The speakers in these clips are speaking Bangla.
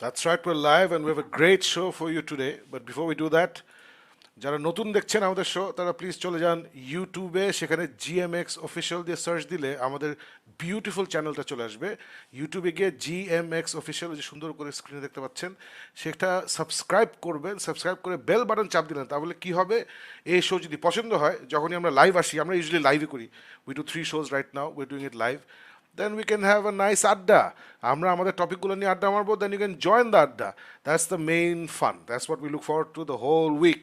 That's right, we're live and we have a great show for you today. But before we do that, যারা নতুন দেখছেন আমাদের শো তারা প্লিজ চলে যান ইউটিউবে, সেখানে জিএমএক্স অফিসিয়াল দিয়ে সার্চ দিলে আমাদের বিউটিফুল চ্যানেলটা চলে আসবে। ইউটিউবে গিয়ে জিএমএক্স অফিসিয়াল যে সুন্দর করে স্ক্রিনে দেখতে পাচ্ছেন সেটা সাবস্ক্রাইব করবেন, সাবস্ক্রাইব করে বেল বাটন চাপ দিলেন, তাহলে কি হবে, এই শো যদি পছন্দ হয়, যখনই আমরা লাইভ আসি, আমরা ইউজুয়ালি লাইভে করি, we do 3 shows right now, we doing it live, then we can have a nice adda. আমরা আমাদের টপিকগুলো নিয়ে আড্ডা মারবো, then you can join the adda. That's the main fun. That's what we look forward to the whole week.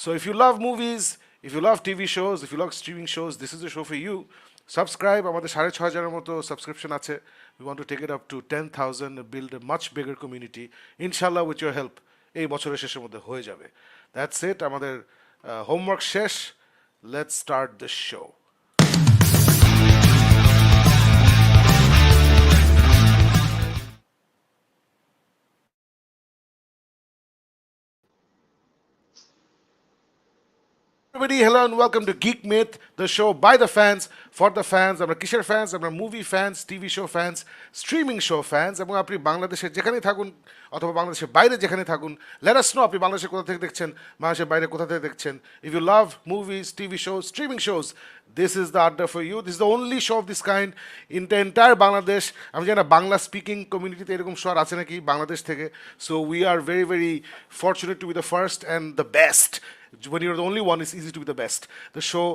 So if you love movies, if you love TV shows, if you love streaming shows, this is the show for you. Subscribe. আমাদের 6,500 মতো সাবস্ক্রিপশন আছে. We want to take it up to 10,000 and build a much bigger community. Inshallah, with your help, এই বছরের শেষের মধ্যে হয়ে যাবে. That's it. আমাদের homework শেষ. Let's start the show. Everybody, hello and welcome to Geek Myth, the show by the fans, for the fans. আমরা কিসের ফ্যান্স? আমরা movie fans, TV show fans, streaming show fans, এবং আপনি বাংলাদেশের যেখানেই থাকুন অথবা বাংলাদেশের বাইরে যেখানে থাকুন, লেট আস নো আপনি বাংলাদেশের কোথা থেকে দেখছেন, বাংলাদেশের বাইরে কোথা থেকে দেখছেন। If you love movies, TV shows, streaming shows, this is the adda for you. This is the only show of this kind in the entire Bangladesh. আমি জানি না বাংলা স্পিকিং কমিউনিটিতে এরকম শো আর আছে নাকি বাংলাদেশ থেকে। So we are very very fortunate two B the first and the best. When you're the only one, it's easy to be the best. The show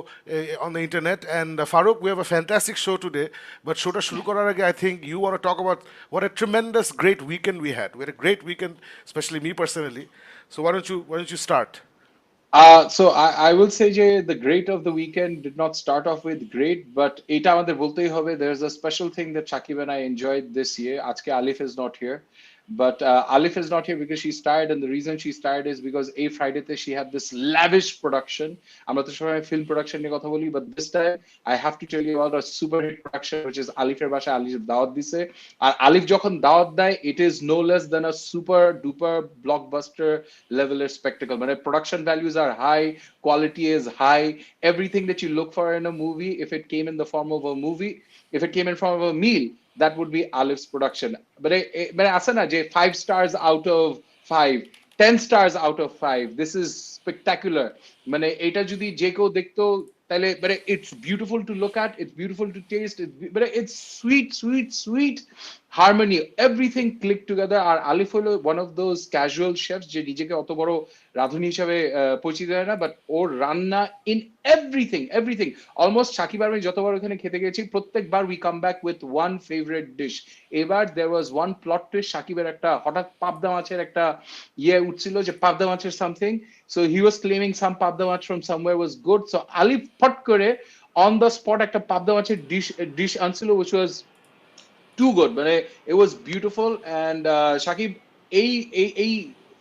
on the internet. And Farouk, we have a fantastic show today. But showta shuru korar age, I think you want to talk about what a tremendous, great weekend we had. We had a great weekend, especially me personally. So why don't you start? I will say যে the great of the weekend did not start off with great, but এটা আমাদের বলতেই হবে, there's a special thing that Shakib and I enjoyed this year. আজকে Alif is not here, but Alif is not here because she's tired, and the reason she's tired is because a Friday তে she had this lavish production. আমরা তো সবাই film production নিয়ে কথা বলি, but this time I have to tell you about a super hit production which is আলিফের বাসায় আলিফ দাওয়াত দিছে। আর আলিফ যখন দাওয়াত দেয়, it is no less than a super duper blockbuster level spectacle. মানে production values are high, quality is high, everything that you look for in a movie, if it came in the form of a movie, if it came in form of a meal, that would be Alif's production. But আছে না যে 5 stars out of 5, 10 stars out of 5, this is spectacular. মানে এটা যদি যে কেউ দেখতো তাহলে, but it's beautiful to look at, it's beautiful to taste, but it's sweet harmony, everything clicked together. আর আলিফ হলো one of those casual chefs যে নিজেকে অত বড় রাঁধুনি হিসাবে পরিচিত হয় না, বাট ওর রান্না in everything almost সাকিব আর আমি যতবার ওখানে খেতে গেছি প্রত্যেকবার we come back with one favorite dish. এবার there was one plot twist, সাকিবের একটা হঠাৎ পাবদা মাছের একটা উঠছিল যে পাবদা মাছের something, so he was claiming some পাবদা মাছ from somewhere was good, so আলিফ ফট করে on the spot একটা পাবদা মাছের dish আনছিল which was too good. মানে it was beautiful. And Shakib, এই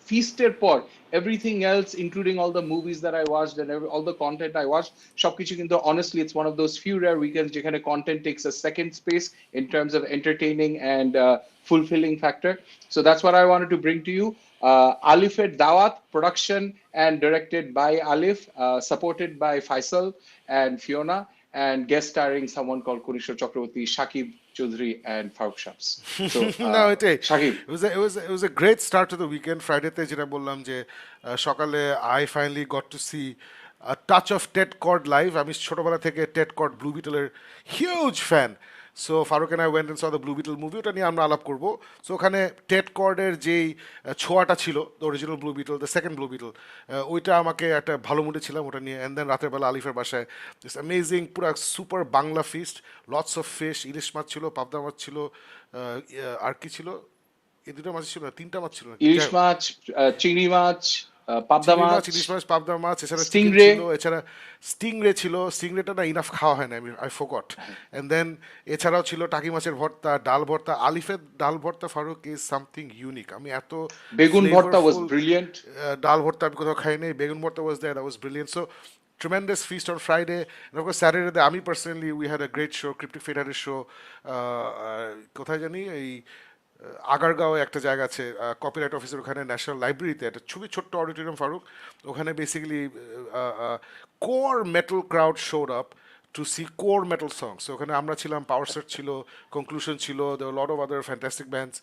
feasted পর everything else, including all the movies that I watched and all the content I watched, সবকিছু কিন্তু honestly it's one of those few rare weekends যেখানে content takes a second space in terms of entertaining and fulfilling factor. So that's what I wanted to bring to you. Alifet Dawat, production and directed by Alif, supported by Faisal and Fiona, and guest starring someone called Kurishor Chakraborty, Shakib Choudhury, and Farooq Shams. So, No, এটাই Shakib. It was a great start to the weekend. ফ্রাইডেতে যেটা বললাম যে সকালে I finally got to see a touch of Ted Kord live. আমি ছোটবেলা থেকে টেড কর্ড ব্লু বিটলের huge fan. So Faruk and I went and saw the Blue Beetle movie, ওটা নিয়ে আমরা আলাপ করবো। সো ওখানে টেড কর্ডের যেই ছোঁয়াটা ছিল, the original Blue Beetle, the second Blue Beetle, ওইটা আমাকে একটা ভালো মুডে ছিলাম ওটা নিয়ে। অ্যান্ড দেন রাতের বেলা আলিফের বাসায় দিস অ্যামেজিং পুরা super Bangla feast, lots of fish, ইলিশ মাছ ছিল, পাবদা মাছ ছিল, আর কি ছিল, এই দুটো মাছ ছিল না, তিনটা মাছ ছিল নাকি, ইলিশ মাছ, চিংড়ি মাছ, পাবদা চিংড়ি মাছ, মাছ, ইলিশ মাছ, পাবদা মাছ, এছাড়া চিকেন স্টিংরে। ছিল, এছাড়া স্টিংরে ছিল। স্টিংরেটা না ইনাফ খাওয়া হয় না, আই ফোগট। অ্যান্ড দেন এছাড়াও ছিল টাকি মাছের ভর্তা, ডাল ভর্তা। আলিফের ডাল ভর্তা ফারুক ইজ সামথিং ইউনিক। আমি এত বেগুন ভর্তা was ফ্লেভারফুল brilliant. ডাল ভর্তা আমি কোথাও খাই নাই। বেগুন ভর্তা was that was brilliant. So tremendous feast on Friday. And of course, Saturday, আমি personally, we had a great show. Cryptic Fate had a show. কোথায় জানি এই আগারগাঁও একটা জায়গা আছে, কপিরাইট অফিসের ওখানে, ন্যাশনাল লাইব্রেরিতে একটা খুবই ছোট্ট অডিটোরিয়াম ফারুক। ওখানে basically core metal crowd showed up to see core metal songs. So ওখানে আমরা ছিলাম, Power Search ছিল, Conclusion ছিল, there were a lot of other fantastic bands,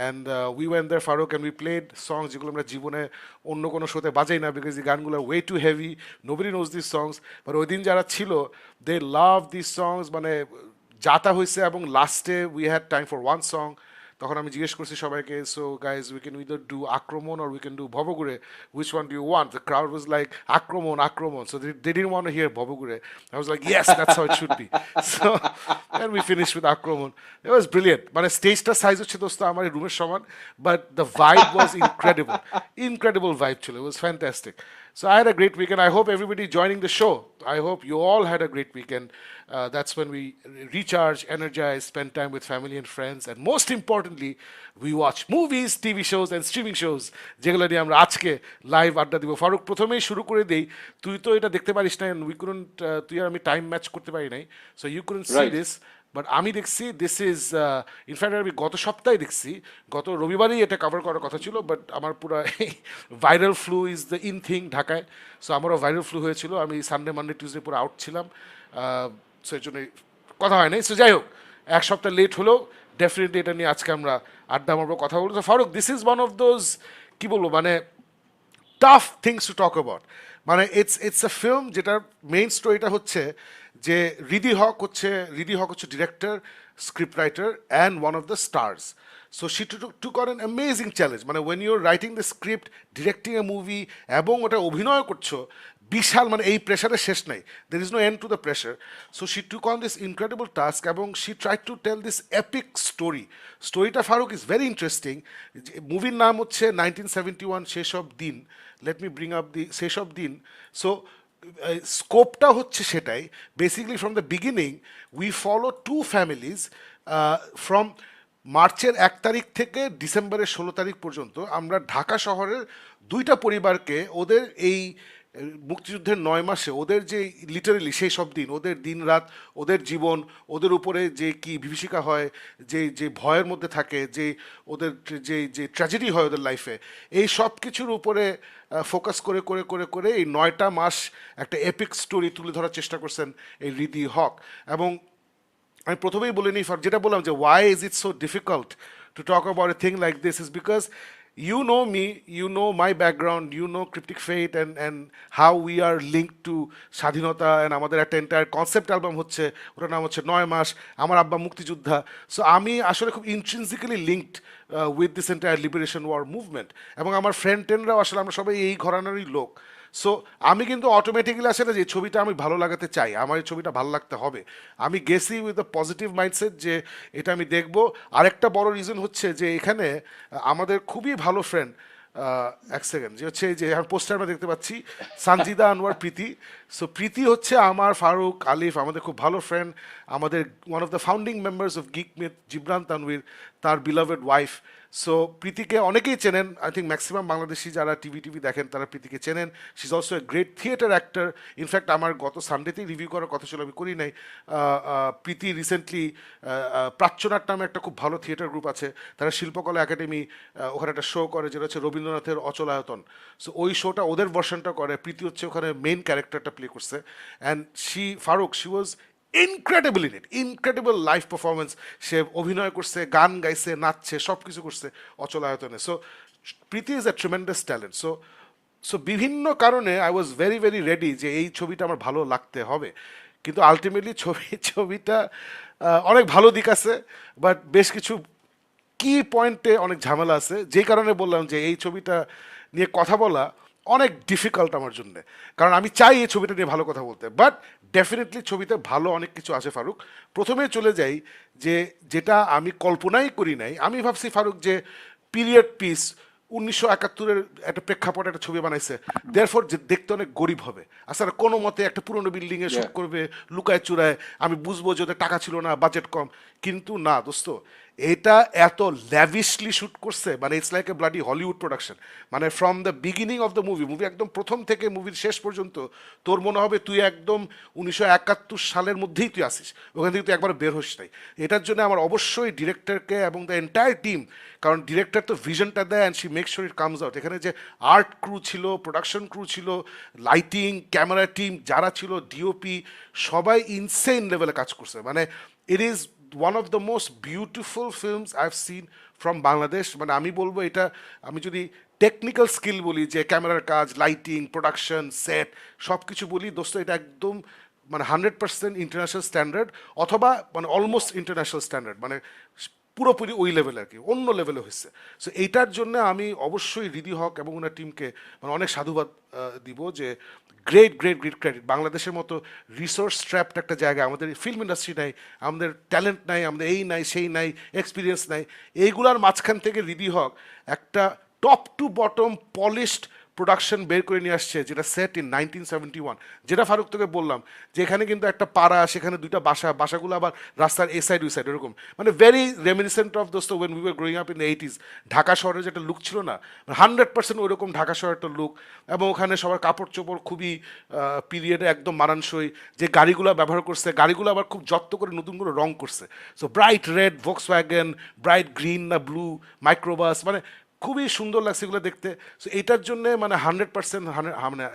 and we went there, Farooq, and we played songs যেগুলো আমরা জীবনে অন্য কোনো শোতে বাজাই না, because the গানগুলো way too heavy, nobody knows these songs, but ওই দিন যারা ছিল, they love these songs, মানে যাতা হয়েছে, এবং লাস্টে we had time for one song. তখন আমি জিজ্ঞেস করছি সবাইকে, so guys we can either do Akromon or we can do Bhoboghure, which one do you want? The crowd was like Akromon Akromon, so they didn't want to hear Bhoboghure. I was like yes, that's how it should be. So and we finish with Akromon. It was brilliant. মানে স্টেজটার সাইজ হচ্ছে দোস্ত আমার এই রুমের সমান, but the vibe was incredible, incredible vibe ছিল। ইট ওয়াজ fantastic. So I had a great weekend. I hope everybody joining the show, I hope you all had a great weekend. That's when we recharge, energize, spend time with family and friends, and most importantly, we watch movies, TV shows, and streaming shows. যেগুলো নিয়ে আমরা আজকে লাইভ আড্ডা দিব। ফারুক, প্রথমেই শুরু করে দেই, তুই তো এটা দেখতে পারিস না, উই কুডন্ট, তুই আর আমি টাইম ম্যাচ করতে পারি নাই, so you couldn't see this, but আমি দেখছি। দিস ইজ ইনফ্যাক্ট আমি গত সপ্তাহে দেখছি, গত রবিবারেই এটা কভার করার কথা ছিল, বাট আমার পুরো viral flu is the in thing ঢাকায়, সো আমারও ভাইরাল ফ্লু হয়েছিল। আমি সানডে মানডে টিউসডে পুরো আউট ছিলাম, সো এর জন্য কথা হয় নাই। সো যাই হোক, এক সপ্তাহ লেট হলেও ডেফিনেটলি এটা নিয়ে আজকে আমরা আড্ডা মারবো, কথা বলবো। তো Faruk, this is one of those, কী বলবো, মানে tough things to talk about. মানে ইটস এ ফিল্ম যেটার মেইন স্টোরিটা হচ্ছে যে রিদি হক হচ্ছে director, script writer, and one of the stars. So she took on an amazing challenge. মানে when you're writing the script, directing a movie, এবং ওটা অভিনয় করছো, বিশাল, মানে এই প্রেশারের শেষ নাই, there is no end to the pressure. So she took on this incredible task, এবং she try to tell this epic স্টোরিটা ফারুক ইজ ভেরি ইন্টারেস্টিং। মুভির নাম হচ্ছে 1971 শেষ অফ দিন। লেট মি ব্রিং আপ দি শেষ অফ দিন। সো স্কোপটা হচ্ছে সেটাই, basically from the beginning we follow to families, from মার্চের 1 তারিখ থেকে ডিসেম্বরের 16 তারিখ পর্যন্ত আমরা ঢাকা শহরের দুইটা পরিবারকে, ওদের এই মুক্তিযুদ্ধের 9 মাসে ওদের যে লিটারেলি সেই সব দিন, ওদের দিন রাত, ওদের জীবন, ওদের উপরে যে কি বিভীষিকা হয়, যে যে ভয়ের মধ্যে থাকে, যে ওদের যে যে ট্র্যাজেডি হয় ওদের লাইফে, এই সব কিছুর উপরে ফোকাস করে করে করে করে এই 9টা মাস একটা এপিক স্টোরি তুলে ধরার চেষ্টা করছেন এই রিদি হক। এবং আমি প্রথমেই বলে নিই, যেটা বললাম যে why is it so difficult to talk about a thing like this, is because you know me, you know my background, you know Cryptic Fate, and how we are linked to স্বাধীনতা, and আমাদের একটা এন্টায়ার কনসেপ্ট অ্যালবাম হচ্ছে, ওটার নাম হচ্ছে 9 মাস, আমার আব্বা মুক্তিযোদ্ধা। সো আমি আসলে খুব intrinsically linked with this entire liberation war movement, এবং আমার ফ্রেন্ড টেনরাও আসলে আমরা সবাই এই ঘরানারই লোক। সো আমি কিন্তু অটোমেটিক্যালি আসলে যে ছবিটা আমি ভালো লাগাতে চাই, আমার এই ছবিটা ভালো লাগতে হবে, আমি গেছি উইথ আ পজিটিভ মাইন্ডসেট যে এটা আমি দেখবো। আরেকটা বড় রিজন হচ্ছে যে এখানে আমাদের খুবই ভালো ফ্রেন্ড, এক সেকেন্ড, যে হচ্ছে যে আমার পোস্টার আমরা দেখতে পাচ্ছি, সানজিদা আনোয়ার প্রীতি। সো প্রীতি হচ্ছে আমার, ফারুক, আলিফ আমাদের খুব ভালো ফ্রেন্ড, আমাদের one of the founding members of Geek Myth, Jibran Tanvir, তার বিলাভেড ওয়াইফ। সো প্রীতিকে অনেকেই চেনেন, আই থিঙ্ক ম্যাক্সিমাম বাংলাদেশি যারা টিভি দেখেন তারা প্রীতিকে চেনেন। She is also a great theatre actor. In fact আমার গত সানডেতেই রিভিউ করার কথা ছিল, আমি করি নাই। প্রীতি রিসেন্টলি প্রাচ্যনাট নামে একটা খুব ভালো থিয়েটার গ্রুপ আছে, তারা শিল্পকলা একাডেমি, ওখানে একটা শো করে যেটা হচ্ছে রবীন্দ্রনাথের অচলায়তন। সো ওই শোটা ওদের ভার্সনটা করে, প্রীতি হচ্ছে ওখানে মেইন ক্যারেক্টারটা প্লে করছে। And Faruk, she was incredible in it, incredible live performance. সে অভিনয় করছে, গান গাইছে, নাচছে, সব কিছু করছে অচলায়তনে। So Preeti is a tremendous talent. So বিভিন্ন কারণে I was very very ready যে এই ছবিটা আমার ভালো লাগতে হবে, কিন্তু আলটিমেটলি ছবিটা অনেক ভালো দিক আছে, বাট বেশ কিছু কি পয়েন্টে অনেক ঝামেলা আছে, যে কারণে বললাম যে এই ছবিটা নিয়ে কথা বলা অনেক ডিফিকাল্ট আমার জন্য। কারণ আমি চাই এই ছবিটা নিয়ে ভালো কথা বলতে, বাট ডেফিনেটলি ছবিতে ভালো অনেক কিছু আছে ফারুক। প্রথমে চলে যাই যে যেটা আমি কল্পনাই করি নাই, আমি ভাবছি ফারুক যে পিরিয়ড পিস 1971-এর একটা প্রেক্ষাপটে একটা ছবি বানাইছে, দেয়ারফর যে দেখতে অনেক গরিব হবে, আসলে কোনো মতে একটা পুরনো বিল্ডিংয়ে শুট করবে লুকায় চুরায়, আমি বুঝবো যে ওদের টাকা ছিল না, বাজেট কম। কিন্তু না দোস্ত, এটা এত ল্যাভিশলি শ্যুট করছে, মানে it's like a bloody Hollywood production. মানে from the beginning of the movie একদম প্রথম থেকে মুভির শেষ পর্যন্ত তোর মনে হবে তুই একদম 1971 সালের মধ্যেই তুই আসিস, ওখান থেকে তুই একবার বের হোস নাই। এটার জন্য আমার অবশ্যই ডিরেক্টরকে এবং দ্য এন্টায়ার টিম, কারণ ডিরেক্টর তো ভিশনটা দেয় and she make sure it comes out. এখানে যে আর্ট ক্রু ছিল, প্রোডাকশন ক্রু ছিল, লাইটিং, ক্যামেরা টিম যারা ছিল, ডিওপি, সবাই ইনসেইন লেভেলে কাজ করছে। মানে it is one of the most beautiful films I've seen from Bangladesh. মানে আমি বলবো এটা, আমি যদি টেকনিক্যাল স্কিল বলি, যে ক্যামেরার কাজ, লাইটিং, প্রোডাকশন, সেট সব কিছু বলি দোস্ত, এটা একদম মানে 100% ইন্টারন্যাশনাল স্ট্যান্ডার্ড, অথবা মানে অলমোস্ট ইন্টারন্যাশনাল স্ট্যান্ডার্ড, মানে পুরোপুরি ওই লেভেলে আর কি, অন্য লেভেলে হয়েছে। সো এইটার জন্য আমি অবশ্যই রিদি হক এবং ওনার টিমকে মানে অনেক সাধুবাদ দিব, যে গ্রেট গ্রেট গ্রেট ক্রেডিট। বাংলাদেশের মতো রিসোর্স স্ট্র্যাপড একটা জায়গা, আমাদের ফিল্ম ইন্ডাস্ট্রি নাই, আমাদের ট্যালেন্ট নাই, আমাদের এই নাই সেই নাই, এক্সপিরিয়েন্স নাই, এইগুলার মাঝখান থেকে রিদি হক একটা top to bottom polished production বের করে নিয়ে আসছে, যেটা সেট ইন 1971। যেটা ফারুক তোকে বললাম, যে এখানে কিন্তু একটা পাড়া, সেখানে দুইটা বাসাগুলো আবার রাস্তার এ সাইড ওই সাইড, এরকম মানে ভেরি রেমিনিসেন্ট অফ দোস্ত when we were growing up in the 80s। Dhaka শহরের যে একটা লুক ছিল না, 100% ওইরকম ঢাকা শহরের একটা লুক। এবং ওখানে সবার কাপড় চোপড় খুবই পিরিয়ডে একদম মানানসই। যে গাড়িগুলো ব্যবহার করছে, গাড়িগুলো আবার খুব যত্ন করে নতুন করে রং করছে। So bright red Volkswagen, bright green না ব্লু মাইক্রোবাস, মানে খুবই সুন্দর লাগছে এগুলো দেখতে। সো এইটার জন্য মানে 100% মানে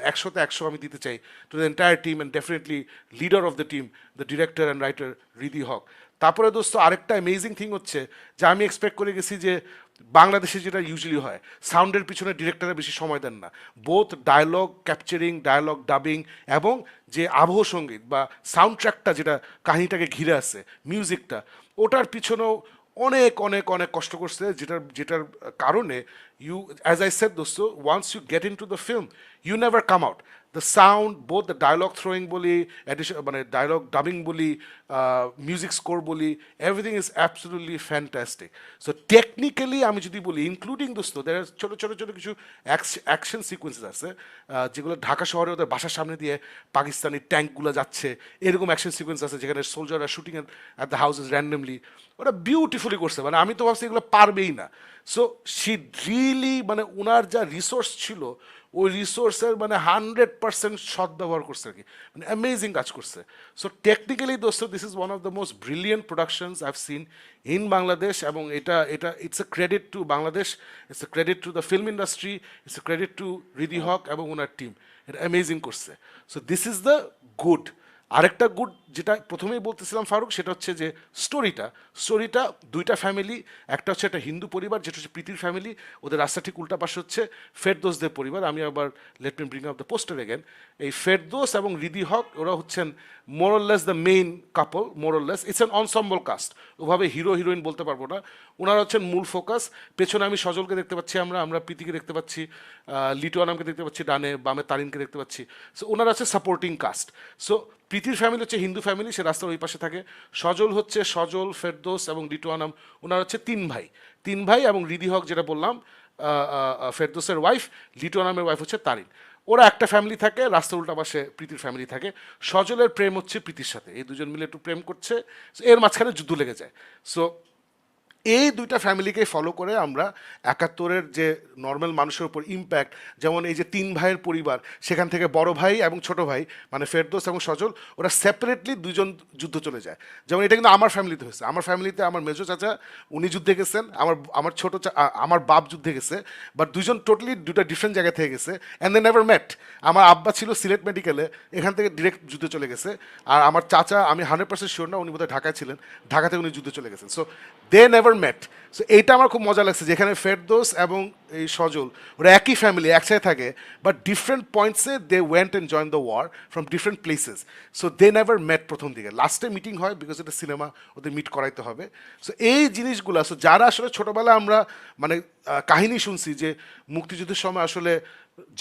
100-100 আমি দিতে চাই to the entire team, and definitely leader of the team, the director and writer Ridi Haque. তারপরে দোস্ত আরেকটা অ্যামেজিং থিং হচ্ছে, যে আমি এক্সপেক্ট করে গেছি যে বাংলাদেশে যেটা ইউজুয়ালি হয়, সাউন্ডের পিছনে ডিরেক্টররা বেশি সময় দেন না, both dialogue capturing, dialogue dubbing, এবং যে আবহ সঙ্গীত বা সাউন্ড ট্র্যাকটা যেটা কাহিনীটাকে ঘিরে আছে, মিউজিকটা, ওটার পিছনেও অনেক অনেক অনেক কষ্ট করছে, যেটার কারণে ইউ, অ্যাজ আই সেড দোস্ত, once you get in to the film you never come out. The sound, both the dialogue throwing বলি, এডিশন মানে ডায়লগ ডাবিং বলি, মিউজিক স্কোর বলি, everything is absolutely fantastic. So technically আমি যদি বলি, ইনক্লুডিং দোস্ত, দের ছোটো ছোটো ছোটো কিছু অ্যাকশন সিকোয়েন্সেস আছে, যেগুলো ঢাকা শহরে ওদের বাসার সামনে দিয়ে পাকিস্তানি ট্যাঙ্কগুলো যাচ্ছে, এরকম অ্যাকশন সিকোয়েন্স আছে যেখানে সোলজাররা shooting at the houses randomly, ওরা বিউটিফুলি করছে। মানে আমি তো ভাবছি এগুলো পারবেই না। সো শি রিয়েলি, মানে ওনার যা রিসোর্স ছিল, ওই রিসোর্সের মানে 100% সদ্ব্যবহার করছে আর কি, মানে অ্যামেজিং কাজ করছে। সো টেকনিক্যালি দোস্ত, this is one of the most brilliant productions I have seen in Bangladesh. এবং এটা it's a credit to Bangladesh, it's a credit to the film industry, it's a credit to Ridi Haque এবং ওনার টিম, এটা অ্যামেজিং করছে। So this is the good. আরেকটা গুড যেটা প্রথমেই বলতেছিলাম ফারুক, সেটা হচ্ছে যে স্টোরিটা দুইটা ফ্যামিলি, একটা হচ্ছে একটা হিন্দু পরিবার যেটা হচ্ছে প্রীতির ফ্যামিলি, ওদের রাস্তা ঠিক উল্টা পাশে হচ্ছে ফেরদৌসদের পরিবার। আমি আবার let me bring up the poster again. এই ফেরদৌস এবং রিদি হক ওরা হচ্ছেন more or less the main couple, more or less it's an ensemble cast, ওভাবে হিরো হিরোইন বলতে পারবো না, ওনারা হচ্ছেন মূল ফোকাস। পেছনে আমি সজলকে দেখতে পাচ্ছি, আমরা প্রীতিকে দেখতে পাচ্ছি, লিটু আনামকে দেখতে পাচ্ছি, ডানে বামে তারিনকে দেখতে পাচ্ছি। সো ওনারা হচ্ছে সাপোর্টিং কাস্ট। সো প্রীতির ফ্যামিলি হচ্ছে হিন্দু ফ্যামিলি, সে রাস্তার ওই পাশে থাকে। সজল, ফেরদৌস এবং লিটু আনাম, ওনারা হচ্ছে তিন ভাই এবং রিদি হক যেটা বললাম, ফেরদৌসের ওয়াইফ, লিটু আনামের ওয়াইফ হচ্ছে তারিন। ওরা একটা ফ্যামিলি থাকে, রাস্তার উল্টা পাশে প্রীতির ফ্যামিলি থাকে। সজলের প্রেম হচ্ছে প্রীতির সাথে, এই দুজন মিলে একটু প্রেম করছে, এর মাঝখানে যুদ্ধ লেগে যায়। সো এই দুইটা ফ্যামিলিকে ফলো করে আমরা 71-এর যে নর্মাল মানুষের উপর ইম্প্যাক্ট, যেমন এই যে তিন ভাইয়ের পরিবার, সেখান থেকে বড় ভাই এবং ছোট ভাই মানে ফেরদৌস এবং সজল, ওরা সেপারেটলি দুজন যুদ্ধ চলে যায়। যেমন এটা কিন্তু আমার ফ্যামিলিতে হয়েছে। আমার ফ্যামিলিতে আমার মেজো চাচা উনি যুদ্ধে গেছেন, আমার আমার বাপ যুদ্ধে গেছে, বাট দুজন টোটালি দুটা ডিফারেন্ট জায়গা থেকে গেছে, অ্যান্ড দে নেভার মেট। আমার আব্বা ছিল সিলেট মেডিকেলে, এখান থেকে ডিরেক্ট যুদ্ধে চলে গেছে। আর আমার চাচা, আমি 100% শিওর না, উনি বোধহয় ঢাকায় ছিলেন, ঢাকা থেকে উনি যুদ্ধে চলে গেছেন। So they never met. So এইটা আমার খুব মজা লাগছে, যেখানে ফেরদৌস এবং এই সজল ওরা একই ফ্যামিলি, একসাথে থাকে, বাট ডিফারেন্ট পয়েন্টসে they went and join the war from different places. So they never met প্রথম দিকে, লাস্টে মিটিং হয় বিকজ এটা সিনেমা, ওদের মিট করাইতে হবে। সো এই জিনিসগুলো, সো যারা আসলে ছোটোবেলায় আমরা মানে কাহিনী শুনছি যে মুক্তিযুদ্ধের সময় আসলে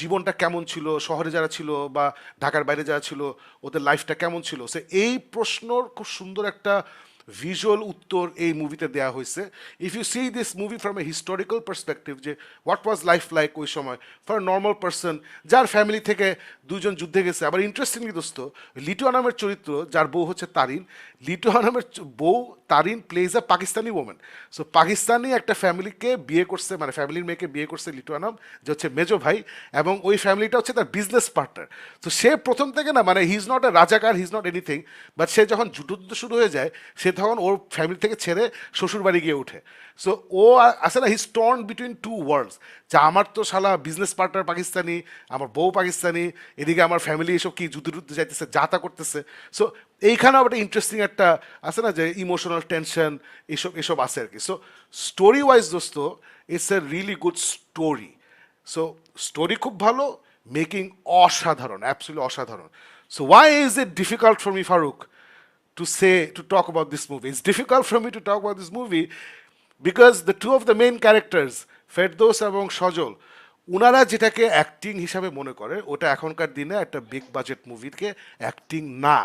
জীবনটা কেমন ছিল, শহরে যারা ছিল বা ঢাকার বাইরে যারা ছিল ওদের লাইফটা কেমন ছিল, সো এই প্রশ্নর খুব সুন্দর একটা ভিজুয়াল উত্তর এই মুভিতে দেওয়া হয়েছে। If you see this movie from a historical perspective, যে হোয়াট ওয়াজ লাইফ লাইক ওই সময় ফর নর্মাল পার্সন যার ফ্যামিলি থেকে দুজন যুদ্ধে গেছে। আবার ইন্টারেস্টিংলি দোস্ত, লিটু আনামের চরিত্র, যার বউ হচ্ছে তারিন, লিটু আনামের বউ Tarin plays a Pakistani women. So Pakistani একটা ফ্যামিলিকে বিয়ে করছে, মানে ফ্যামিলির মেয়েকে বিয়ে করছে লিটু আনাম, যে হচ্ছে মেজো ভাই, এবং ওই ফ্যামিলিটা হচ্ছে তার বিজনেস পার্টনার। তো সে প্রথম থেকে না, মানে হি is not a razakar, he is not anything, but সে যখন যুদ্ধ শুরু হয়ে যায় সে তখন ওর ফ্যামিলি থেকে ছেড়ে শ্বশুর বাড়ি গিয়ে ওঠে। সো ও আসে না, হি স্টর্ন বিটুইন টু ওয়ার্ল্ডস, যা আমার তো শালা বিজনেস পার্টনার পাকিস্তানি, আমার বউ পাকিস্তানি, এদিকে আমার ফ্যামিলি এসব কি যুদ্ধে যাইতেছে, যা তা করতেছে। সো এইখানেও একটা ইন্টারেস্টিং একটা আছে না, যে ইমোশনাল টেনশন এসব এসব আছে আর কি। সো স্টোরি ওয়াইজ দোস্ত, it's a really good story. So story খুব ভালো, মেকিং অসাধারণ, অ্যাবসলিউটলি অসাধারণ। So why is it difficult for me, Farooq, to talk about this movie? It's difficult for me to talk about this movie because the two of the main characters, Ferdous এবং সজল, উনারা যেটাকে অ্যাক্টিং হিসাবে মনে করে ওটা এখনকার দিনে একটা বিগ বাজেট মুভিকে অ্যাক্টিং না।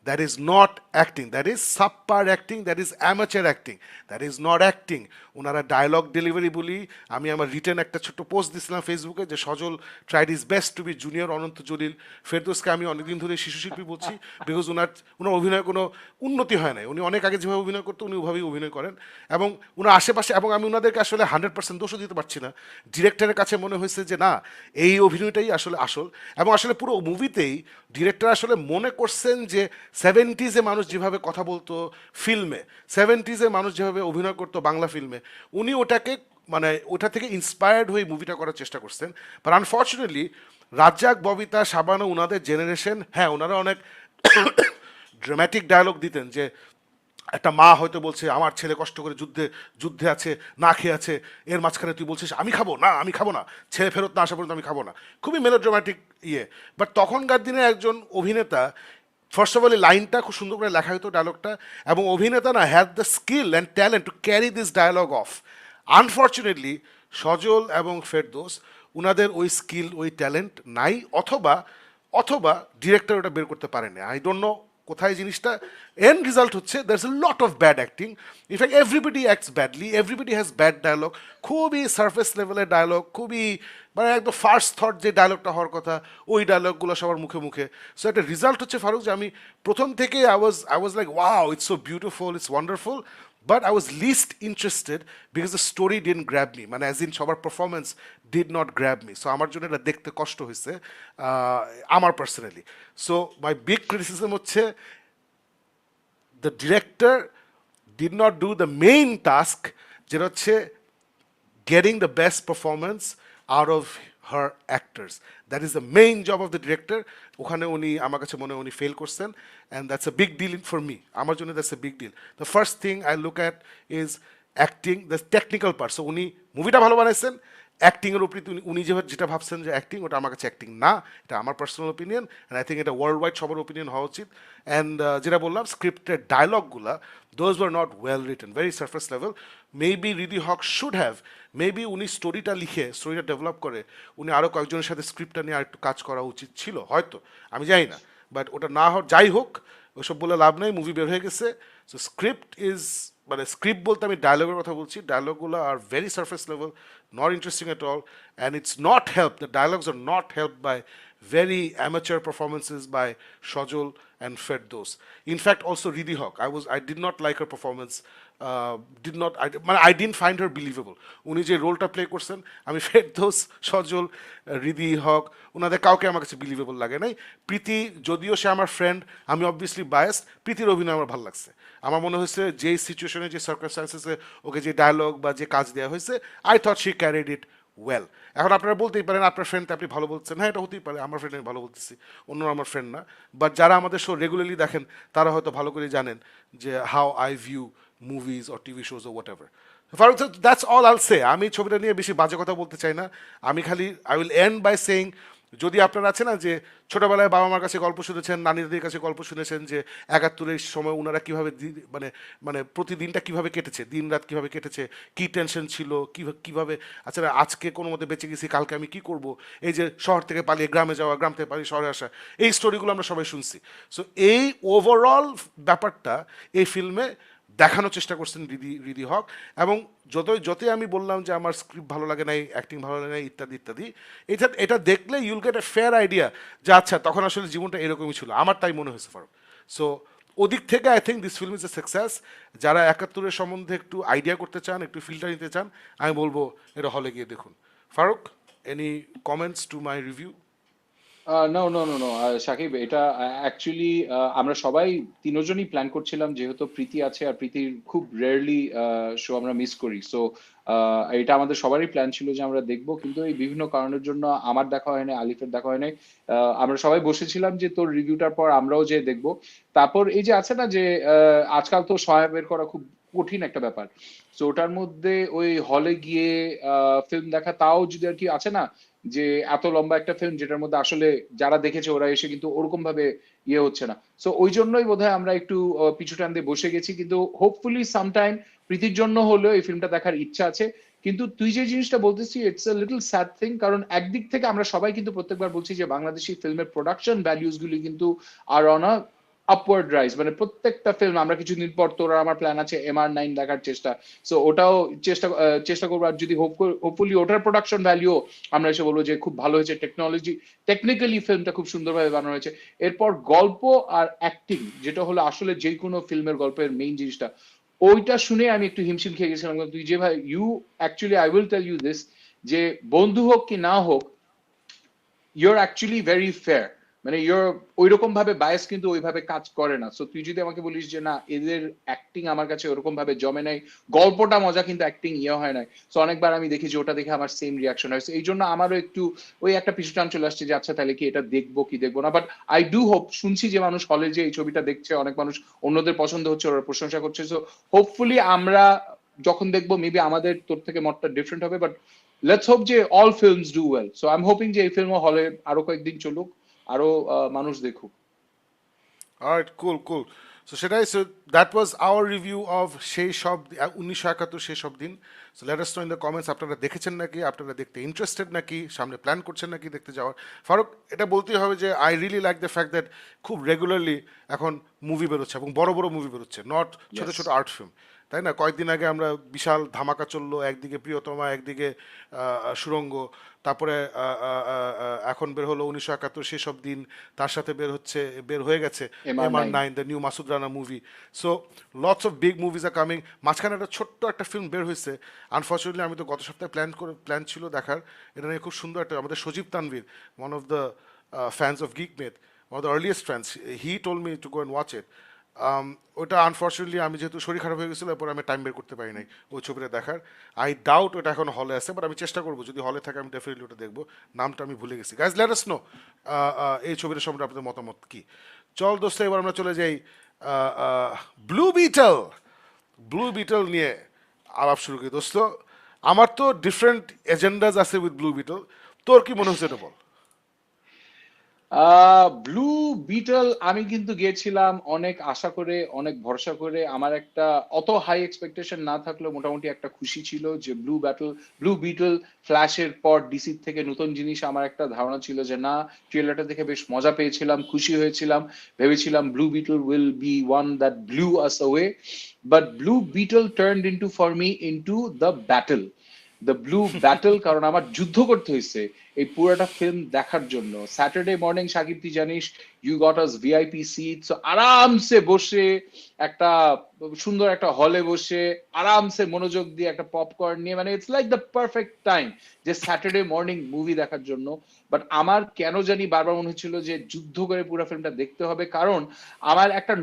That is not acting. That is subpar acting. That is amateur acting. That is not acting. ওনারা ডায়লগ ডেলিভারি বলি, আমি আমার রিটেন একটা ছোট্ট পোস্ট দিয়েছিলাম ফেসবুকে, যে Sajal tried is best to be junior Ananta Jalil. ফেরদৌসকে আমি অনেকদিন ধরে শিশু শিল্পী বলছি, বিকজ ওনার অভিনয় কোনো উন্নতি হয় নাই। উনি অনেক আগে যেভাবে অভিনয় করতো উনি ওভাবেই অভিনয় করেন, এবং ওনার আশেপাশে, এবং আমি ওনাদেরকে আসলে 100% দোষও দিতে পারছি না। ডিরেক্টরের কাছে মনে হয়েছে যে না, এই অভিনয়টাই আসলে আসল, এবং আসলে পুরো মুভিতেই ডিরেক্টর আসলে মনে করছেন যে 70s-এ মানুষ যেভাবে কথা বলতো ফিল্মে, 70s-এ মানুষ যেভাবে অভিনয় করতো বাংলা ফিল্মে, উনি ওটাকে মানে ওটা থেকে ইন্সপায়ার্ড হয়ে মুভিটা করার চেষ্টা করছেন। বাট আনফর্চুনেটলি রাজ্জাক, ববিতা, শাবানা, ওনাদের জেনারেশন, হ্যাঁ ওনারা অনেক ড্রামাটিক ডায়লগ দিতেন, যে একটা মা হয়তো বলছে আমার ছেলে কষ্ট করে যুদ্ধে আছে, না খেয়ে আছে, এর মাঝখানে তুই বলছিস আমি খাবো না, ছেলে ফেরত না আসা পর্যন্ত আমি খাবো না। খুবই মেলোড্রামাটিক ইয়ে। বাট তখনকার দিনে একজন অভিনেতা, ফার্স্ট অফ অল এই লাইনটা খুব সুন্দর করে লেখা হতো ডায়লগটা, এবং অভিনেতা না had the skill and talent to carry this dialogue off. Unfortunately Sajal এবং ফেরদৌস উনাদের ওই স্কিল, ওই ট্যালেন্ট নাই, অথবা ডিরেক্টর ওটা বের করতে পারেনি। আই ডোন্ট নো কোথায় জিনিসটা। এন্ড রেজাল্ট হচ্ছে there is a lot of bad acting. In fact everybody acts badly, everybody has bad dialogue, খুবই সারফেস লেভেলের ডায়লগ, খুবই মানে একদম ফার্স্ট থট যে ডায়লগটা হওয়ার কথা ওই ডায়লগগুলো সবার মুখে মুখে। সো একটা রেজাল্ট হচ্ছে ফারুক, যে আমি প্রথম থেকে I was like wow, it's so beautiful, it's wonderful, but I was least interested because the story didn't grab me, মানে as in সবার performance did not grab me. So আমার জন্য এটা দেখতে কষ্ট হয়েছে আমার personally. So my big criticism হচ্ছে the director did not do the main task, যেটা হচ্ছে getting the best performance out of her actors. That is the main job of the director. ওখানে উনি আমার কাছে মনে হয় উনি ফেল করছেন, and that's a big deal for me. আমার জন্য that's a big deal. The first thing I look at is acting, the technical part. So উনি মুভিটা ভালো বানাইছেন, অ্যাক্টিংয়ের উপরে উনি যেটা ভাবছেন যে অ্যাক্টিং, ওটা আমার কাছে অ্যাক্টিং না, এটা আমার personal opinion, and I think এটা ওয়ার্ল্ড ওয়াইড সবার ওপিনিয়ন হওয়া উচিত। অ্যান্ড যেটা বললাম স্ক্রিপ্টের ডায়লগুলা, those were not well written, very surface level. Maybe Ridi Haque should have, maybe উনি স্টোরিটা ডেভেলপ করে উনি আরও কয়েকজনের সাথে স্ক্রিপ্টটা নিয়ে আরেকটু কাজ করা উচিত ছিল হয়তো, আমি জানি না। বাট ওটা না যাই হোক, ওসব বলে লাভ নেই, মুভি বের হয়ে গেছে। সো স্ক্রিপ্ট ইজ, মানে স্ক্রিপ্ট বলতে আমি ডায়লগের কথা বলছি, ডায়লগুলো are very surface level, not interesting at all, and it's not help, the dialogues are not help by very amateur performances by Shajol and Ferdows. In fact, also Riddhi Hawk, I did not like her performance. I didn't find her believable. উনি যে রোলটা প্লে করছেন, আমি ফেরদৌস, সজল, রিদি হক, ওনাদের কাউকে আমার কাছে বিলিভেবল লাগে নাই। প্রীতি, যদিও সে আমার ফ্রেন্ড, আমি অবভিয়াসলি বায়াসড, প্রীতির অভিনয় আমার ভালো লাগছে। আমার মনে হয়েছে যে সিচুয়েশনে, যে সার্কামস্টান্সেসে ওকে যে ডায়লগ বা যে কাজ দেওয়া হয়েছে, I thought she carried it well. এখন আপনারা বলতেই পারেন আপনার ফ্রেন্ডকে আপনি ভালো বলছেন, হ্যাঁ এটা হতেই পারে, আমার ফ্রেন্ড আমি ভালো বলতেছি, অন্য আমার ফ্রেন্ড না। বাট যারা আমাদের শো রেগুলারলি দেখেন তারা হয়তো ভালো করে জানেন যে how I view movies or TV shows ও whatever. Faruk, that's all I'll say. আমি ছবিটা নিয়ে বেশি বাজে কথা বলতে চাই না। আমি খালি I will end by saying, যদি আপনারা আছে না যে ছোটোবেলায় বাবা মার কাছে গল্প শুনেছেন, নানিদের কাছে গল্প শুনেছেন যে 71-এর সময় ওনারা কীভাবে মানে প্রতিদিনটা কীভাবে কেটেছে, দিন রাত কীভাবে কেটেছে, কী টেনশন ছিল, কীভাবে আচ্ছা আজকে কোনো মতে বেঁচে গেছি, কালকে আমি কী করব, এই যে শহর থেকে পালিয়ে গ্রামে যাওয়া, গ্রাম থেকে পালিয়ে শহরে আসা, এই স্টোরিগুলো আমরা সবাই শুনছি। সো এই ওভারঅল ব্যাপারটা এই ফিল্মে দেখানোর চেষ্টা করছেন রিদি রিদি হক। এবং যতই আমি বললাম যে আমার স্ক্রিপ্ট ভালো লাগে নাই, অ্যাক্টিং ভালো লাগে নাই, ইত্যাদি ইত্যাদি, এটা দেখলে ইউল গেট এ ফেয়ার আইডিয়া যে আচ্ছা তখন আসলে জীবনটা এরকমই ছিল, আমার তাই মনে হয়েছে ফারুক। সো ওদিক থেকে I think this film is a success. যারা একাত্তরের সম্বন্ধে একটু আইডিয়া করতে চান, একটু ফিল্টার নিতে চান, আমি বলবো এটা হলে গিয়ে দেখুন। Farooq, any comments to my review? No no no no Sakib, এটা অ্যাকচুয়ালি আমরা সবাই তিনজনই প্ল্যান করছিলাম, যেহেতু প্রীতি আছে আর প্রীতির খুব রেয়ারলি শো আমরা মিস করি। সো এটা আমাদের সবারই প্ল্যান ছিল যে আমরা দেখবো, কিন্তু এই বিভিন্ন কারণের জন্য আমার দেখা হয় না, আলিফের দেখা হয় নাই। আমরা সবাই বসেছিলাম যে তোর রিভিউটার পর আমরাও যে দেখবো। তারপর এই যে আছে না যে আজকাল তো সময় বের করা খুব কঠিন একটা ব্যাপার। তো ওটার মধ্যে ওই হলে গিয়ে ফিল্ম দেখা, তাও যদি আর কি আছে না যে এত লম্বা একটা ফিল্ম যেটার মধ্যে আসলে যারা দেখেছে ওরা এসে কিন্তু ওরকম ভাবে ইয়ে হচ্ছে না। সো ওই জন্যই বোধহয় আমরা একটু পিছু টান দিয়ে বসে গেছি, কিন্তু হোপফুলি সামটাইম প্রীতির জন্য হলেও এই ফিল্মটা দেখার ইচ্ছা আছে। কিন্তু তুই যে জিনিসটা বলতেছি, it's a little sad thing, কারণ একদিক থেকে আমরা সবাই কিন্তু প্রত্যেকবার বলছি যে বাংলাদেশি ফিল্মের প্রোডাকশন ভ্যালিউস গুলি কিন্তু আর অন আ আপওয়ার্ড রাইজ। মানে প্রত্যেকটা ফিল্ম, আমরা কিছুদিন পর তোর আর আমার প্ল্যান আছে MR9 দেখার চেষ্টা। সো ওটাও চেষ্টা করবো, আর যদি হোপফুলি ওটার প্রোডাকশন ভ্যালিউ আমরা এসে বলবো যে খুব ভালো হয়েছে, টেকনিক্যালি ফিল্মটা খুব সুন্দরভাবে বানানো হয়েছে। এরপর গল্প আর অ্যাক্টিং, যেটা হলো আসলে যে কোনো ফিল্মের গল্পের মেইন জিনিসটা, ওইটা শুনে আমি একটু হিমশিম খেয়ে গেছিলাম। তুই যে ভাই, actually I will tell you this, যে বন্ধু হোক কি না হোক, you're actually very fair, মানে ওইরকম ভাবে বায়াস কিন্তু ওইভাবে কাজ করে না। সো তুই যদি আমাকে বলিস যে না এদের অ্যাক্টিং আমার কাছে ওরকম ভাবে জমে নাই, গল্পটা মজা কিন্তু অ্যাক্টিং হয় নাই, সো অনেকবার আমি দেখি যে ওটা দেখে আমার সেম রিয়াকশন হয়। এই জন্য আমারও একটু ওই একটা পিছু টান চলে আসছে যে আচ্ছা তাহলে কি এটা দেখবো কি দেখবো না। বাট আই ডু হোপ, শুনছি যে মানুষ হলে যে এই ছবিটা দেখছে, অনেক মানুষ অন্যদের পছন্দ হচ্ছে, ওরা প্রশংসা করছে। সো হোপফুলি আমরা যখন দেখবো মেবি আমাদের তোর থেকে মতটা ডিফারেন্ট হবে, বাট লেটস হোপ যে all films do well. So I am hoping যে এই ফিল্মও হলে আরো কয়েকদিন চলুক, আরো মানুষ দেখুক। অলরাইট, কুল কুল। সো সেটাই, so that was our review of সেই সব 1971 সেই সব দিন। So let us no in the comments আপনারা দেখেছেন নাকি, আপনারা দেখতে ইন্টারেস্টেড নাকি, সামনে প্ল্যান করছেন নাকি দেখতে যাওয়ার। ফারুক, এটা বলতেই হবে যে I really like the fact that খুব রেগুলারলি এখন মুভি বেরোচ্ছে, এবং বড় বড় মুভি বেরোচ্ছে, নট ছোট Yes. ছোট আর্ট ফিল্ম। তাই না? কয়েকদিন আগে আমরা বিশাল ধামাকা চললো, একদিকে প্রিয়তমা, একদিকে সুড়ঙ্গ, তারপরে এখন বের হলো 1971 সেসব দিন, তার সাথে বের হয়ে গেছে MR9. MR9, the new Masud Rana movie. So lots of big movies are coming. মাঝখানে একটা ছোট্ট একটা ফিল্ম বের হয়েছে, আনফর্চুনেটলি আমি তো গত সপ্তাহে প্ল্যান ছিল দেখার, এটা নিয়ে খুব সুন্দর একটা, আমাদের Sajib Tanvir, one of the fans of geek meth, one of the earliest fans, he told me to go and watch it. ওটা আনফর্চুনেটলি আমি যেহেতু শরীর খারাপ হয়ে গেছিলো, এরপর আমি টাইম বের করতে পারি নাই ওই ছবিটা দেখার। আই ডাউট ওটা এখন হলে আছে, বাট আমি চেষ্টা করবো, যদি হলে থাকে আমি ডেফিনেটলি ওটা দেখবো। নামটা আমি ভুলে গেছি। গাইজ, লেট আস নো এই ছবিটার সম্বন্ধে আপনাদের মতামত কি। চল দোস্ত, এবার আমরা চলে যাই ব্লু বিটল। ব্লু বিটল নিয়ে আলাপ শুরু করি দোস্ত। আমার তো ডিফারেন্ট এজেন্ডাজ আছে উইথ ব্লু বিটল, তোর কি মনে হচ্ছে এটা বল। ব্লু বিটল আমি কিন্তু গিয়েছিলাম অনেক আশা করে, অনেক ভরসা করে। আমার একটা অত হাই এক্সপেকটেশন না থাকলেও মোটামুটি একটা খুশি ছিল যে ব্লু বিটল ফ্ল্যাশের পর ডিসি থেকে নতুন জিনিস। আমার একটা ধারণা ছিল যে না, ট্রেলারটা দেখে বেশ মজা পেয়েছিলাম, খুশি হয়েছিলাম, ভেবেছিলাম Blue Beetle will be one that blew us away. But Blue Beetle turned into for me into the blue battle. কারণ আমার যুদ্ধ করতে হয়েছে এই পুরোটা ফিল্ম দেখার জন্য। স্যাটারডে মর্নিং, সাকিব তুই জানিস, you got us VIP seat, so আরামসে বসে একটা সুন্দর একটা হলে বসে আরামসে মনোযোগ দিয়ে একটা পপকর্ন নিয়ে, মানে it's like the perfect time যে স্যাটারডে মর্নিং মুভি দেখার জন্য। বাট আমার কেন জানি বারবার মনে হচ্ছিল যে যুদ্ধ করে পুরো ফিল্মটা দেখতে হবে, কারণ আমার একটা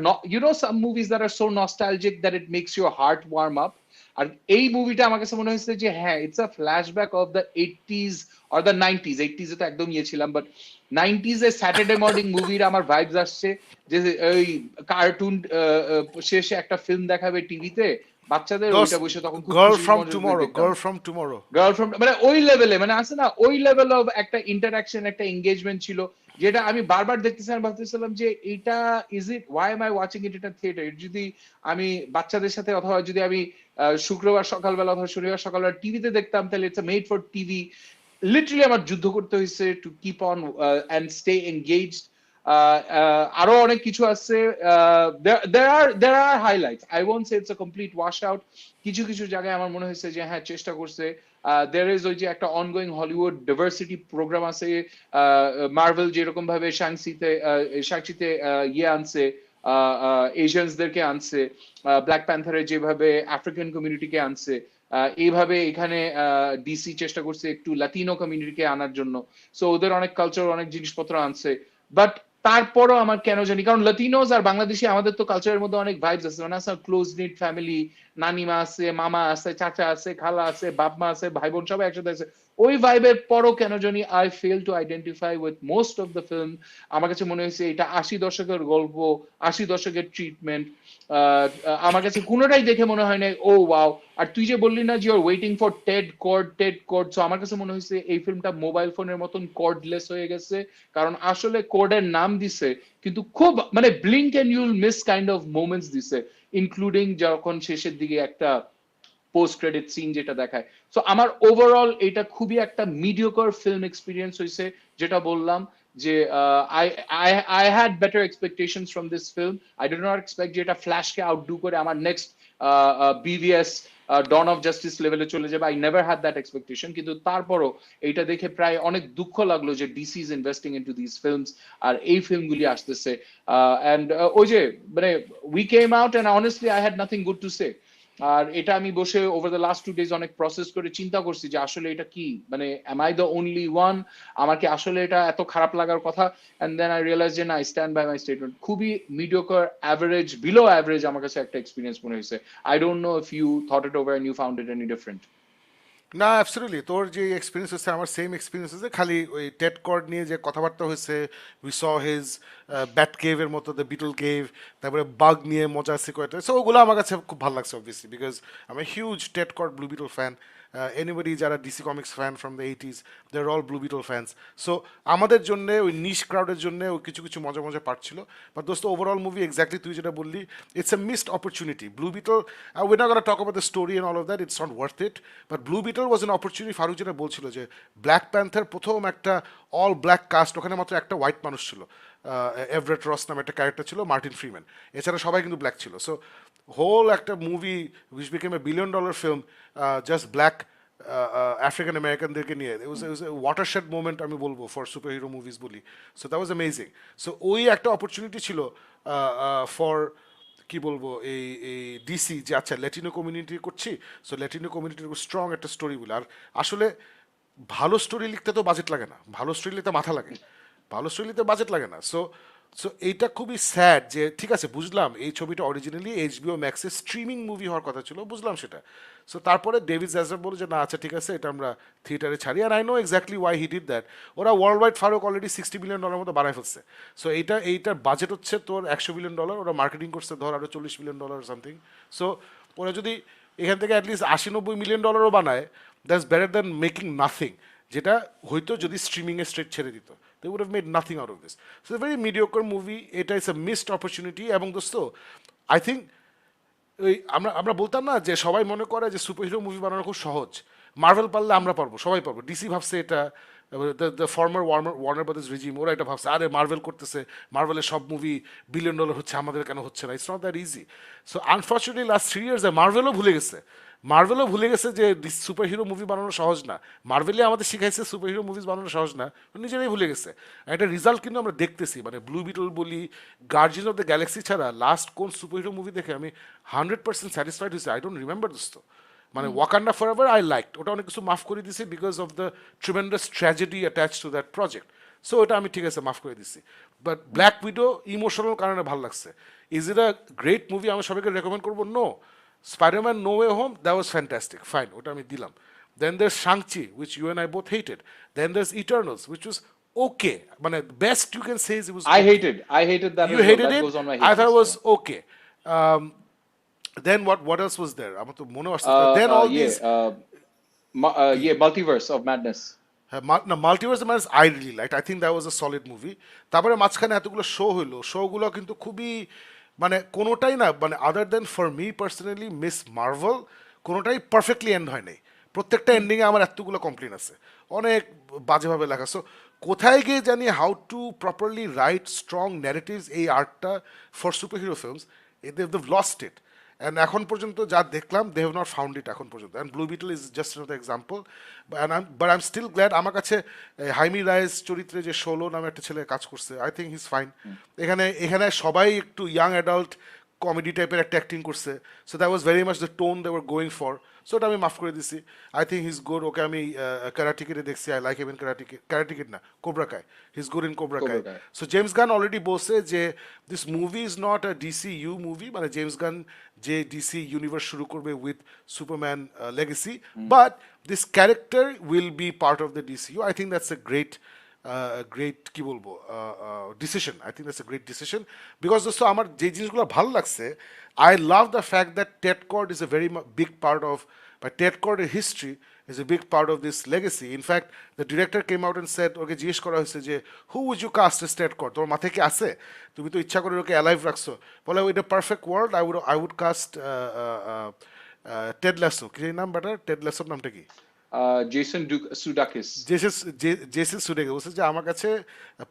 some movies that are so nostalgic that it makes your heart warm up. আর এই মুভিটা আমার কাছে মনে হয়েছে যে হ্যাঁ, it's a flashback of the 80s or the 90s। 80s এ তো একদম ছিলাম, but 90s A Saturday morning মুভির আমার ভাইবস আসছে যে ওই কার্টুন শেষে একটা ফিল্ম দেখাবে টিভিতে বাচ্চাদের, ওইটা বসে তখন খুব গার্ল খুশি ফ্রম মনোযোগ দিয়ে টুমরো, দেখতাম। Girl from tomorrow. গার্লফ্রেন্ড, মানে ওই লেভেলে, মানে আছে না ওই লেভেল অফ একটা ইন্টারাকশন, একটা এঙ্গেজমেন্ট ছিল, যেটা আমি বারবার দেখতেছিলাম, ভাবতেছিলাম যে এটা is it, why am I watching it in theatre. যদি আমি বাচ্চাদের সাথে, অথবা যদি আমি শুক্রবার সকালবেলা অথবা শনিবার সকালবেলা টিভিতে দেখতাম, তাহলে it's made for TV. Literally আমার যুদ্ধ করতে হয়েছে to keep on and stay engaged. আরো অনেক কিছু আছে। there are highlights. I won't say it's a complete washout. কিছু কিছু জায়গায় আমার মনে হয়েছে যে হ্যাঁ চেষ্টা করছে। there is ওই যে একটা অনগোয়িং হলিউড ডাইভার্সিটি প্রোগ্রাম আছে, মার্ভেল যেরকম ভাবে শাংচিতে ইয়ে আনছে, এশিয়ানসদেরকে আনছে, ব্ল্যাক প্যান্থারে যেভাবে আফ্রিকান কমিউনিটিকে আনছে, এইভাবে এখানে ডিসি চেষ্টা করছে একটু লাতিনো কমিউনিটিকে আনার জন্য। সো ওদের অনেক কালচার অনেক জিনিসপত্র আনছে, বাট তারপরও আমার কেন জানি, কারণ লাতিনোস আর বাংলাদেশি আমাদের তো কালচারের মধ্যে অনেক ভাইবস আছে, মানে আছে ক্লোজ নিট ফ্যামিলি, নানিমা আছে, মামা আছে, চাচা আছে, খালা আছে, বাপমা আছে, ভাই বোন সবাই একসাথে আছে। ওই ভাইবের পরও কেন জানি I fail to identify with most of the film. আমার কাছে মনে হয়েছে এটা 80 দশকের গল্প, 80 দশকের ট্রিটমেন্ট। আমার কাছে কোনোটাই দেখে মনে হয় না ও ওয়াও। আর তুই যে বললি না যে your waiting for Ted Kord, so আমার কাছে মনে হয়েছে এই ফিল্মটা মোবাইল ফোনের মতন কর্ডলেস হয়ে গেছে, কারণ আসলে কোডের নাম দিছে কিন্তু খুব মানে blink and you'll miss kind of moments দিছে, ইনক্লুডিং যখন শেষের দিকে একটা পোস্ট ক্রেডিট সিন যেটা দেখায়। সো আমার ওভারঅল এটা খুবই একটা মিডিওকর ফিল্ম এক্সপিরিয়েন্স হয়েছে, যেটা বললাম যে I I I had better expectations from this film. I did not expect যে এটা ফ্ল্যাশকে আউটডু করে আমার next BvS Dawn of Justice লেভেলে চলে যাবে। I never had that expectation, কিন্তু তারপরও এটা দেখে প্রায় অনেক দুঃখ লাগলো যে DC is investing into this films, আর এই ফিল্মগুলি আসতেছে। এন্ড ওই যে মানে we came out and honestly I had nothing good to সে। আর এটা আমি বসে ওভার দ্য লাস্ট 2 days অনেক প্রসেস করে চিন্তা করছি যে আসলে এটা কি, মানে am I the only one, আমার কি আসলে এটা এত খারাপ লাগার কথা? এন্ড দেন আই রিয়েলাইজ যে না, I stand by my statement, খুবই মিডিওকার, অ্যাভারেজ, বিলো অ্যাভারেজ আমার কাছে একটা এক্সপিরিয়েন্স মনে হয়েছে। I don't know if you thought it over and you found it any different. না, অ্যাবসলিউটলি তোর যে এক্সপিরিয়েন্স হচ্ছে আমার সেম এক্সপিরিয়েন্স হচ্ছে, খালি ওই টেড কর্ড নিয়ে যে কথাবার্তা হয়েছে, উই স হিজ ব্যাট কেভের মতো দ্য বিটল কেভ, তারপরে বাগ নিয়ে মজা আছে কয়েকটা, সো ওগুলো আমার কাছে খুব ভালো লাগছে অবভিয়াসলি, বিকজ আমি huge Ted Kord Blue Beetle fan. Anybody যারা DC comics fan from the 80s, they are all Blue Beetle fans. So আমাদের জন্য ওই নিশ ক্রাউডের জন্য ওই কিছু কিছু মজা মজা পার্ট ছিল, বাট দোস্ত ওভারঅল মুভি এক্স্যাক্টলি তুই যেটা বললি, it's a missed opportunity. Blue Beetle, we not gonna talk about the story and all of that, it's not worth it, but Blue Beetle was an opportunity. Farooq যেটা বলছিল যে ব্ল্যাক প্যান্থার প্রথম একটা অল ব্ল্যাক কাস্ট, ওখানে মাত্র একটা হোয়াইট মানুষ ছিল, এভারেট রস নামে একটা ক্যারেক্টার ছিল, মার্টিন ফ্রিম্যান, এছাড়া সবাই কিন্তু ব্ল্যাক ছিল। সো হোল একটা movie which became a $1 billion ফিল্ম, জাস্ট ব্ল্যাক আফ্রিকান আমেরিকানদেরকে নিয়ে, it was a watershed moment আমি বলবো ফর সুপার হিরো মুভিজ বলি। So that was amazing. So ওই একটা অপরচুনিটি ছিল ফর কি বলবো এই এই ডিসি, যে আচ্ছা ল্যাটিনো কমিউনিটি করছি, সো ল্যাটিনো কমিউনিটির স্ট্রং একটা স্টোরি বলে। আর আসলে ভালো স্টোরি লিখতে তো বাজেট লাগে না, ভালো স্টোরি লিখতে মাথা লাগে, ভালো স্টোরি লিখতে বাজেট লাগে না। সো সো এইটা খুবই স্যাড যে ঠিক আছে বুঝলাম এই ছবিটা অরিজিনালি HBO ম্যাক্সে স্ট্রিমিং মুভি হওয়ার কথা ছিল, বুঝলাম সেটা। সো তারপরে ডেভিড জাজার বলে যে না আচ্ছা ঠিক আছে এটা আমরা থিয়েটারে ছাড়ি, আর I know exactly why he did that. ওরা world wide Faruk already $60 billion মতো বানায় ফেলছে। সো এইটার বাজেট হচ্ছে তোর $100 billion, ওরা মার্কেটিং করছে ধর আরও $40 billion সামথিং। সো ওরা যদি এখান থেকে অ্যাটলিস্ট $80-90 million বানায়, that's better than making nothing, যেটা হয়তো যদি স্ট্রিমিংয়ে স্ট্রেট ছেড়ে দিত, they would have made nothing out of this. So it's a very mediocre movie. এটা is a missed opportunity. এবং দোস্ত আই থিঙ্ক ওই আমরা আমরা বলতাম না যে সবাই মনে করে যে সুপার হিরো মুভি বানানো খুব সহজ, মার্ভেল পারলে আমরা পারবো, সবাই পারবো। ডিসি ভাবছে এটা, the former Warner brothers regime, ওরা এটা ভাবছে আরে মার্ভেল করতেছে, মার্ভেলের সব মুভি $1 billion হচ্ছে, আমাদের কেন হচ্ছে না? It's not that easy. So unfortunately last 3 years মার্ভেলও ভুলে গেছে, মার্ভেলও ভুলে গেছে যে সুপার হিরো মুভি বানানো সহজ না। মার্ভেলই আমাদের শিখাইছে সুপার হিরো মুভিজ বানানো সহজ না, নিজেরাই ভুলে গেছে। একটা রিজাল্ট কিন্তু আমরা দেখতেছি, মানে ব্লু বিটল বলি, গার্জিয়ান অফ দ্য গ্যালাক্সি ছাড়া লাস্ট কোন সুপার হিরো মুভি দেখে আমি 100% স্যাটিসফাইড হয়েছি আই ডোন্ট রিমেম্বার দোস্ত। মানে ওয়াকান্ডা ফরএভার আই লাইকড, ওটা অনেক কিছু মাফ করে দিছি because of the tremendous tragedy attach to that project. So ওটা আমি ঠিক আছে মাফ করে দিছি, বাট ব্ল্যাক উইডো ইমোশনাল কারণে ভালো লাগছে। Is it a great movie আমি সবাইকে রেকমেন্ড করবো? No. Spider-Man No Way Home, that was fantastic. Fine, ওটা আমি দিলাম। Then there's Shang-Chi, which you and I both hated. Then there's Eternals, which was okay. মানে best you can say is it was I okay. hated that You as well. hated That it? goes on my I hate thought it list. was okay. Um, then what else was there? আমার তো মনে আসছে না। Then all Yeah, these yeah, Multiverse of Madness. হ্যাঁ, না multiverse of madness I really like, I think that was a solid movie. তারপরে মাঝখানে এতগুলো শো হইলো, শোগুলো কিন্তু খুবই মানে কোনোটাই না, মানে other than for me personally miss Marvel, কোনোটাই পারফেক্টলি এন্ড হয় নাই। প্রত্যেকটা এন্ডিংয়ে আমার এতগুলো কমপ্লেন আছে, অনেক বাজেভাবে লেখা। সো কোথায় গিয়ে জানি how to properly write strong narratives এই আর্টটা for super hero films they've lost it and এখন পর্যন্ত যা দেখলাম they have not found it এখন পর্যন্ত and Blue Beetle is just another example but I am still glad আমার কাছে হাইমি রাইস চরিত্রে যে ষোলো নামে একটা ছেলে কাজ করছে আই থিঙ্ক হিজ ফাইন এখানে এখানে সবাই একটু ইয়াং অ্যাডাল্ট কমেডি টাইপের একটা অ্যাক্টিং করছে so that was very much the tone they were going for so ওটা আমি মাফ করে দিছি I think he's good okay আমি ক্যারাটিকেটে দেখছি I like him in Karate Kid না Cobra Kai he's good in Cobra Kai Cobra Kai. So James Gunn already বলছে যে this movie is not a DC U movie মানে জেমস গান যে ডিসি ইউনিভার্স শুরু করবে with Superman Legacy but this character will be part of the DC U I think that's a great কি বলবো decision I think that's a great decision because দোস্ত আমার যে জিনিসগুলো ভালো লাগছে I love the fact that Ted Kord is a very big part of বা টেড কর্ডের history is a big part of this legacy. In fact, the director came out and said, okay জিজ্ঞেস করা হয়েছে যে who would you cast as Ted Kord তোমার মাথায় কি আছে তুমি তো ইচ্ছা করে ওকে অ্যালাইভ রাখছো বলে with a perfect world I would cast Ted lasso কি নাম বেটার টেড ল্যাসোর নামটা কি Jason Sudeikis. জেসন সুডেকিস বলছে যে আমার কাছে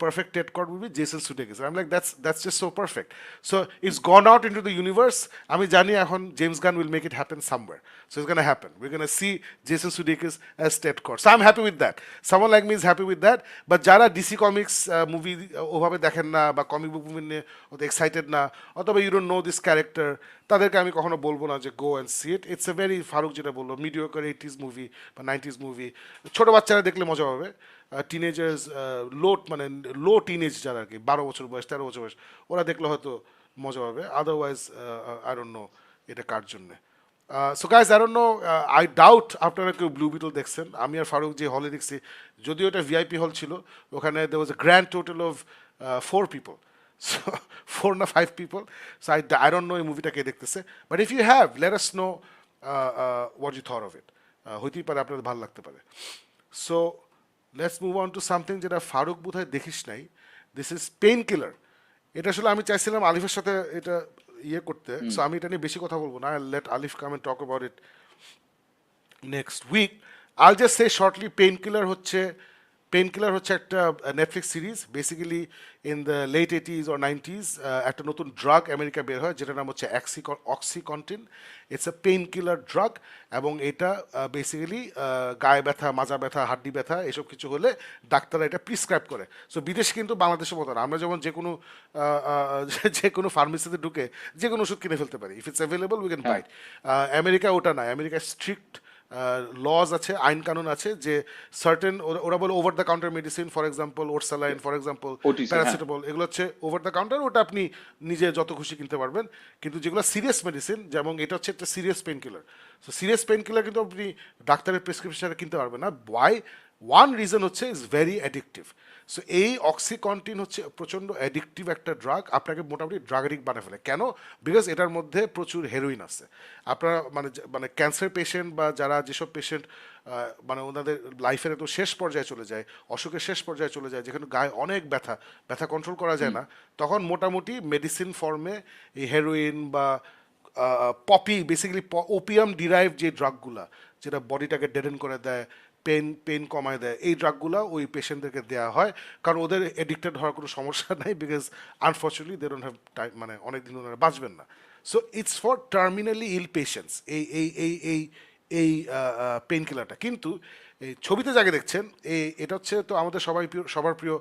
perfect Ted Kord will be Jason Sudeikis I am like that's just so perfect so it's gone out into the universe আমি জানি এখন James Gunn will make it happen somewhere so it's gonna happen we gonna see Jason Sudeikis as Ted Kord so I am happy with that someone like me is happy with that but যারা ডিসি কমিক্স মুভি ওভাবে দেখেন না বা কমিক বুক মুভি নিয়ে অত এক্সাইটেড না অথবা you don't know this character তাদেরকে আমি কখনো বলবো না যে go and see it it's a very Farooq যেটা বললো মিডিওকার 80s মুভি বা 90s মুভি ছোটো বাচ্চারা দেখলে মজা পাবে টিনেজার্স লো টিনেজ যারা আর কি 12 বছর বয়স 13 বছর বয়স ওরা দেখলে হয়তো মজা পাবে আদারওয়াইজ আই ডোন্ট নো এটা কার জন্যে so guys I don't no I doubt আপনারা কেউ ব্লু বিটল দেখছেন আমি আর ফারুক যে হলে দেখছি যদিও এটা ভিআইপি হল ছিল ওখানে there was a grand total of 4 people so 4 না 5 people so I don't know এই মুভিটা কে দেখতেছে but if you have let us know what you thought of it হইতেই পারে আপনাদের ভালো লাগতে পারে so let's move on to something যেটা ফারুক বোধহয় দেখিস নাই দিস ইজ পেইন কিলার এটা আসলে আমি চাইছিলাম আলিফের সাথে এটা ইয়ে করতে সো আমি এটা নিয়ে বেশি কথা বলবো না let Alif come and talk about it next week I'll just say shortly painkiller হচ্ছে একটা Netflix series basically in the late 80s or 90s একটা নতুন ড্রাগ আমেরিকা বের হয় যেটার নাম হচ্ছে OxyContin it's a pain killer drug এবং এটা বেসিক্যালি গায়ে ব্যথা মাজা ব্যথা হাড্ডি ব্যথা এসব কিছু হলে ডাক্তাররা এটা প্রিসক্রাইব করে সো বিদেশে কিন্তু বাংলাদেশের মতো না আমরা যেমন যে কোনো ফার্মেসিতে ঢুকে যে কোনো ওষুধ কিনে ফেলতে পারি if it's available we can buy America ওটা না আমেরিকা স্ট্রিক্ট লজ আছে আইন কানুন আছে যে সার্টেন ওরা বলে over the counter medicine for example Orsaline for example paracetamol এগুলো হচ্ছে ওভার দ্য কাউন্টার ওটা আপনি নিজে যত খুশি কিনতে পারবেন কিন্তু যেগুলো সিরিয়াস মেডিসিন যেমন এটা হচ্ছে একটা serious pain killer so serious pain killer কিন্তু আপনি ডাক্তারের প্রেসক্রিপশনে কিনতে পারবেন না ওয়াই ওয়ান রিজন হচ্ছে ইজ ভেরি অ্যাডিকটিভ সো এই অক্সিকন্টিন হচ্ছে প্রচণ্ড অ্যাডিকটিভ একটা ড্রাগ আপনাকে মোটামুটি ড্রাগ অ্যাডিক্ট বানিয়ে ফেলে কেন বিকজ এটার মধ্যে প্রচুর হেরোইন আছে আপনারা মানে ক্যান্সার পেশেন্ট বা যারা যেসব পেশেন্ট মানে ওনাদের লাইফের একটু শেষ পর্যায়ে চলে যায় অসুখের শেষ পর্যায়ে চলে যায় যেখানে গায়ে অনেক ব্যথা কন্ট্রোল করা যায় না তখন মোটামুটি মেডিসিন ফর্মে এই হেরোইন বা পপি বেসিক্যালি ওপিয়াম ডিরাইভ যে ড্রাগগুলা যেটা বডিটাকে ডেডেন করে দেয় পেন কমায় দেয় এই ড্রাগগুলো ওই পেশেন্টদেরকে দেওয়া হয় কারণ ওদের এডিক্টেড হওয়ার কোনো সমস্যা নাই because unfortunately they don't have time মানে অনেক দিন ওনারা বাঁচবেন না so it's for terminally ill patients এই পেইন কিলারটা কিন্তু এই ছবিতে যাকে দেখছেন এটা হচ্ছে তো আমাদের সবার প্রিয়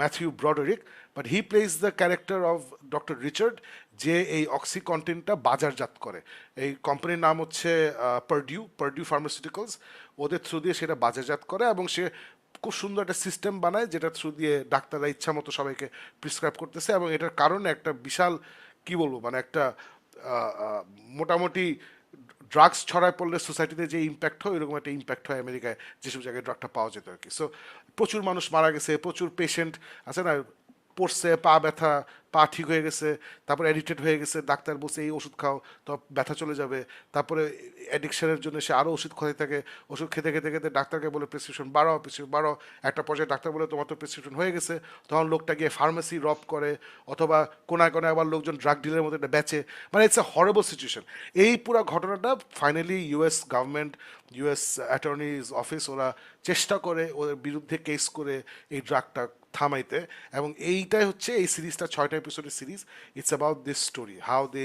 Matthew Broderick but he plays the character of doctor Richard যে এই অক্সিকন্টিনটা বাজারজাত করে এই কোম্পানির নাম হচ্ছে পারডিউ ফার্মাসিউটিক্যালস ওদের থ্রু দিয়ে সেটা বাজারজাত করে এবং সে খুব সুন্দর একটা সিস্টেম বানায় যেটা থ্রু দিয়ে ডাক্তাররা ইচ্ছা মতো সবাইকে প্রিসক্রাইব করতেছে এবং এটার কারণে একটা বিশাল কি বলবো মানে একটা মোটামুটি ড্রাগস ছড়ায় পড়লে সোসাইটিতে যে ইম্প্যাক্ট হয় এরকম একটা ইম্প্যাক্ট হয় আমেরিকায় যেসব জায়গায় ড্রাগটা পাওয়া যেত আর কি সো প্রচুর মানুষ মারা গেছে প্রচুর পেশেন্ট আছে না পড়ছে, পা ব্যথা, পা ঠিক হয়ে গেছে, তারপরে অ্যাডিক্টেড হয়ে গেছে, ডাক্তার বলছে এই ওষুধ খাও তো ব্যথা চলে যাবে, তারপরে অ্যাডিকশনের জন্য সে আরও ওষুধ খেতে থাকে, ওষুধ খেতে খেতে খেতে ডাক্তারকে বলে প্রেসক্রিপশন বাড়াও, প্রেসক্রিপশন বাড়াও, একটা পর্যায়ে ডাক্তার বলে তোমার তো প্রেসক্রিপশন হয়ে গেছে, তখন লোকটা গিয়ে ফার্মেসি রব করে, অথবা কোনায় কোনায় আবার লোকজন ড্রাগ ডিলের মধ্যে এটা বেচে, মানে ইটস এ হরেবল সিচুয়েশন। এই পুরো ঘটনাটা finally US government, US attorneys office ওরা চেষ্টা করে ওদের বিরুদ্ধে কেস করে এই ড্রাগটা থামাইতে, এবং এইটাই হচ্ছে এই সিরিজটা 6টা এপিসোডের সিরিজ। It's about this story, how they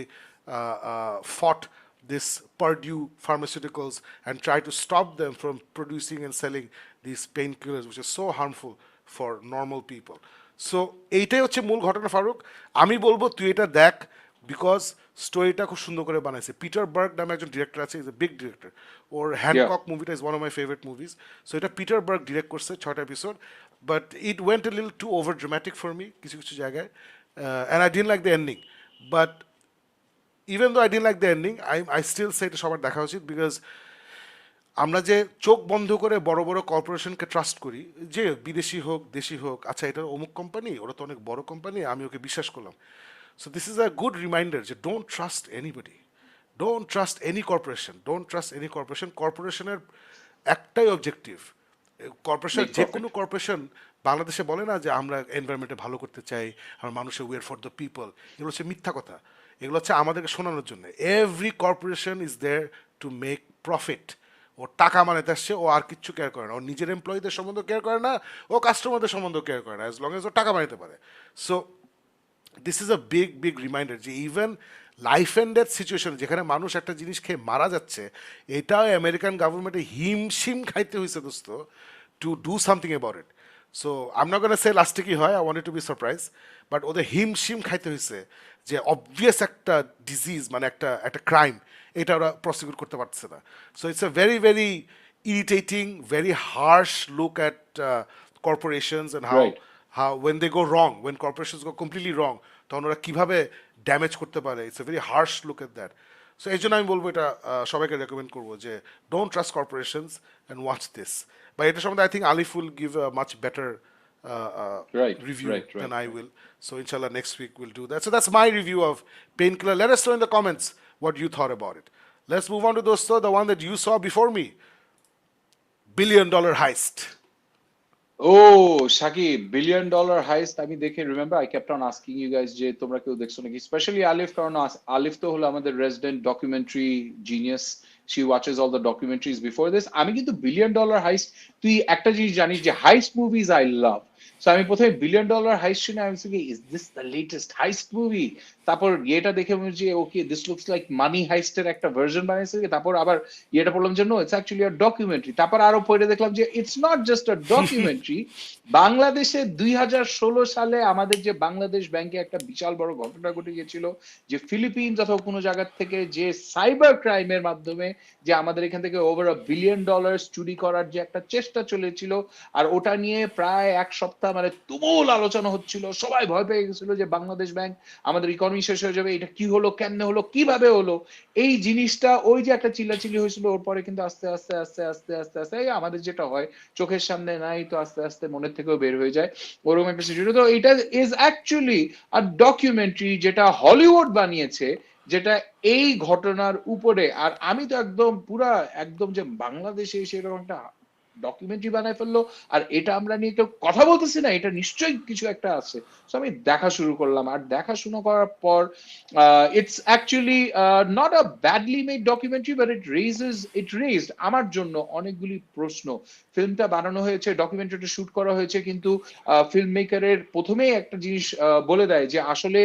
fought this Purdue pharmaceuticals and try to stop them from producing and selling these painkillers which is so harmful for normal people. So এইটাই হচ্ছে মূল ঘটনা ফারুক। আমি বলবো তুই এটা দেখ, বিকজ স্টোরিটা খুব সুন্দর করে বানাইছে। পিটার বার্গ নামে একজন ডিরেক্টর আছে, ইজ এ বিগ ডিরেক্টর। ওর হ্যান্ডকক মুভিটা is one of my favourite movies. So এটা পিটার বার্গ ডিরেক্ট করছে 6টা episode, but it went a little too over dramatic for me কিছু কিছু জায়গায়, and I didn't like the ending. But even though I didn't like the ending, I still say এটা সবার দেখা উচিত, বিকজ আমরা যে চোখ বন্ধ করে বড় বড় কর্পোরেশনকে ট্রাস্ট করি, যে বিদেশি হোক দেশি হোক, আচ্ছা এটা অমুক কোম্পানি, ওরা তো অনেক বড় কোম্পানি, আমি ওকে বিশ্বাস করলাম। So this is a good reminder যে don't trust anybody, don't trust any corporation, don't trust any corporation. কর্পোরেশনের একটাই অবজেক্টিভ, কর্পোরেশন যে কোনো কর্পোরেশন বাংলাদেশে বলে না যে আমরা এনভায়রনমেন্টে ভালো করতে চাই, আমরা মানুষের ওয়ের ফর দ্য পিপল, এগুলো হচ্ছে মিথ্যা কথা, এগুলো হচ্ছে আমাদেরকে শোনানোর জন্য। Every corporation is there to make profit. ও টাকা মানাতে আসছে, ও আর কিচ্ছু কেয়ার করে না, ও নিজের এমপ্লয়ীদের সম্বন্ধে কেয়ার করে না, ও কাস্টমারদের সম্বন্ধে কেয়ার করে না, অ্যাজ লং এজ ও টাকা মানাতে পারে। So this is a big big reminder যে even life and death situation, যেখানে মানুষ একটা জিনিস খেয়ে মারা যাচ্ছে, এটাও আমেরিকান গভর্নমেন্টে হিমশিম খাইতে হয়েছে দোস্ত, to do something about it. So I am not gonna say লাস্টে কি হয়, I wanted to be surprise, but ওদের হিমশিম খাইতে হয়েছে যে অবভিয়াস একটা ডিজিজ, মানে একটা একটা ক্রাইম, এটা ওরা প্রসিকিউট করতে পারছে না। So it's a very very irritating, very harsh look at corporations and Right. how when they go wrong, when corporations go completely wrong, তখন ওরা কিভাবে ড্যামেজ করতে পারে। It's a very harsh look at that. So এই জন্য আমি বলবো এটা সবাইকে রেকমেন্ড করবো যে don't trust corporations and watch this. বা এটা সম্বন্ধে I think Alif will give a much better Right, review right, than right. I will. So inshallah next week we'll do that. So that's my review of Painkiller. Let us know in the comments what you thought about it. Let's move on to dosto, the one that you saw before me, $1 billion heist. Oh, Shakib, $1 billion heist. আমি দেখে remember I kept on asking you guys যে তোমরা কেউ দেখছো নাকি, especially Alif, কারণ আলিফ তো হলো আমাদের resident documentary genius. She watches all the documentaries before this. আমি কিন্তু $1 billion heist, তুই একটা জিনিস জানিস যে heist movies I love. So আমি প্রথমে $1 billion heist শুনে আমি বলছি is this the latest heist movie? তারপর এটা দেখে মনে হচ্ছে ওকে this looks like money heist এর একটা ভার্সন বানাইছে, তারপর আবার এটা পড়লাম যে no, it's actually a documentary, তারপর আরো পড়ে দেখলাম যে it's not just a documentary. বাংলাদেশে 2016 সালে আমাদের যে বাংলাদেশ ব্যাংকে একটা বিশাল বড় ঘটনা ঘটে গিয়েছিল, যে ফিলিপিন্স অথবা কোনো জায়গা থেকে যে সাইবার ক্রাইমের মাধ্যমে যে আমাদের এখান থেকে ওভার $1 billion চুরি করার যে একটা চেষ্টা চলেছিল, আর ওটা নিয়ে প্রায় এক সপ্তাহ মানে তুমুল আলোচনা হচ্ছিল, সবাই ভয় পেয়ে গেছিল যে বাংলাদেশ ব্যাংক, আমাদের ইকোনমি শেষ হয়ে যাবে, এটা কি হলো, কেমনে হলো, কিভাবে হলো, এই জিনিসটা ওই যে একটা চিল্লাচিল্লি হয়েছিল, ওর পরে কিন্তু আস্তে আস্তে আস্তে আস্তে আস্তে আস্তে এই আমাদের যেটা হয় চোখের সামনে নাই তো আস্তে আস্তে মনের থেকেও বের হয়ে যায়, ওরকম একটা সিচুয়েশন। তো এটা ইজ অ্যাকচুয়ালি আ ডকুমেন্টারি যেটা হলিউড বানিয়েছে, যেটা এই ঘটনার উপরে। আর আমি তো একদম পুরা একদম যে বাংলাদেশে এসে এরকম একটা ডকুমেন্টারি বানায় ফেললো আর এটা আমরা নিয়ে কেউ কথা বলতেছি না, এটা নিশ্চয়ই কিছু একটা আছে। সো আমি দেখা শুরু করলাম, আর দেখা শুরু করার পর it's actually not a badly made documentary, but it raised আমার জন্য অনেকগুলি প্রশ্ন। ফিল্মটা বানানো হয়েছে, ডকুমেন্টারিটা শুট করা হয়েছে, কিন্তু ফিল্ম মেকারের প্রথমেই একটা জিনিস বলে দেয় যে আসলে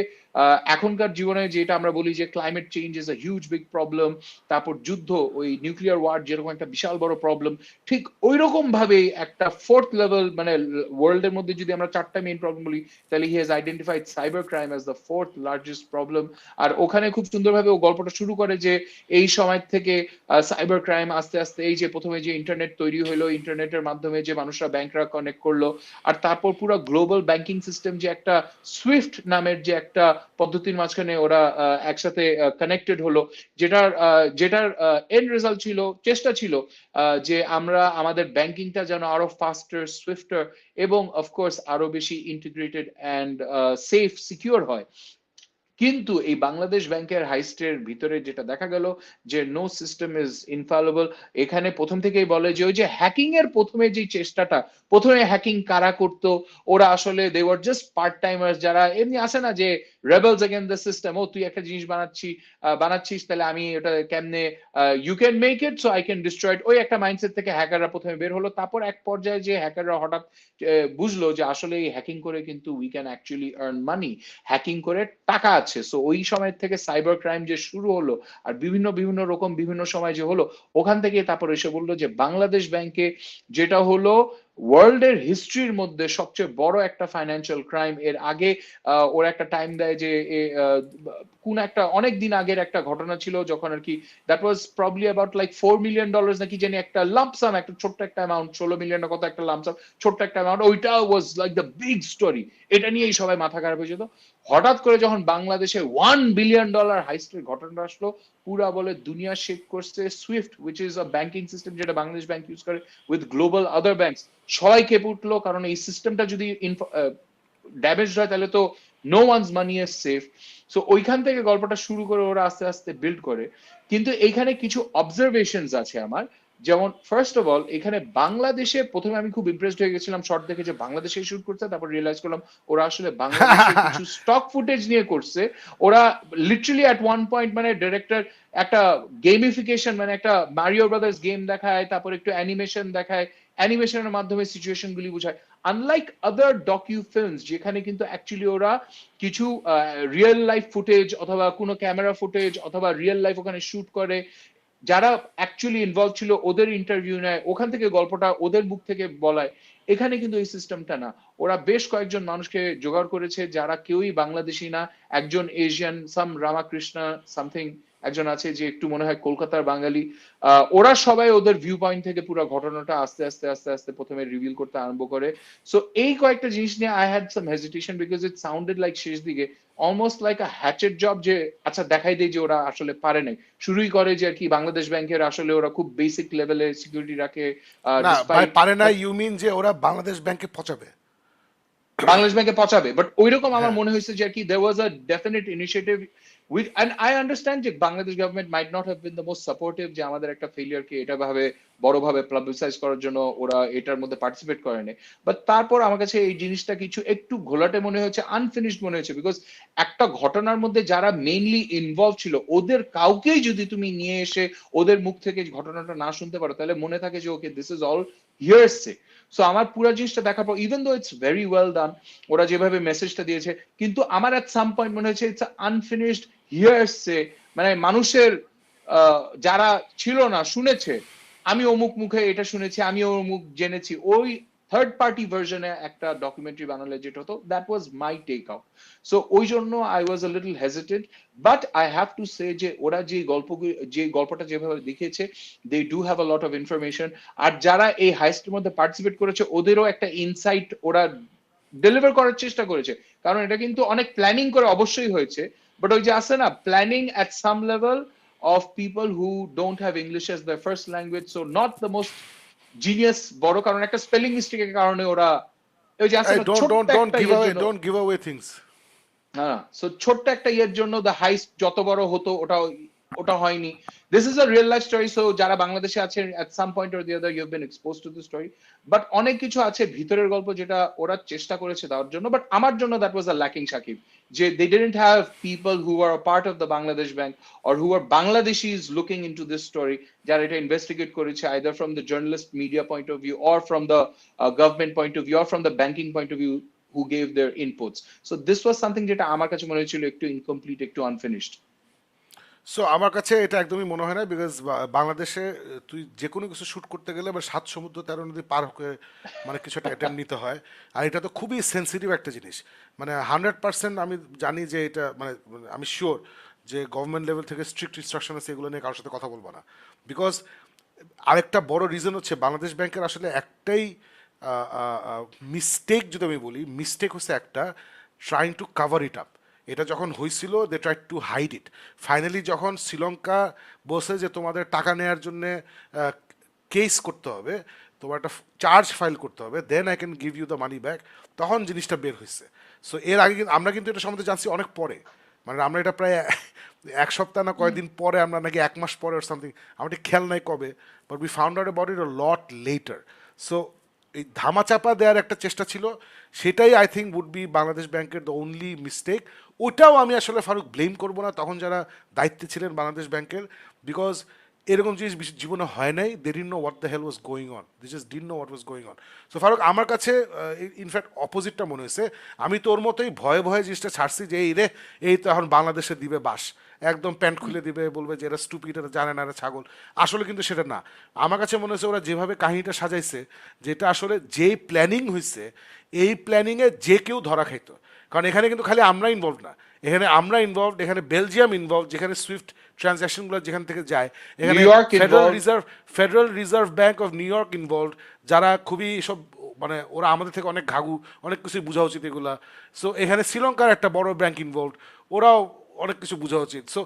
এখনকার জীবনে যেটা আমরা বলি যে climate change is a huge big problem, তারপর যুদ্ধ, ওই নিউক্লিয়ার ওয়ার যেরকম একটা বিশাল বড় প্রবলেম, ঠিক ওই রকম ভাবে একটা ফোর্থ লেভেল, মানে ওয়ার্ল্ডের মধ্যে যদি আমরা 4টা মেইন প্রবলেম বলি, তাহলে he has identified cyber crime as the fourth largest problem. আর ওখানে খুব সুন্দরভাবে ও গল্পটা শুরু করে যে এই সময় থেকে সাইবার ক্রাইম আস্তে আস্তে এই যে প্রথমে যে ইন্টারনেট তৈরি হলো, ইন্টারনেটের মাধ্যমে যে মানুষরা ব্যাংকরা কানেক্ট করলো, আর তারপর পুরো গ্লোবাল ব্যাংকিং সিস্টেম যে একটা সুইফট নামের যে একটা পদ্ধতির মাঝখানে ওরা একসাথে কানেক্টেড হলো, যেটার এন্ড রেজাল্ট ছিল, চেষ্টা ছিল যে আমরা আমাদের ব্যাংকিংটা যেন আরো ফাস্টার, সুইফটার এবং অফকোর্স আরো বেশি ইন্টিগ্রেটেড অ্যান্ড সেফ, সিকিউর হয়। কিন্তু এই বাংলাদেশ ব্যাংকের হাইস্টের ভিতরে যেটা দেখা গেল যে নো সিস্টেম ইজ ইনফালেবল। এখানে প্রথম থেকেই বলে যে ওই যে হ্যাকিং এর প্রথমে যে চেষ্টাটা, প্রথমে হ্যাকিং কারা করতো, ওরা আসলে they were just part timers, যারা এমনি আসে না যে রেবেলস এগেইনস্ট দ্য সিস্টেম, ও তুই একটা জিনিস বানাচ্ছিস তাহলে আমি এটা কেমনে, you can make it so I can destroy it, ওই একটা মাইন্ডসেট থেকে হ্যাকাররা প্রথমে বের হলো। তারপর এক পর্যায়ে যে হ্যাকাররা হঠাৎ বুঝলো যে আসলে এই হ্যাকিং করে কিন্তু we can actually earn money, hacking করে টাকা আছে। সো ওই সময় থেকে সাইবার ক্রাইম যে শুরু হলো আর বিভিন্ন বিভিন্ন রকম বিভিন্ন সময় যে হলো, ওখান থেকে তারপর এসে বললো যে বাংলাদেশ ব্যাংকে, যেটা হলো ওয়ার্ল্ডের হিস্ট্রির মধ্যে সবচেয়ে বড় একটা ফাইন্যান্সিয়াল ক্রাইম। এর আগে ওরা একটা টাইম দেয় যে কোন একটা অনেক দিন আগের একটা ঘটনা ছিল যখন আর কি that was probably about like $4 million নাকি জানি একটা লাম্পসাম, একটা ছোট্ট একটা অ্যামাউন্ট, 16 মিলিয়ন কত একটা লাম্পসাম, ছোট্ট একটা অ্যামাউন্ট, ওইটা was like the big story. এটা নিয়েই সবাই মাথা খারাপ হয়ে যেত। হঠাৎ করে যখন বাংলাদেশে $1 billion হাইস্টের ঘটনা আসলো, পুরা বলে দুনিয়া শেক করছে। Swift which is a banking system যেটা বাংলাদেশ ব্যাংক ইউজ করে উইথ গ্লোবাল আদার ব্যাংকস, সবাই কেঁপে উঠলো, কারণ এই সিস্টেমটা যদি ড্যামেজ হয় তাহলে তো no one's money is safe. So ওইখান থেকে গল্পটা শুরু করে ওরা আস্তে আস্তে বিল্ড করে। কিন্তু এইখানে কিছু অবজারভেশনস আছে আমার, যেমন ফার্স্ট অফ অল এখানে বাংলাদেশে প্রথমে আমি খুব ইমপ্রেসড হয়ে গেছিলাম শর্ট দেখে যে বাংলাদেশে শুট করছে, তারপর রিয়েলাইজ করলাম ওরা আসলে বাংলাদেশে কিছু স্টক ফুটেজ নিয়ে করছে। ওরা লিটারালি অ্যাট ওয়ান পয়েন্ট মানে ডিরেক্টর একটা গেমিফিকেশন, মানে একটা মারিও ব্রাদার্স গেম দেখায়, তারপর একটু অ্যানিমেশন দেখায়, অ্যানিমেশনের মাধ্যমে সিচুয়েশন গুলি বোঝায়। আনলাইক আদার ডকিউ ফিল্মস যেখানে কিন্তু অ্যাকচুয়ালি ওরা কিছু রিয়েল লাইফ ফুটেজ অথবা কোনো ক্যামেরা ফুটেজ অথবা রিয়েল লাইফ ওখানে শুট করে, যারা অ্যাকচুয়ালি ইনভলভ ছিল ওদের ইন্টারভিউ নেয়, ওখান থেকে গল্পটা ওদের বুক থেকে বলায়। এখানে কিন্তু এই সিস্টেমটা না। ওরা বেশ কয়েকজন মানুষকে জোগাড় করেছে যারা কেউই বাংলাদেশি না, একজন এশিয়ান, সাম রামাকৃষ্ণা সামথিং একজন আছে যে একটু মনে হয় কলকাতার বাঙালি। ওরা সবাই ওদের ভিউ পয়েন্ট থেকে পুরো ঘটনাটা আস্তে আস্তে আস্তে আস্তে প্রথমে রিভিল করতে আরম্ভ করে। সো এই কয়েকটা জিনিস নিয়ে I had some hesitation because it sounded like শেষ দিকে অলমোস্ট লাইক আ হ্যাচেড জব, যে আচ্ছা দেখাই দেয় যে ওরা আসলে পারে নাই। শুরুই করে যে আর কি বাংলাদেশ ব্যাংকের আসলে ওরা খুব বেসিক লেভেলে সিকিউরিটি রাখে, না ভাই, ডিসপাইট পারে না ইউ মিন যে ওরা বাংলাদেশ ব্যাংকে পচাবে? বাংলাদেশ ব্যাংকে পচাবে, বাট ওইরকম আমার হ্যাঁ, মনে হয়েছে যে আর কি there was a definite initiative with, and I understand যে Bangladesh government might not have been the most supportive, যে আমাদের একটা ফেলিয়ারকে এটা ভাবে বড়ভাবে পাবলিসাইজ করার জন্য ওরা এটার মধ্যে পার্টিসিপেট করেনি। বাট তারপর আমার কাছে এই জিনিসটা কিছু একটু ঘোলাটে মনে হয়েছে, আনফিনিশড মনে হয়েছে, বিকজ একটা ঘটনার মধ্যে যারা মেইনলি ইনভলভ ছিল ওদের কাউকেই যদি তুমি নিয়ে এসে ওদের মুখ থেকে ঘটনাটা না শুনতে পারো, তাহলে মনে থাকে যে okay this is all hearsay. So আমার পুরো জিনিসটা দেখার পর even though it's very well done, ওরা যেভাবে মেসেজটা দিয়েছে, কিন্তু আমার এট সাম পয়েন্ট মনে হয়েছে ইটস আনফিনিশড হিয়ারসে। মানে মানুষের যারা ছিল না শুনেছে, আমি অমুক মুখে এটা শুনেছি, আমি অমুক জেনেছি, ওই থার্ড পার্টি ভার্জনে একটা ডকুমেন্টারি বানালে যেটা হতো, that was my take out. So ওই জন্য I was a little hesitated, but I have to say যে ওরা যে গল্পটা যেভাবে দেখিয়েছে, they do have a lot of information. আর যারা এই হাইস্টের মধ্যে পার্টিসিপেট করেছে ওদেরও একটা ইনসাইট ওরা ডেলিভার করার চেষ্টা করেছে, কারণ এটা কিন্তু অনেক প্ল্যানিং করে অবশ্যই হয়েছে। বাট ওই যে আছে না planning at some level of people who don't have English as their first language, so not the most genius বড়, কারণ একটা স্পেলিং মিস্টেকের কারণে ওরা ওই যে আছে এই না ডোন্ট ছোট্ট ডোন্ট ডোন্ট একটা গিভ ইয়ের অ্যাওয়ে, জন্য, don't give away things. So ছোট্ট একটা ইয়ের জন্য দ্য হাইস্ট যত বড় হতো ওটা ওটা হয়নি। This is a real life story, so যারা বাংলাদেশে আছে at some point or the other you have been exposed to this story. But অনেক কিছু আছে ভিতরের গল্প যেটা ওরা চেষ্টা করেছে দেওয়ার জন্য, বাট আমার জন্য that was a lacking, Sakib, যে they didn't have people who are a part of the Bangladesh bank or who are Bangladeshis looking into this story, যারা এটা ইনভেস্টিগেট করেছে either from the journalist media point of view or from the government point of view or from the banking point of view who gave their inputs. So this was something যেটা আমার কাছে মনে হয়েছিল একটু ইনকমপ্লিট, একটু আনফিনিশড। সো আমার কাছে এটা একদমই মনে হয় না, বিকজ বাংলাদেশে তুই যে কোনো কিছু শ্যুট করতে গেলে বা 7 সমুদ্র 13 নদী পার হয়ে মানে কিছু একটা অ্যাটেম্প নিতে হয়। আর এটা তো খুবই সেন্সিটিভ একটা জিনিস। মানে 100% আমি জানি যে এটা মানে আমি শিওর যে গভর্নমেন্ট লেভেল থেকে স্ট্রিক্ট ইনস্ট্রাকশন আছে এগুলো নিয়ে কারোর সাথে কথা বলবো না। বিকজ আরেকটা বড় রিজন হচ্ছে বাংলাদেশ ব্যাংকের আসলে একটাই মিস্টেক, যদি আমি বলি মিস্টেক হচ্ছে একটা, trying to cover it up. এটা যখন হয়েছিল they try to hide it. Finally যখন শ্রীলঙ্কা বসে যে তোমাদের টাকা নেওয়ার জন্য কেস করতে হবে, তোমার একটা চার্জ ফাইল করতে হবে, then I can give you the money back, তখন জিনিসটা বের হয়েছে। সো এর আগে আমরা কিন্তু এটা সম্বন্ধে জানছি অনেক পরে, মানে আমরা এটা প্রায় এক সপ্তাহ না কয়েকদিন পরে, আমরা নাকি এক মাস পরে সামথিং, আমার ঠিক খেয়াল নাই কবে, but we found out about it a lot later. So এই ধামাচাপা দেওয়ার একটা চেষ্টা ছিল, সেটাই I think would be Bangladesh ব্যাংকের দ্য অনলি মিস্টেক। ওটাও আমি আসলে ফারুক ব্লেম করবো না, তখন যারা দায়িত্বে ছিলেন বাংলাদেশ ব্যাংকের, বিকজ এরকম জিনিস জীবনে হয় নাই। They didn't know what the hell was going on, they just didn't know what was going on. So Farooq, আমার কাছে ইনফ্যাক্ট অপোজিটটা মনে হয়েছে। আমি তোর মতোই ভয়ে ভয়ে জিনিসটা ছাড়ছি যে এই রে, এই তো এখন বাংলাদেশে দিবে বাস, একদম প্যান্ট খুলে দিবে, বলবে যে এরা স্টুপিড, এরা জানে না, এরা ছাগল। আসলে কিন্তু সেটা না। আমার কাছে মনে হচ্ছে ওরা যেভাবে কাহিনীটা সাজাইছে, যেটা আসলে যেই প্ল্যানিং হয়েছে, এই প্ল্যানিংয়ে যে কেউ ধরা খাইতো। কারণ এখানে কিন্তু খালি আমরা ইনভলভ না, এখানে আমরা ইনভলভ, এখানে বেলজিয়াম ইনভলভ, যেখানে সুইফট ট্রানজ্যাকশনগুলো যেখান থেকে যায়, এখানে federal reserve bank of new York involve, যারা খুবই সব, মানে ওরা আমাদের থেকে অনেক ঘাঘু, অনেক কিছুই বোঝা উচিত এগুলা। সো এখানে শ্রীলঙ্কার একটা বড় ব্যাংক ইনভলভ, ওরাও অনেক কিছু বোঝা উচিত। সো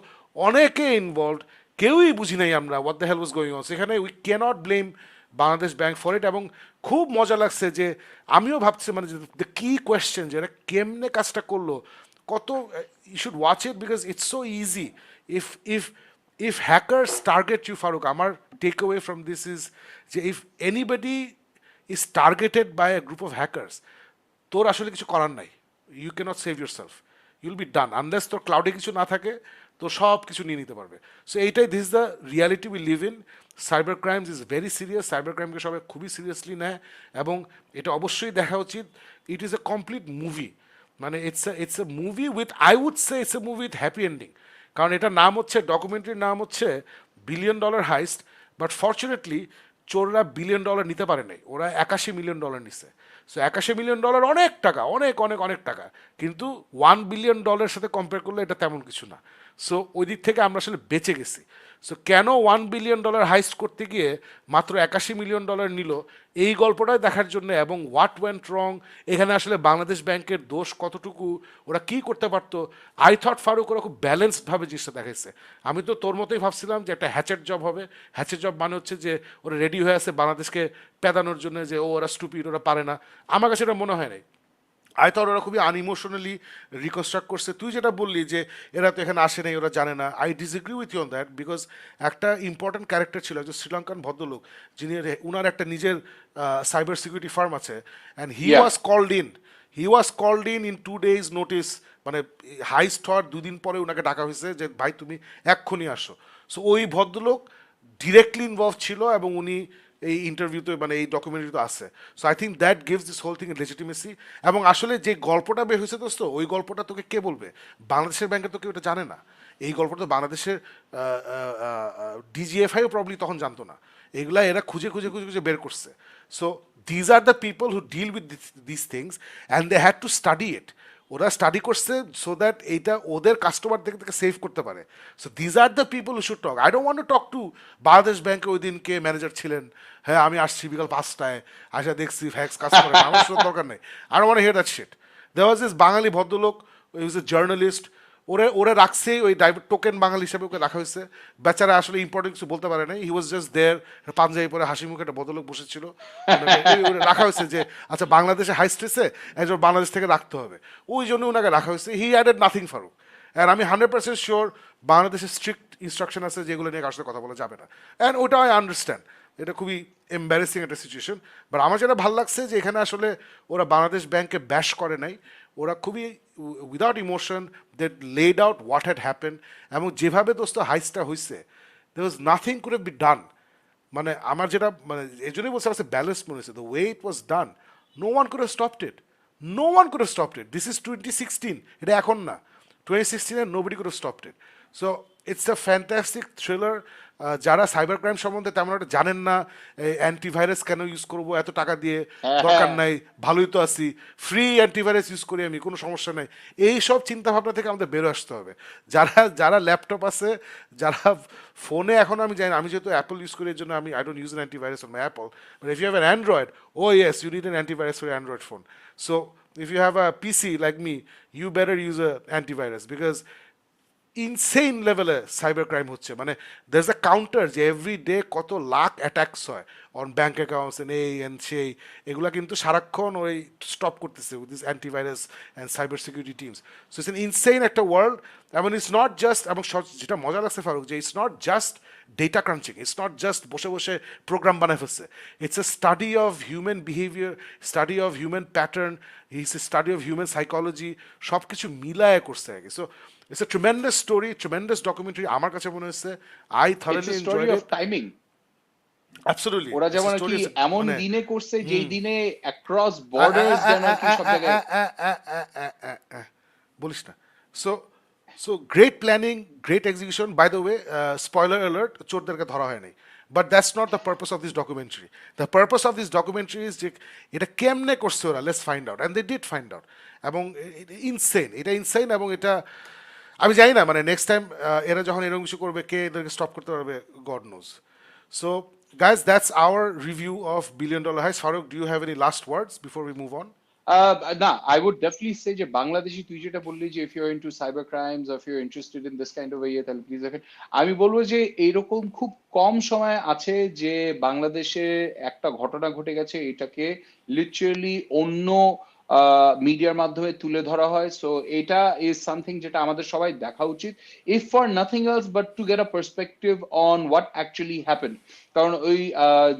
অনেকে ইনভলভ, কেউই বুঝি নাই আমরা what the hell was going on. সেখানে we can't blame Bangladesh bank for it. এবং খুব মজা লাগছে যে আমিও ভাবছি, মানে দ্য কি কোয়েশ্চেন, যে এরা কেমনে কাজটা করলো, কত, you should watch it because it's so easy. If if if hackers target you, Faruk, আমার take away from this is যে if anybody is targeted by a group of hackers, তোর আসলে কিছু করার নাই, you can't save yourself, you'll be done, unless তোর ক্লাউডে কিছু না থাকে, তো সব কিছু নিয়ে নিতে পারবে। সো এইটাই, this the reality we live in. Cyber crimes is very serious, cyber ক্রাইমকে সবাই খুবই সিরিয়াসলি নেয়, এবং এটা অবশ্যই দেখা উচিত। It is a complete movie, মানে it's a movie with, I would say it's a movie with happy ending. কারণ এটার নাম হচ্ছে, ডকুমেন্টারির নাম হচ্ছে $1 বিলিয়ন হাইস্ট, বাট ফর্চুনেটলি চোররা $1 বিলিয়ন নিতে পারে নাই, ওরা $81 মিলিয়ন নিছে। সো $81 মিলিয়ন অনেক টাকা, অনেক অনেক অনেক টাকা, কিন্তু $1 বিলিয়ন সাথে কম্পেয়ার করলে এটা তেমন কিছু না। সো ওই দিক থেকে আমরা আসলে বেঁচে গেছি। সো কেন $1 বিলিয়ন হাইস্ট করতে গিয়ে মাত্র $81 মিলিয়ন নিল, এই গল্পটাই দেখার জন্য, এবং হোয়াট ওয়েন্ট রং, এখানে আসলে বাংলাদেশ ব্যাংকের দোষ কতটুকু, ওরা কি করতে পারতো। আই থট ফারুক ওরা খুব ব্যালেন্সডভাবে জিনিসটা দেখাইছে। আমি তো তোর মতোই ভাবছিলাম যে একটা হ্যাচেট জব হবে। হ্যাচেট জব মানে হচ্ছে যে ওরা রেডি হয়ে আছে বাংলাদেশকে পেদানোর জন্য, যে ও ওরা স্টুপিড, ওরা পারে না। আমার কাছে এটা মনে হয় নাই। আই থট ওরা খুবই আনইমোশনালি রিকনস্ট্রাক্ট করছে। তুই যেটা বললি যে এরা তো এখানে আসে নাই, ওরা জানে না, I disagree with you on that, because একটা ইম্পর্টেন্ট ক্যারেক্টার ছিল, একজন শ্রীলঙ্কান ভদ্রলোক, যিনি, উনার একটা নিজের সাইবার সিকিউরিটি ফার্ম আছে, and he was called in 2 days notice, মানে হাইস্ট হওয়ার 2 দিন পরে ওনাকে ডাকা হয়েছে যে ভাই তুমি এক্ষুনি আসো। সো ওই ভদ্রলোক ডিরেক্টলি ইনভলভ ছিল, এবং উনি এই ইন্টারভিউতে, মানে এই ডকুমেন্টারিতে আছে। So I think that gives this whole thing legitimacy. এবং আসলে যে গল্পটা বের হয়েছে দোস্ত, ওই গল্পটা তোকে কে বলবে? বাংলাদেশের ব্যাংকের তো কেউ এটা জানে না। এই গল্পটা তো বাংলাদেশের ডিজিএফআইও প্রবলি তখন জানতো না। এগুলা এরা খুঁজে খুঁজে খুঁজে খুঁজে বের করছে। So these are the people who deal with this things, and they had to study it. ওরা স্টাডি করছে সো দ্যাট এইটা ওদের কাস্টমার থেকে সেভ করতে পারে। So these are the people who should talk. I don't want to talk to Bangladesh ব্যাংকে ওই দিন কে ম্যানেজার ছিলেন, হ্যাঁ আমি আসছি বিকাল 5টায়, আসা দেখছি ফ্যাক্স কাজ করে না, আমার শোনার দরকার নেই। I don't want to hear that shit. There was this Bangali ভদ্রলোক, হি ওয়াজ এ জার্নালিস্ট, ওরা রাখছে ওই টোকেন বাঙালি হিসাবে ওকে রাখা হয়েছে। বেচারা আসলে ইম্পর্টেন্ট কিছু বলতে পারে নাই, হি ওয়াজ জাস্ট দেয়ার, পাঞ্জাবি পরে হাসি মুখে একটা ভদ্রলোক বসেছিল, রাখা হয়েছে যে আচ্ছা বাংলাদেশে হাই স্ট্রেসে একজন বাংলাদেশ থেকে রাখতে হবে, ওই জন্য ওনাকে রাখা হয়েছে। He added nothing Farooq. And আমি 100% শিওর বাংলাদেশের স্ট্রিক্ট ইনস্ট্রাকশন আছে যেগুলো নিয়ে কারোর সাথে কথা বলা যাবে না। অ্যান্ড ওটা আই আন্ডারস্ট্যান্ড, এটা খুবই এম্বারেসিং একটা সিচুয়েশন। বাট আমার যেটা ভালো লাগছে যে এখানে আসলে ওরা বাংলাদেশ ব্যাংকে ব্যাশ করে নাই, ওরা খুবই without emotion they laid out what had happen. এবং যেভাবে দোস্ত হাইসটা হয়েছে, there was nothing could have been done। মানে আমার যেটা, মানে এই জন্যই বলছে আমার ব্যালেন্স মনে হয়েছে, the way it was done, no one could have stopped it, no one could have stopped it. This is 2016, এটা এখন না, 2016 nobody could have stopped it. So it's a fantastic thriller. যারা সাইবার ক্রাইম সম্বন্ধে তেমন একটা জানেন না, অ্যান্টিভাইরাস কেন ইউজ করবো এত টাকা দিয়ে, দরকার নাই, ভালোই তো আছি, ফ্রি অ্যান্টিভাইরাস ইউজ করি আমি, কোনো সমস্যা নাই, এই সব চিন্তাভাবনা থেকে আমাদের বেরো আসতে হবে। যারা ল্যাপটপ আছে, যারা ফোনে, এখন আমি জানি না, আমি যেহেতু অ্যাপল ইউজ করি, এর জন্য আমি I don't use an antivirus on my Apple, but if you have an Android, oh yes you need an antivirus for Android phone. So if you have a PC like me, you better use a antivirus because insane লেভেলে সাইবার ক্রাইম হচ্ছে মানে দের ইজ আ কাউন্টার যে এভরি ডে কত লাখ অ্যাটাকস হয় অন ব্যাঙ্ক অ্যাকাউন্টস এন্ড এই অ্যান্ড সেই এগুলা কিন্তু সারাক্ষণ ওই স্টপ করতেছে with this antivirus and cyber security teams so it's an insane একটা ওয়ার্ল্ড এবং ইটস নট জাস্ট এবং যেটা মজা লাগছে ফারুক যে it's not just data crunching it's not just বসে বসে প্রোগ্রাম বানায় ফেলছে it's a study of human behaviour study of human pattern it's a study of human psychology সব কিছু মিলায় করছে আর কি so it's a tremendous story, tremendous documentary. আমার কাছে মনে হচ্ছে I thoroughly enjoyed it. It's a story of timing. Absolutely. ওরা যেমন কি এমন দিনে করছে যেই দিনে across borders যেন কি সব জায়গায় বলিস না so great planning, great execution. By the way, spoiler alert, চোরদেরকে ধরা হয় নাই. But that's not the purpose of this documentary. The purpose of this documentary is যে এটা কেমনে করছে ওরা, let's find out. And they did find out. এবং এটা ইনসেইন এবং এটা আমি জানি না মানে নেক্সট টাইম এরা যখন এরকম কিছু করবে কে এদেরকে স্টপ করতে পারবে God knows so guys that's our review of billion dollar heist Farooq do you have any last words before we move on না আই উড ডেফিনেটলি সে যে বাংলাদেশি তুই যেটা বললি যে if you are into cyber crimes of you interested in this kind of ইয়ে তাহলে প্লিজ দেখেন আমি বলবো যে এইরকম খুব কম সময় আছে যে বাংলাদেশে একটা ঘটনা ঘটে গেছে এটাকে লিটারালি অন্য মিডিয়ার মাধ্যমে তুলে ধরা হয় সো এটা ইজ সামথিং যেটা আমাদের সবাই দেখা উচিত if for nothing else but to get a perspective on what actually happen কারণ ওই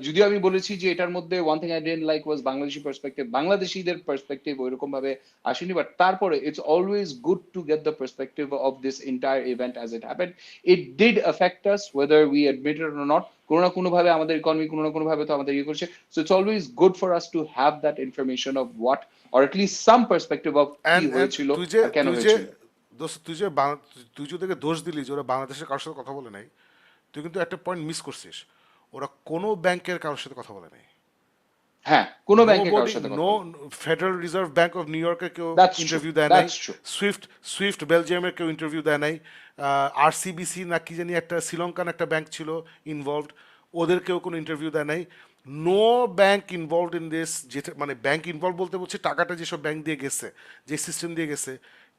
যদিও আমি বলেছি যে এটার মধ্যে one thing I didn't like was Bangladeshi perspective বাংলাদেশিদের পার্সপেক্টিভ ওইরকম ভাবে আসেনি বাট তারপরে it's always good to get the perspective of this entire event as it happen it did effect us weather we admit it or not কোনো না কোনো ভাবে আমাদের ইকোনমি কোনো না কোনো ভাবে তো আমাদের ইয়ে করছে so it's always good for us to have that information of what or at least some perspective of কি হয়েছিল কেন হয়েছিল তুই যদি দোষ দিলি যে ওরা বাংলাদেশের কারোর সাথে কথা বলে নাই তুই কিন্তু একটা পয়েন্ট মিস করছিস ওরা কোনো ব্যাংকের কারোর সাথে কথা বলে নাই হ্যাঁ কোনো ব্যাংকের কারোর সাথে no federal reserve bank of new ইয়র্কের কেউ ইন্টারভিউ দেয় নাই সুইফট বেলজিয়ামের কেউ ইন্টারভিউ দেয় নাই আরসিবিসি না কি জানি একটা শ্রীলঙ্কান একটা ব্যাংক ছিল ইনভলভড ওদের কেউ কোনো ইন্টারভিউ দেয় নাই no bank involved in this যেটা মানে ব্যাংক ইনভলভ বলতে বলছে টাকাটা যেসব ব্যাংক দিয়ে গেছে যে সিস্টেম দিয়ে গেছে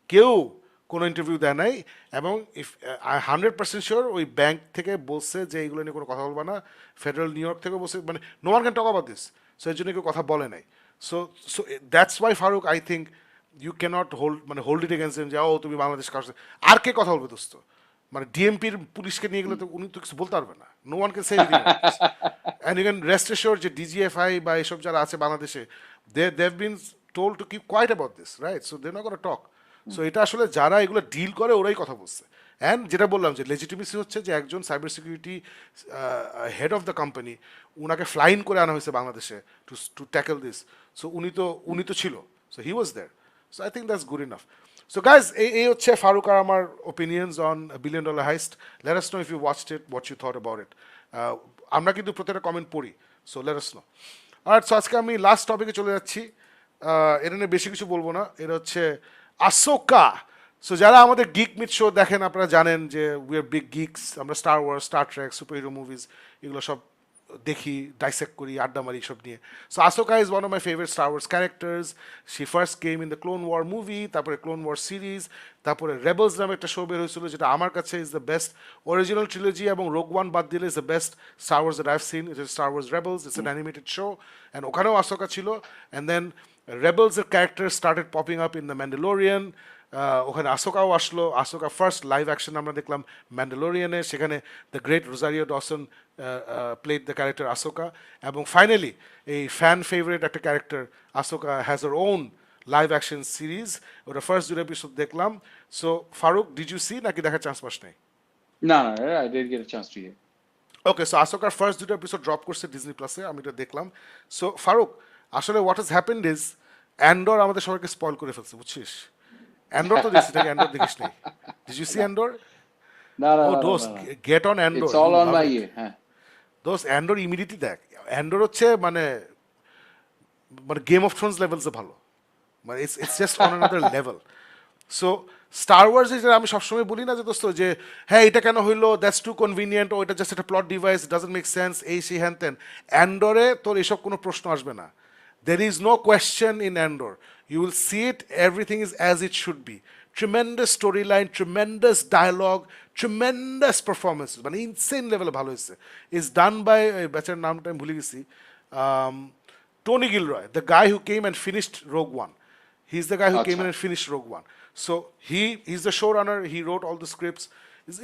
কেউ কোনো ইন্টারভিউ দেয় নাই এবং ইফ 100% শিওর ওই ব্যাংক থেকে বলছে যে এইগুলো নিয়ে কোনো কথা বলবা না ফেডারেল নিউ ইয়র্ক থেকে বলছে মানে no one can talk about this so এর জন্য কেউ কথা বলে নাই so so that's why Farooq I think you can't hold it against them যে ও তুমি বাংলাদেশ কার আর কে কথা বলবে দোস্ত মানে ডিএমপির পুলিশকে নিয়ে গেলে তো উনি তো কিছু বলতে পারবে না no one can say and you can rest assure যে ডিজিএফআই বা এসব যারা আছে বাংলাদেশে they have been told to keep quiet about this right so they not gonna talk so এটা আসলে যারা এগুলো ডিল করে ওরাই কথা বলছে অ্যান্ড যেটা বললাম যে লেজিটিমেসি হচ্ছে যে একজন cyber security head of the company উনাকে ফ্লাইন করে আনা হয়েছে বাংলাদেশে টু ট্যাকল দিস সো উনি তো ছিল so he was there so I think that's good enough so guys এই হচ্ছে ফারুক আর আমার opinions on billion dollar heist let us know if you watched it what you thought about it আমরা কিন্তু প্রত্যেকটা কমেন্ট পড়ি সো লেট আস নো আর সো আজকে আমি লাস্ট টপিকে চলে যাচ্ছি এটা নিয়ে বেশি কিছু বলবো না এটা হচ্ছে আসোকা সো যারা আমাদের গিক মিথ শো দেখেন আপনারা জানেন যে উই আর বিগ গিকস আমরা Star Wars Star Trek super hero movies এগুলো সব দেখি ডাইসেক্ট করি আড্ডা মারি সব নিয়ে so Ahsoka is one of my favourite Star Wars characters she first came in the Clone War movie তারপরে ক্লোন ওয়ার সিরিজ তারপরে রেবলস নামে একটা শো বের হয়েছিল যেটা আমার কাছে is the best original trilogy এবং রোগ ওয়ান বাদ দিলে is the best Star Wars that I've seen it is Star Wars Rebels it's an animated show and ওখানেও আসোকা ছিল অ্যান্ড দেন রেবলসের character started popping up in the Mandalorian ওখানে আসোকাও আসলো আসোকা ফার্স্ট লাইভ অ্যাকশন আমরা দেখলাম ম্যান্ডেলোরিয়ানে সেখানে the great Rosario Dawson played the character Ahsoka এবং ফাইনালি এই ফ্যান ফেভারিট একটা ক্যারেক্টার আসোকা হ্যাজ ওর ওন লাইভ অ্যাকশন সিরিজ ওটা ফার্স্ট দুটো এপিসোড দেখলাম so Faruk did you see নাকি দেখার চান্স পাস নাই না I did get a chance to hear okay so আসোকার ফার্স্ট দুটো এপিসোড ড্রপ করছে ডিজনি প্লাসে আমি এটা দেখলাম সো ফারুক আসলে হোয়াট হ্যাজ হ্যাপেন্ড ইজ অ্যান্ডর আমাদের সবাইকে স্পয়েল করে ফেলছে বুঝছিস অ্যান্ডর তো দেখছিস নাকি অ্যান্ডর দেখিস নাই ডিড ইউ সি অ্যান্ডর না দোস্ত get on Andor it's all on my হ্যাঁ দোস্ত অ্যান্ডর ইমিডিয়েটলি দেখ অ্যান্ডর হচ্ছে মানে গেম অফ থ্রোনস লেভেলসে ভালো মানে it's just on another level so star wars যেটা আমি সবসময় বলি না যে দোস্ত যে হ্যাঁ এটা কেন হইলো দ্যাটস টু কনভিনিয়েন্ট ও এটা জাস্ট একটা plot device doesn't make sense এই সেই হ্যান তেন অ্যান্ডরে তোর এসব কোনো প্রশ্ন আসবে না there is no question in Andor. You will see it, everything is as it should be. Tremendous storyline, tremendous dialogue, tremendous performances, মানে ইনসেন লেভেলে ভালো হয়েছে। ইজ ডান বাই বেচার নামটা আমি ভুলে গেছি, Tony Gilroy, the guy who came and finished Rogue One. He's the guy who came in আচ্ছা and finished Rogue One. So he's the showrunner. He wrote all the scripts.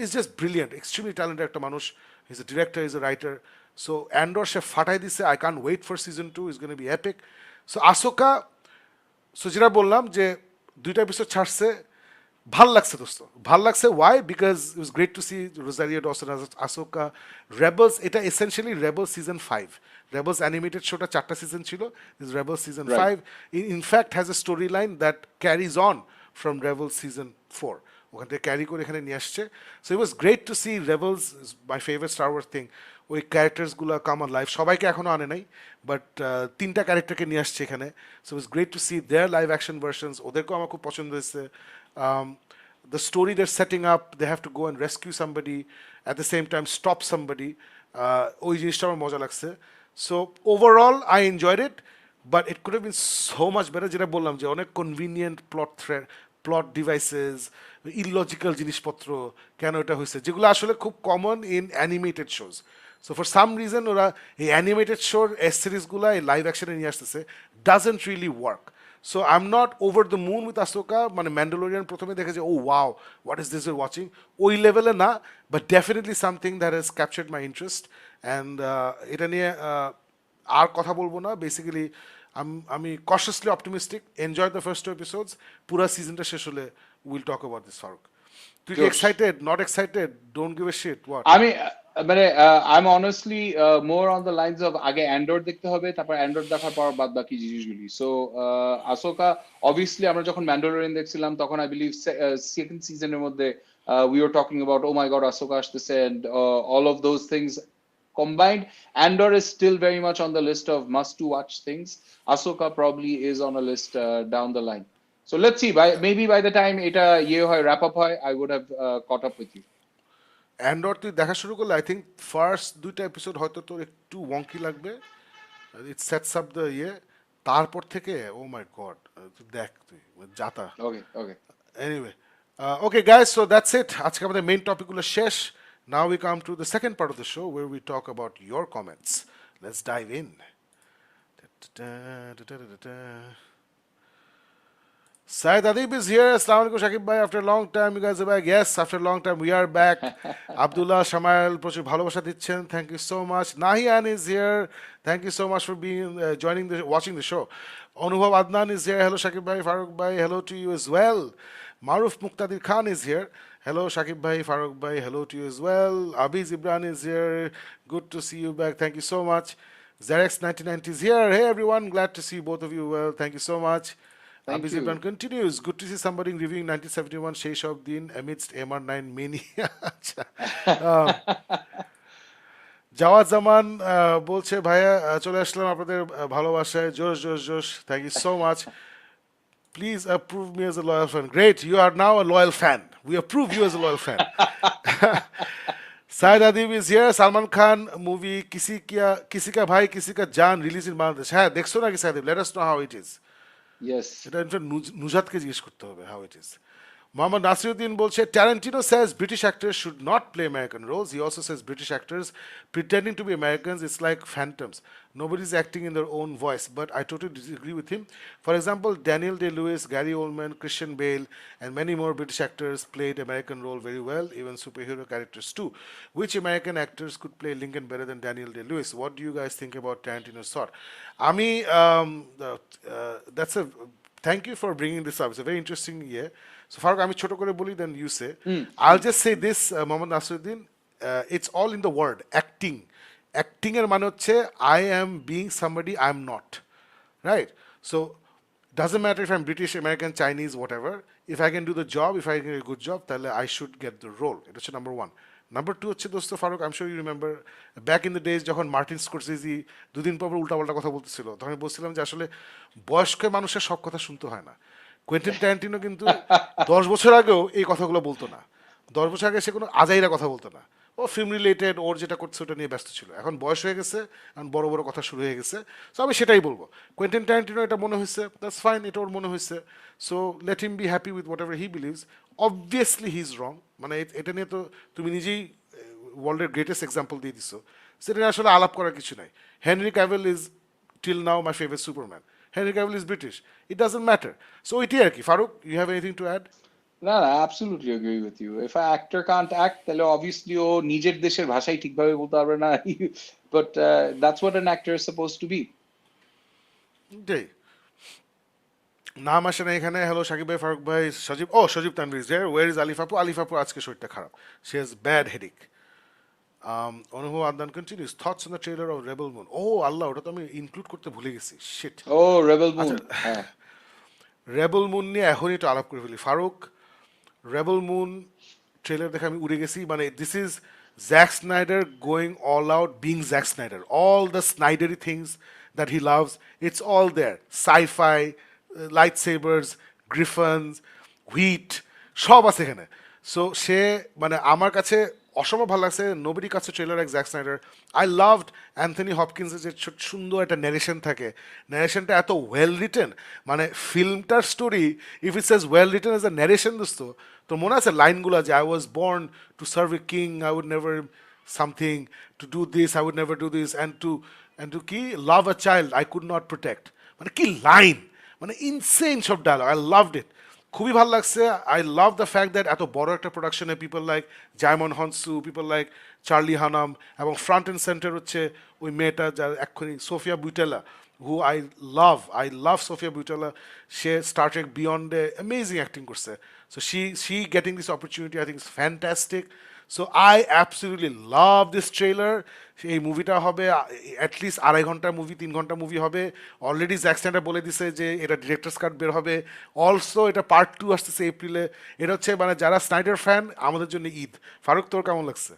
He's just brilliant, extremely talented একটা মানুষ. He's a director, he's a writer. So Andor সে ফাটাই দিছে. I can't wait for season 2. It's going to be epic. So Ahsoka, so যেটা বললাম যে দুইটা এপিসোড ছাড়ছে, ভাল লাগছে দোস্ত, ভাল লাগছে। Why? Because it was great to see Rosario Dawson as Ahsoka. Rebels, এটা essentially Rebels season 5। Rebels animated শোটা 4টা সিজন ছিল, is Rebels season 5। In fact has a story line that carries on from Rebels season 4। ওখান থেকে ক্যারি করে এখানে নিয়ে আসছে। So it was great to see Rebels, my favourite Star Wars thing. ওই ক্যারেক্টার্সগুলো কাম অন লাইভ, সবাইকে এখনও আনে নাই, বাট 3টা ক্যারেক্টারকে নিয়ে আসছে এখানে। So it's great to see their live action versions, ওদেরকেও আমার খুব পছন্দ হয়েছে। The story they're setting up, they have to go and rescue somebody, at the same time stop somebody. ওই জিনিসটা আমার মজা লাগছে। So overall I enjoyed it, but it could have been so much better. যেটা বললাম যে অনেক কনভিনিয়েন্ট প্লট ডিভাইসেস, ইললজিক্যাল জিনিসপত্র কেন এটা হয়েছে, যেগুলো আসলে খুব common in animated shows. So for some reason ওরা এই অ্যানিমেটেড শোর সিরিজগুলো এই লাইভ অ্যাকশনে নিয়ে আসতেছে, doesn't really work. So I am not over the moon with Ahsoka. মানে ম্যান্ডালোরিয়ান প্রথমে দেখে যে ও wow what is this your watching, ওই লেভেলে না, but definitely something that has captured my interest. And এটা নিয়ে আর কথা বলবো না। বেসিক্যালি আমি cautiously optimistic, enjoy the first 2 episodes. পুরো সিজনটা শেষ হলে will talk about this. Faruk, তুই কি excited, not excited, don't give a shit, what? আমি মানে I am honestly more on the lines of আগে অ্যান্ড্রয়েড দেখতে হবে, তারপর অ্যান্ড্রয়েড দেখার পর বাদ বাকি জিনিসগুলি। সো আসোকা অবভিয়াসলি আমরা যখন ম্যান্ডালোরিয়ান দেখছিলাম তখন আই বিলিভ সেকেন্ড সিজনের মধ্যে we are talking about oh my god Ahsoka আসতেছে and all of those things combined. Andor is still very much on the list of must to watch things. Ahsoka probably is on a list down the line. So let's see, maybe by the time এটা wrap up hoy, I would have caught up with you. অ্যান্ডর তুই দেখা শুরু করলে আই থিঙ্ক ফার্স্ট 2টা এপিসোড হয়তো তোর একটু ওয়ঙ্কি লাগবে, ইট সেটস আপ দ্য তারপর থেকে ও মাই গড তুই দেখ, তুই যাতা। Okay. Anyway, okay guys, so that's it. আজকে আমাদের মেইন টপিকগুলো শেষ। Now we come to the second part of the show where we talk about your comments. Let's dive in. Syed Adib is here. Assalamu alaikum, Shakib bhai. After a long time, you guys are back. Yes, after a long time, we are back. Abdullah Shamail, প্রচুর ভালোবাসা দিচ্ছেন. Thank you so much. Nahian is here. Thank you so much for being watching the show. Anubhav Adnan is here. Hello, Shakib bhai, Farooq bhai. Hello to you as well. Maruf Muqtadir Khan is here. Hello, Shakib bhai, Farooq bhai. Hello to you as well. Abiz Ibran is here. Good to see you back. Thank you so much. Zarex1990 is here. Hey everyone, glad to see both of you well. Thank you so much. Abiz Ibran continues. Good to see somebody reviewing 1971 Sheish of Din amidst MR9 mania. Jawad Zaman বলছে ভাইয়া চলে আসলাম আপনাদের ভালোবাসায়, জোশ জোশ জোশ। Thank you so much. Please approve me as a loyal fan. Great, you are now a loyal fan. We approve you as a loyal fan. Syed Adib is here. Salman Khan movie Kisi Ka Bhai Kisi Ka Jaan released in Bangladesh. হ্যাঁ দেখছো নাকি Syed Adib? Let us know how it is. Yes. এটা ইনফ্যাক্ট নুজাতকে জিজ্ঞেস করতে হবে how it is. Mohammad Nasiruddin বলছে Tarantino says British actors should not play American roles. He also says British actors pretending to be Americans, it's like phantoms. Nobody's acting in their own voice. But I totally disagree with him. For example, Daniel Day-Lewis, Gary Oldman, Christian Bale, and many more British actors played American role very well, even superhero characters too. Which American actors could play Lincoln better than Daniel Day-Lewis? What do you guys think about Tarantino's thought? Ami, that's a thank you for bringing this up. It's a very interesting year. So Farooq, আমি ছোট করে বলি, then you say. I'll just say this, Mohammad Nasiruddin, it's all in the word acting. Acting এর মানে হচ্ছে I am being somebody I am not, right? So doesn't matter if I'm British, American, Chinese, whatever. If I can do the job, if I can do a good job, তাহলে I should get the role. এটা হচ্ছে number 1. Number 2 হচ্ছে দোস্ত Farooq, I'm sure you remember back in the days যখন মার্টিন স্করসেজি দুদিন পর উল্টাপাল্টা কথা বলতেছিল, তখন আমি বলছিলাম যে আসলে বয়স্ক মানুষের সব কথা শুনতে হয় না। কোয়েন্টিন ট্যারান্টিনো কিন্তু 10 বছর আগেও এই কথাগুলো বলতো না। 10 বছর আগে সে কোনো আজাইরা কথা বলতো না। ও ও ফিল্ম রিলেটেড ওর যেটা করছে ওটা নিয়ে ব্যস্ত ছিল। এখন বয়স হয়ে গেছে, এখন বড় বড় কথা শুরু হয়ে গেছে। সো আমি সেটাই বলবো, কোয়েন্টিন ট্যারান্টিনো এটা মনে হয়েছে, দ্যাটস ফাইন, এটা ওর মনে হয়েছে। So let him be happy with what ever he believes. Obviously he is wrong, মানে এটা নিয়ে তো তুমি নিজেই ওয়ার্ল্ডের গ্রেটেস্ট এক্সাম্পল দিয়ে দিছো, সেটা নিয়ে আসলে আলাপ করার কিছু নাই। Henry Cavill is till now my favorite Superman. Henry Cavill is British. It doesn't matter. So এটাই আর কি। Faruk, you have anything to add? না না, absolutely agree with you. If an actor can't act, তাহলে obviously ও নিজের দেশের ভাষাই ঠিকভাবে বলতে পারবে না। But that's what an actor is supposed to be. এটাই। নাম আসে না এখানে। হ্যালো সাকিব ভাই, ফারুক ভাই, সজীব। ও Sajib Tanvir is here. Where is Alif আপু? আলিফ আপু আজকে শরীরটা খারাপ, she has bad headache. Anubhab Adnan continuous thoughts on the trailer of Rebel Moon. ও আল্লাহ, ওটা তো আমি ইনক্লুড করতে ভুলে গেছি, শিট। Oh, Rebel আচ্ছা, Moon. হ্যাঁ। রেবেল মুন নিয়ে এখনই একটু আলাপ করে ফেলি। ফারুক, রেবেল মুন ট্রেলার দেখে আমি উড়ে গেছি। মানে this is Zack Snyder going all out, being Zack Snyder. All the Snydery things that he loves, it's all there. Sci-fi, lightsabers, griffons, হুইট, সব আছে এখানে। সো সে মানে আমার কাছে অসম্ভব ভালো লাগছে। নোবডি কাছে ট্রেলার এক Zack Snyder. I loved Anthony হপকিন্সের যে সুন্দর একটা ন্যারেশন থাকে, ন্যারেশনটা এত ওয়েল রিটেন। মানে ফিল্মটার story if it's as well written as a narration দোস্ত, তো মনে আছে লাইনগুলো যে I was born to serve a king, I would never something to do this, I would never do this, and to কি love a child I could not protect. মানে কি লাইন, মানে ইনসেন সব ডায়লগ। আই লাভড ইট, খুবই ভালো লাগছে। I love the fact that এত বড় একটা প্রোডাকশনে people like Djimon Hounsou, people like Charlie Hunnam, এবং ফ্রন্ট অ্যান্ড সেন্টার হচ্ছে ওই মেয়েটা যার এক্ষুনি Sofia Boutella, who I love Sofia Boutella. সে স্টার ট্রেক বিয়ন্ডে অ্যামেজিং অ্যাক্টিং করছে। So she getting this opportunity I think is fantastic. So I absolutely love this trailer. এই মুভিটা হবে অ্যাটলিস্ট 2.5 ঘন্টার মুভি, 3 ঘন্টা মুভি হবে। অলরেডি জ্যাক স্নাইডার বলে দিছে যে এটা ডিরেক্টরস কাট বের হবে। অলসো এটা পার্ট 2 আসতেছে এপ্রিলে। এটা হচ্ছে মানে যারা স্নাইডার ফ্যান আমাদের জন্য ঈদ। ফারুক, তোর কেমন লাগছে?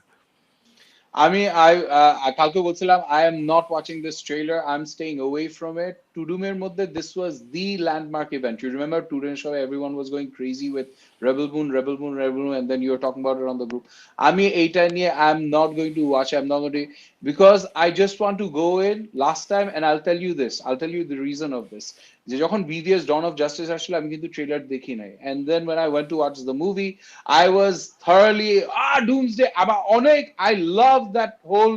কালকে বলছিলাম I am not watching this trailer, I am staying away from it. টুডুমের মধ্যে this was the landmark event. You remember টুডুমের সবাই everyone was going crazy with Rebel Moon and then you are talking about it on the group. আমি এইটা নিয়ে I am not going to watch, I am not going to, because I just want to go in last time and I'll tell you the reason of this. যে যখন বিভিএস ডন অফ জাস্টিস আসলে আমি কিন্তু ট্রেলার দেখি নাই, and then when I went to watch the movie I was thoroughly doomsday আমার অনেক, I love that whole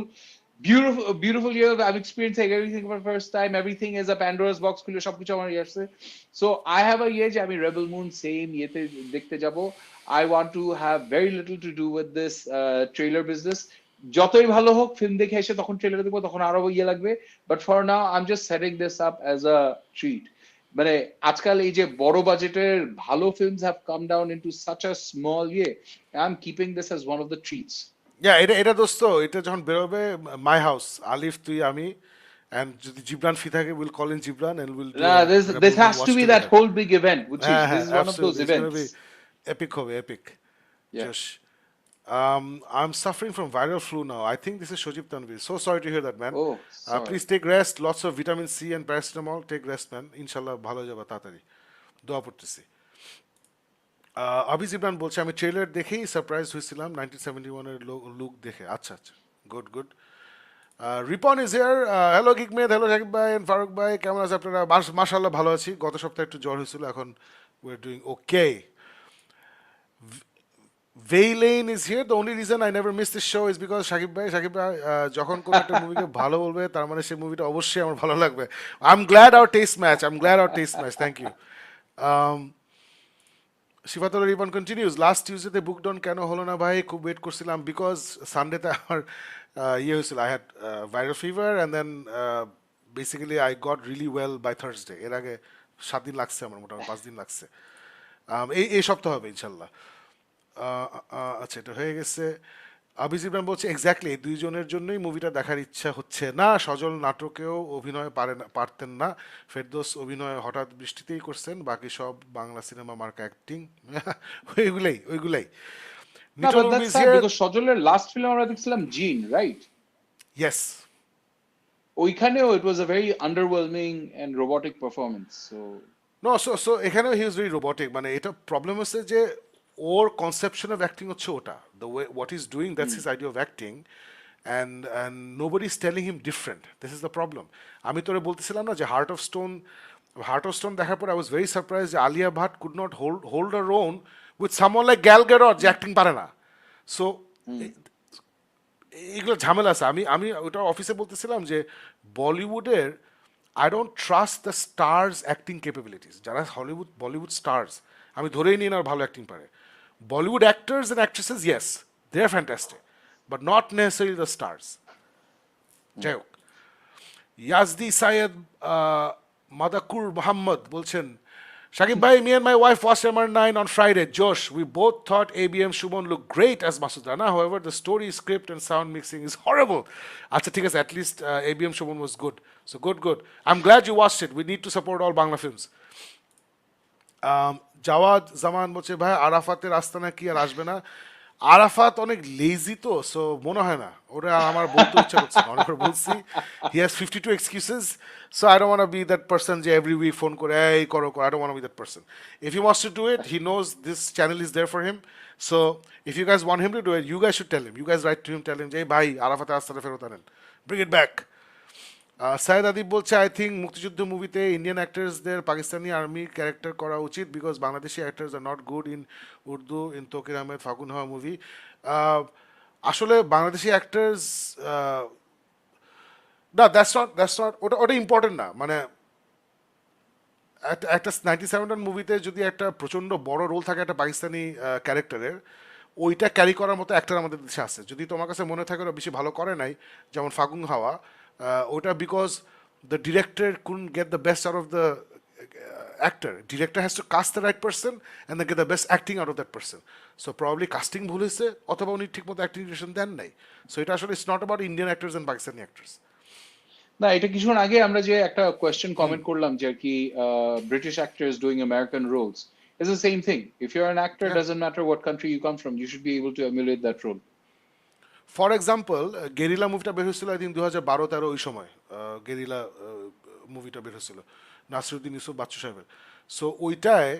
beautiful year. I'm experiencing everything for the first time. Everything is a Pandora's box খুলে সবকিছু আমার ইয়ারছে। So I have a ইয়ে যে আমি রেবেল মুন সেম ইয়েতে দেখতে যাব। I want to have very little to do with this trailer business. যতই ভালো হোক ফিল্ম দেখে এসে তখন ট্রেলার দেখবো, তখন আরো ইয়ে লাগবে। But for now I am just setting this up as a treat. মানে আজকাল এই যে বড় বাজেটের ভালো films have come down into such a small ইয়ে, I am keeping this as one of the treats. এটা দোস্ত, এটা যখন বেরোবে মাই হাউস, আলিফ, তুই, আমি, অ্যান্ড যদি জিবরান ফি থাকে will call in Jibran and will do This has to be that whole big event, which is হ্যাঁ this হ্যাঁ is one of those absolutely, it's gonna events. Be epic, হবে এপিক। Yeah. জোশ। I'm suffering from viral flu now. I think this is Shojib Tanvir. So sorry to hear that, man. Oh, sorry. Please take rest. Lots of vitamin C and paracetamol. Take rest, man. Inshallah, ভালো যাবে তাড়াতাড়ি। দোয়া পড়তেছি। আবিজ ইমরান বলছে আমি ট্রেলার দেখেই সারপ্রাইজ হয়েছিলাম 1971-এর লুক দেখে। আচ্ছা আচ্ছা, good good. Ripon is here. Hello গিক মেথ, হ্যালো সাকিব ভাই এন্ড ফারুক ভাই, কেমন আছে আপনারা? মাশাআল্লাহ ভালো আছি। গত সপ্তাহে একটু জ্বর হয়েছিল, এখন we are doing okay. Vaylane is here. The only reason I never miss this show is because Sakib ভাই যখন কোনো একটা মুভিকে ভালো বলবে তার মানে সেই মুভিটা অবশ্যই আমার ভালো লাগবে। I'm glad our taste match. Thank you. Shifatullah Ripon continues, last টিউজডেতে বুক ডন কেন হলো না ভাই? খুব ওয়েট করছিলাম, বিকজ সানডেতে আমার ইয়ে হয়েছিল, I had viral fever and then basically I got really well by Thursday. এর আগে 7 দিন লাগছে, আমার মোটামুটি 5 দিন লাগছে। এই সপ্তাহ হবে ইনশাল্লাহ। আচ্ছা, এটা হয়ে গেছে। আবিজ ইমরান বলছে এক্স্যাক্টলি দুইজনের জন্যই মুভিটা দেখার ইচ্ছা হচ্ছে না। সজল নাটকেও অভিনয় পারতেন না, ফেরদৌস অভিনয় হঠাৎ বৃষ্টিতেই করছেন, বাকি সব বাংলা সিনেমা মার্কা অ্যাক্টিং। ওইগুলাই। No, but that's sad because সজলের লাস্ট ফিল্ম আমরা দেখছিলাম জিন, রাইট? ইয়েস। ওইখানেও it was a very underwhelming and robotic performance. So no, so এখানেও হি ইজ ভেরি রোবটিক। মানে এটা প্রবলেম হচ্ছে যে ওর কনসেপশন অফ অ্যাক্টিং হচ্ছে ওটা, the way what is doing, that's his idea of acting, and nobody is telling him different. This is the problem. আমি তোরে বলতেছিলাম না যে হার্ট অফ স্টোন দেখার পর আই ওয়াজ ভেরি সারপ্রাইজ যে Alia Bhatt could not hold her own with someone like Gal Gadot, যে অ্যাক্টিং পারে না। সো এগুলো ঝামেলা আছে। আমি আমি ওটা অফিসে বলতেছিলাম যে বলিউডের I don't trust the stars acting capabilities. যারা বলিউড স্টার্স, আমি ধরেই নিই না ভালো অ্যাক্টিং পারে। Bollywood actors and actresses, yes they are fantastic, but not necessary the stars. যাই হোক, ইয়াজদি সাইয়েদ মাদাকুর মোহাম্মদ বলছেন, Shakib bhai, me and my wife watched MR9 on Friday. Josh, we both thought ABM Shubon looked great as Masood Rana. However, the story, script, and sound mixing is horrible. Acha, thik ase, at least ABM Shubon was good. So good. I'm glad you watched it. We need to support all Bangla films. Jawad Zaman বলছে, ভাই আরাফাতের আস্তানা কি আর আসবে না? আরাফাত অনেক লেজি তো, সো মনে হয় না। ওরা আমার বলতে ইচ্ছা করছে না, অনেকবার বলছি। He has 52 excuses, so I don't want to be that person যে এভরি উইক ফোন করে এই করো। I don't want to be that person. If he wants to do it, he knows this channel is there for him. So if you guys want him to do it, you guys should tell him, you guys write to him, tell him যে ভাই আরাফাতের আস্তানা ফেরত আনেন, bring it back. Saeed Adib বলছে, আই থিঙ্ক মুক্তিযুদ্ধ মুভিতে ইন্ডিয়ান অ্যাক্টার্সদের পাকিস্তানি আর্মি ক্যারেক্টার করা উচিত, because Bangladeshi actors are not good in Urdu in Tauquir Ahmed Fagun Haowa movie. আসলে বাংলাদেশি অ্যাক্টার্স না, দ্যাটস নট ওটা ইম্পর্টেন্ট না। মানে একটা 97 মুভিতে যদি একটা প্রচণ্ড বড় রোল থাকে একটা পাকিস্তানি ক্যারেক্টারের, ওইটা ক্যারি করার মতো অ্যাক্টার আমাদের দেশে আছে। যদি তোমার কাছে মনে থাকে ওরা বেশি ভালো করে নাই, যেমন ফাগুন হাওয়া, ওটা because the director couldn't get the best out of the actor. Director has to cast the right person and then get the best acting out of that person. So probably casting ভুল হয়েছে, অথবা উনি ঠিকমতো অ্যাক্টিং ডিরেকশন দেন নাই। সো এটা আসলে it's not about Indian actors and Pakistani actors. না, এটা কিছুক্ষণ আগে আমরা যে একটা কোয়েশ্চেন কমেন্ট করলাম যে আর কি British actors doing American roles, it's the same thing. If you are an actor, doesn't matter what country you come from, you should be able to emulate that role. For example, Guerrilla মুভিটা বের হয়েছিল আই থিঙ্ক 2012-13 ওই সময়। গেরিলা মুভিটা বের হয়েছিল নাসিরুদ্দিন ইউসুফ বাচ্চু সাহেবের। সো ওইটায়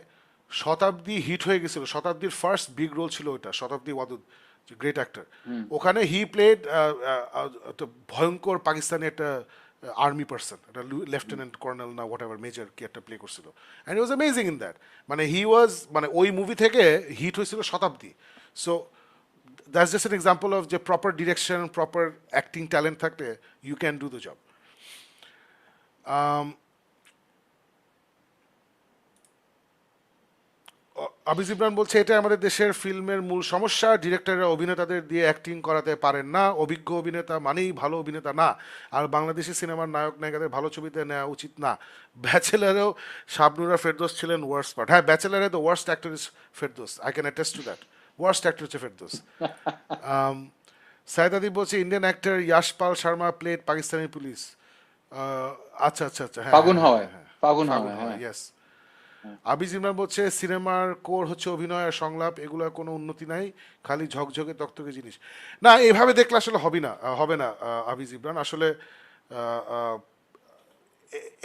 শতাব্দী হিট হয়ে গেছিল, শতাব্দীর ফার্স্ট বিগ রোল ছিল ওইটা, শতাব্দী ওয়াদুদ, গ্রেট অ্যাক্টর। ওখানে হি প্লেড ভয়ঙ্কর পাকিস্তানি একটা আর্মি পার্সন, একটা লেফটেন্যান্ট কর্নেল না হোয়াট এভার মেজর কি একটা প্লে করছিল, and E was amazing in that. মানে হি ওয়াজ, মানে ওই মুভি থেকে হিট হয়েছিল শতাব্দী। So that's just an example of the proper direction, proper acting talent থাকলে you can do the job. Abij Imran বলছে, এটা আমাদের দেশের ফিল্মের মূল সমস্যা, ডিরেক্টররা অভিনেতাদের দিয়ে অ্যাক্টিং করাতে পারেন না, অভিজ্ঞ অভিনেতা মানেই ভালো অভিনেতা না, আর বাংলাদেশি সিনেমার নায়ক নায়িকাদের ভালো ছবিতে নেওয়া উচিত না। ব্যাচেলারেও শাবনুরা ফেরদৌস ছিলেন ওয়ার্স্ট পার্ট। হ্যাঁ, ব্যাচেলারে the worst actor is Ferdous, I can attest to that. Worst actor হচ্ছে ফেরদৌস। সাইদ আদিব বলছে, Indian actor Yashpal Sharma played Pakistani police. আচ্ছা, হ্যাঁ, ফাগুন হাওয়ায়, ফাগুন ফাগুন হাওয়ায়, হাওয়া, হ্যাঁ। ইয়েস। আবিজ ইমরান বলছে, সিনেমার কোর হচ্ছে অভিনয় আর সংলাপ, এগুলোর কোনো উন্নতি নাই, খালি ঝকঝকে তকতকে জিনিস। না, এভাবে দেখলে আসলে হবে না আবিজ ইমরান। আসলে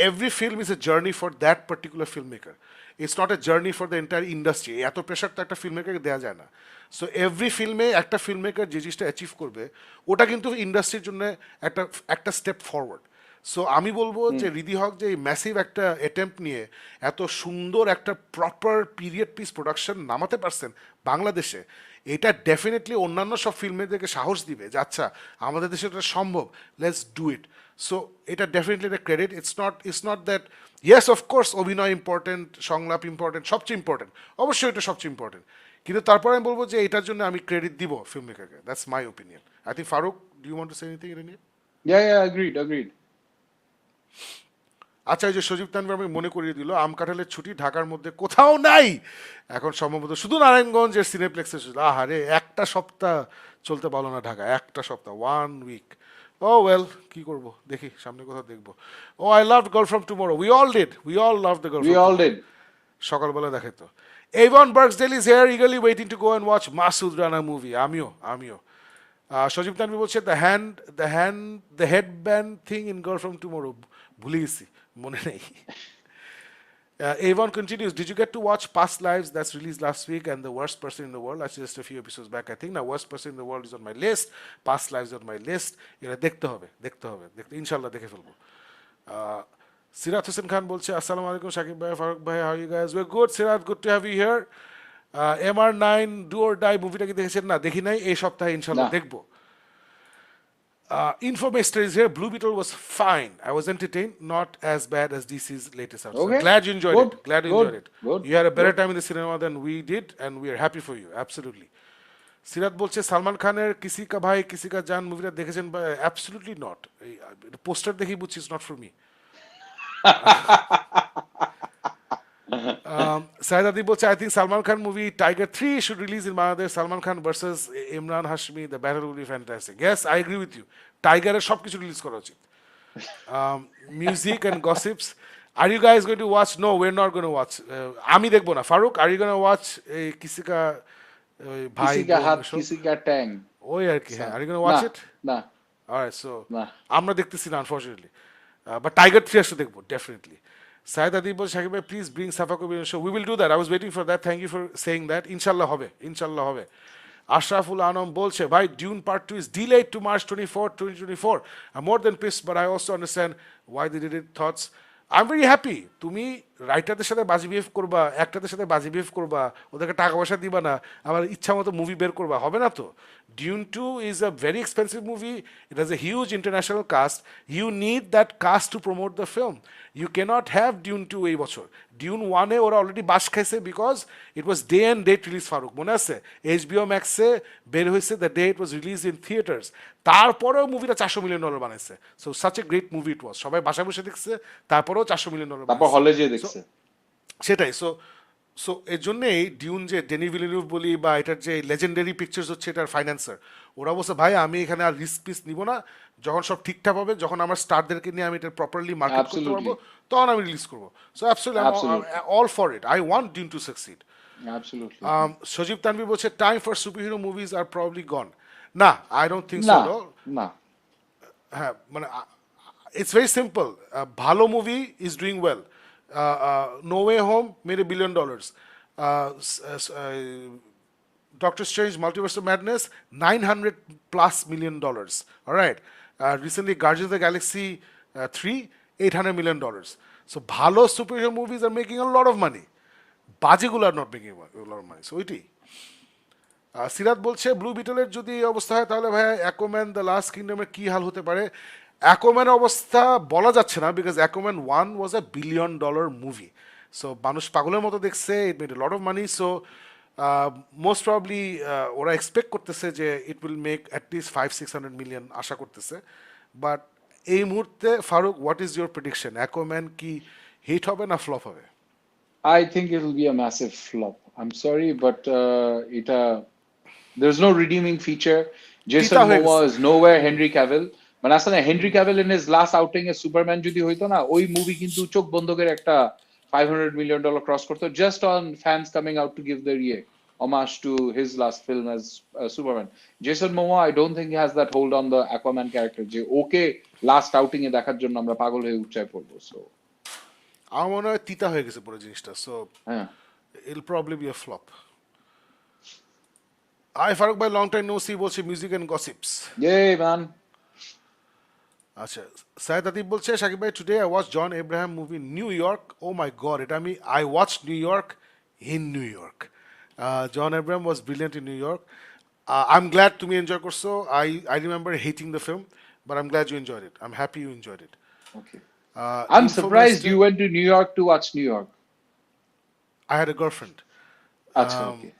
every film is a journey for that particular filmmaker. It's not a journey for the entire industry. এত প্রেশার তো একটা ফিল্মমেকারকে দেওয়া যায় না। সো এভরি ফিল্মে একটা ফিল্মমেকার যে জিনিসটা অ্যাচিভ করবে, ওটা কিন্তু ইন্ডাস্ট্রির জন্য একটা স্টেপ ফরওয়ার্ড। সো আমি বলবো যে রিদি হক যে ম্যাসিভ একটা অ্যাটেম্প্ট নিয়ে এত সুন্দর একটা প্রপার পিরিয়ড পিস প্রোডাকশন নামাতে পারছেন বাংলাদেশে, এটা ডেফিনেটলি অন্যান্য সব ফিল্মেদেরকে সাহস দিবে যে আচ্ছা, আমাদের দেশে এটা সম্ভব, লেটস ডু ইট। সো এটা ডেফিনেটলি একটা credit. It's not that, yes of course অভিনয় ইম্পর্টেন্ট, সংলাপ ইম্পর্টেন্ট, সবচেয়ে ইম্পর্টেন্ট, অবশ্যই এটা সবচেয়ে ইম্পর্টেন্ট, কিন্তু তারপরে আমি বলবো যে এটার জন্য আমি ক্রেডিট দিব ফিল্ম মেকারকে। That's my opinion. I think Farooq, do you want to say anything এটা নিয়ে? Yeah, agreed. আচ্ছা, এই যে সজীব তানভীর আমি মনে করিয়ে দিল, আম কাঁঠালের ছুটি ঢাকার মধ্যে কোথাও নাই, এখন সম্ভবত শুধু নারায়ণগঞ্জের সিনেপ্লেক্সে। আহারে, একটা সপ্তাহ চলতে পারলো না ঢাকা, একটা সপ্তাহ, 1 week। ও ওয়েল, কি করব, দেখি সামনে কোথাও দেখবো। ও, I love girl from tomorrow, we all love the girl We from all tomorrow. did. সকালবেলা দেখে তো। Avon Barksdale is here, eagerly waiting to go and watch Masood Rana movie. আমিও। সজীব তানভি বলছে, the headband thing in girl from tomorrow, ভুলে গেছি, মনে নেই। Avon continues. Did you get to watch Past Lives that's released last week and The Worst Person in the World? That's just a few episodes back, I think. Now, Worst Person in the World is on my list. Past Lives on my list. এটা দেখতে হবে ইনশাল্লাহ দেখে ফেলবো সিরাত হোসেন খান বলছে আসসালামু আলাইকুম শাকিব ভাই ফারুক ভাই how you guys we good Sirat good to have you here MR9 do or die মুভিটা কি দেখেছেন না দেখি নাই এই সপ্তাহে ইনশাল্লাহ না দেখবো Informaster is here. Blue Beetle was fine. I was entertained, not as bad as DC's latest episode. okay Glad you enjoyed good it. Glad you good enjoyed it. good You had a better good time in the cinema than we did, and we are happy for you. Absolutely. সিরাত বলছে সালমান খানের কিসি কা ভাই কিসি কা জান মুভিটা দেখেছেন বা অ্যাবসলিউটলি নট পোস্টার দেখেই বুঝছি it's not for me Saeed Adib বলছে I think Salman Khan movie Tiger 3 should release in Bangladesh. Salman Khan versus Imran Hashmi. The battle will be fantastic. Yes, I agree with you. Tiger এর সবকিছু রিলিজ করা উচিত. Music and gossips. Are you guys going to watch? No, we're not going to watch. আমি দেখবো না. Farooq, are you going to watch কিসি কা ভাই किसी का हाथ किसी का टैंग ওই আর কি হ্যাঁ. Are you going to watch না it? না Alright, so না আমরা দেখতেছি না unfortunately. But Tiger 3 আসলে দেখবো definitely. Saeed Adib বলছে শাকিব ভাই please bring Safa Kabir on the show. We will do that. I was waiting for that. Thank you for saying that. Inshallah হবে. Inshallah হবে. Ashraful Anam বলছে ভাই Dune Part 2 is delayed to March 24, 2024. I'm more than pissed, but I also understand why they did it. Thoughts? I'm very happy. তুমি রাইটারদের সাথে বাজি বিহেভ করবা, অ্যাক্টরদের সাথে বাজি বিহেভ করবা, ওদেরকে টাকা পয়সা দিবা না, আমার ইচ্ছা মতো মুভি বের করবা, হবে না তো? Dune 2 is a very expensive movie. It has a huge international cast. You need that cast to promote the film. You cannot have Dune 2 এই বছর. Dune 1 এ ওরা অলরেডি বাস খাইছে because it was day and date release Farooq মনে আছে HBO ম্যাক্সে বের হয়েছে the day it was release in theatres তারপরেও মুভিটা $400 million বানাইছে so such a great movie it was সবাই বাসায় বসে দেখছে তারপরেও $400 million তারপর হলে যে দেখছে সেটাই সো সো এর জন্যেই ডিউন যে ডেনি ভিলেনিউভ বলি বা এটার যে লেজেন্ডারি পিকচার্স হচ্ছে এটার ফাইন্যান্সার ওরা বলছে ভাই আমি এখানে আর রিস্ক পিস নিব না যখন সব ঠিকঠাক হবে যখন আমার স্টারদেরকে নিয়ে আমি এটা প্রপারলি মার্কেট করতে পারবো তখন আমি রিলিজ করবো so absolutely all for it I want Dune to succeed absolutely Sajib Tanvi বলছে time for super hero movies are probably gone না আই ডোন্ট থিঙ্ক সো না না হ্যাঁ মানে it's very simple. Bhalo movie is doing well. No Way Home made $1 billion. Doctor Strange Multiverse of Madness $900+ million. All right. Recently Guardians of the Galaxy 3 $800 million. So bhalo superhero movies are making a lot of money. বাজেগুলো are not making a lot of money. So এটাই সিরাত বলছে ব্লু বিটলের যদি এই অবস্থা হয় তাহলে ভাই অ্যাকোম্যান দ্য লাস্ট কিংডমের কি হাল হতে পারে অ্যাকোম্যানের অবস্থা বলা যাচ্ছে না because Aquaman 1 was $1 billion movie so মানুষ পাগলের মতো দেখছে it made lot of money so most probably ওরা এক্সপেক্ট করতেছে যে it will make at least 500-600 million আশা করতেছে বাট এই মুহূর্তে Farooq what is your prediction Aquaman কি হিট হবে না ফ্লপ হবে I think it will be a massive flop. I'm sorry, but there's no redeeming feature. Jason Momoa is nowhere Henry Cavill. মানে আসলে Henry Cavill in his last outing A Superman যদি হইতো না ওই মুভি কিন্তু চোখ বন্ধ করে একটা $500 million ক্রস করতো just on fans coming out to give their homage to his last film as Superman. Jason Momoa, I don't think he has that hold on the Aquaman character. যে ওকে লাস্ট আউটিং এ দেখার জন্য আমরা পাগল হয়ে উঠে পড়বো সো আমার মনে হয় তিতা হয়ে গেছে পুরো জিনিসটা so it'll probably be a flop. Hi Farooq bhai long time no see বলছে music and gossips yay man আচ্ছা সাইদ আতিফ বলছে শাকিব ভাই today I watch John Abraham movie New York oh my God এটা আমি I watch New York in New York John Abraham was brilliant in New York I am glad তুমি এনজয় করছো I remember hating the film but I am glad you enjoyed it I am happy you enjoyed it okay I'm surprised you went to New York to watch New York. I had a girlfriend. Okay.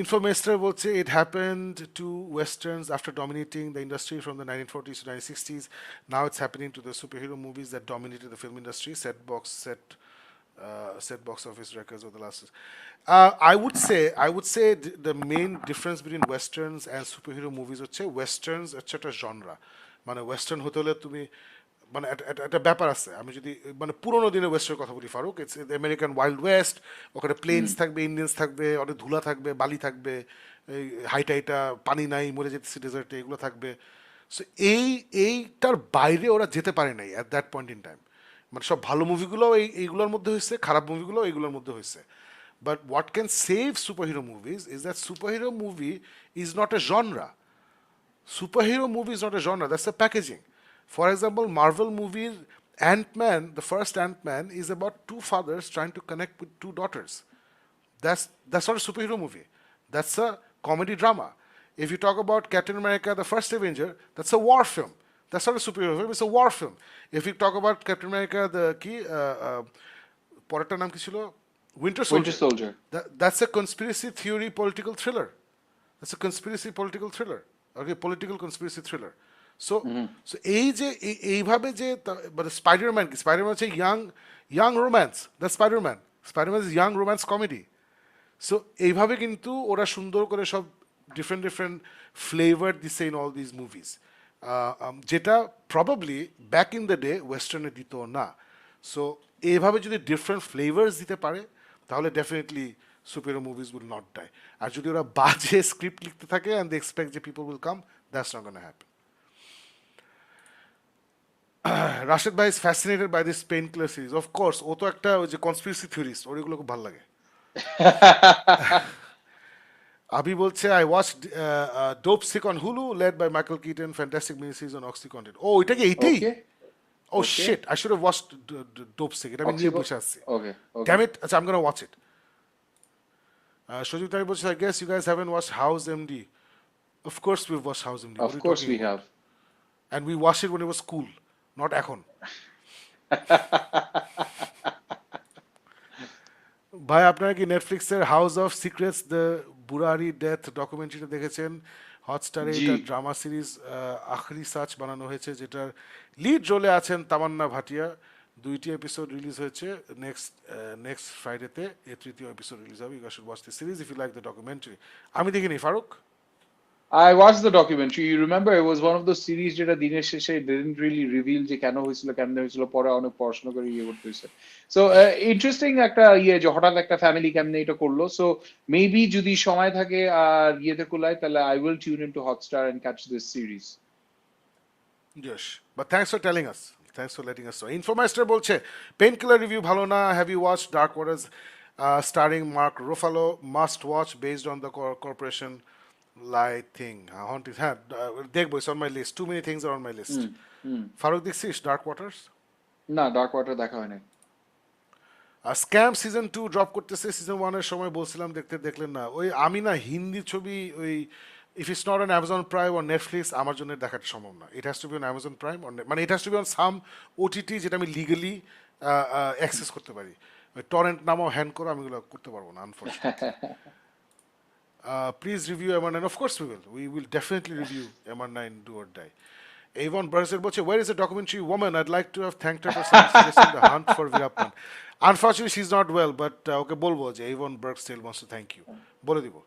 Infomester would say it happened to Westerns after dominating the industry from the 1940s to 1960s. Now it's happening to the superhero movies that dominated the film industry. Set box office records of the last. I would say the main difference between Westerns and superhero movies would say Westerns একটা genre. মানে Western হতে হলে তুমি মানে একটা ব্যাপার আছে আমি যদি মানে পুরোনো দিনের ওয়েস্টের কথা বলি Farooq it's American wild west ওখানে প্লেনস থাকবে ইন্ডিয়ান্স থাকবে অনেক ধুলা থাকবে বালি থাকবে এই হাইটাইটা পানি নাই মরে যেতেছে ডেজার্টে এগুলো থাকবে সো এইটার বাইরে ওরা যেতে পারে নাই at that point in time মানে সব ভালো মুভিগুলো এইগুলোর মধ্যে হয়েছে, খারাপ মুভিগুলো এইগুলোর মধ্যে হয়েছে। But what can save superhero movies is that superhero movie is not A genre. Superhero movie is not a genre, that's a packaging. For example, Marvel movie Ant-Man, the first Ant-Man, is about two fathers trying to connect with two daughters. That's not a superhero movie. That's a comedy drama. If you talk about Captain America, the first Avenger, that's a war film. That's not a superhero film, it's a war film. If you talk about Captain America, the key, পরেরটার নাম কি ছিল? Winter Winter Soldier. Soldier. That's a conspiracy theory political thriller. That's a conspiracy political thriller. Okay, political conspiracy thriller. So, so এই যে এইভাবে যে মানে স্পাইডারম্যান কি, স্পাইডারম্যান হচ্ছে young romance, the Spiderman, Spiderman is young romance comedy. So এইভাবে কিন্তু ওরা সুন্দর করে সব ডিফারেন্ট ডিফারেন্ট ফ্লেভার দিছে ইন অল দিস মুভিজ, যেটা probably back in the day ওয়েস্টার্নে দিত না. সো এইভাবে যদি ডিফারেন্ট ফ্লেভার্স দিতে পারে তাহলে definitely superhero movies will not die. আর যদি ওরা বাজে স্ক্রিপ্ট লিখতে থাকে and they expect যে people will come, that's not going to happen. Rashid bhai is fascinated by this Painkiller series. Of course, ও তো একটা ওই যে conspiracy theorist, ওর এগুলো খুব ভালো লাগে. আবি বলছে I watched Dope Sick on Hulu led by Michael Keaton, fantastic miniseries on Oxycontin. Oh, এটা কি এইটাই? Okay. Oh Okay. shit, I should have watched Dope Sick. এটা আমি নিয়ে বসে আছি. Okay. Okay. Damn it, আচ্ছা, I'm going to watch it. Shojit Tari বলছে, I guess you guys haven't watched House MD. Of course we've watched House MD. What Of are you course talking we about? have. And we watched it when it was cool, not এখন. ভাই আপনারা কি নেটফ্লিক্সের house of secrets the Burari death ডকুমেন্টারিটা দেখেছেন? হটস্টারে জি। এটা ড্রামা সিরিজ আখরি সাচ বানানো হয়েছে, যেটার লিড রোলে আছেন তামান্না ভাটিয়া. 2টি এপিসোড রিলিজ হয়েছে, নেক্সট ফ্রাইডেতে এর 3য় এপিসোড রিলিজ হবে. You guys should watch this series if you like the documentary. আমি দেখিনি, Faruk? I watched the documentary. You remember it was one of those series যেটা দিনের শেষে didn't really reveal যে কেন হয়েছিল পরে অনেক পড়াশোনা করে ইয়ে করতে হয়েছে. So interesting একটা ইয়ে যে হঠাৎ একটা ফ্যামিলি কেমনে এটা করলো. So maybe যদি সময় থাকে আর ইয়েতে কুলায় তাহলে I will tune into Hotstar and catch this series. Yes, but thanks for telling us. Thanks for letting us know. Infomeister বলছে Painkiller review ভালো না. Have you watched Dark Waters starring Mark Ruffalo? Must watch based on the corporation light thing. হ্যাঁ দেখবো, it's on my list. Too many things are on my list. Faruk দেখছিস Dark Waters? না, ডার্ক ওয়াটার দেখা হয় নাই। স্ক্যাম সিজন 2 ড্রপ করতেছে, সিজন 1 এর সময় বলছিলাম দেখতে, দেখলেন না? ওই আমি না হিন্দি ছবি ওই if it's not on Amazon Prime or Netflix আমার জন্য দেখাটা সম্ভব না. It has to be on Amazon Prime or মানে it has to be on some OTT যেটা আমি লিগালি অ্যাক্সেস করতে পারি. ওই টরেন্ট নামাও হ্যান্ড করো, আমি এগুলো করতে পারবো না unfortunately. Please review MR9. Of course we will. We will definitely review MR9 Do or Die. Avon Burser বলছে, where is the documentary Woman? I'd like to have thanked her for suggesting The Hunt for Veerappan. Unfortunately, she's not well, but ওকে বলবো যে Avon Burksdale wants to thank you. বলে দিব.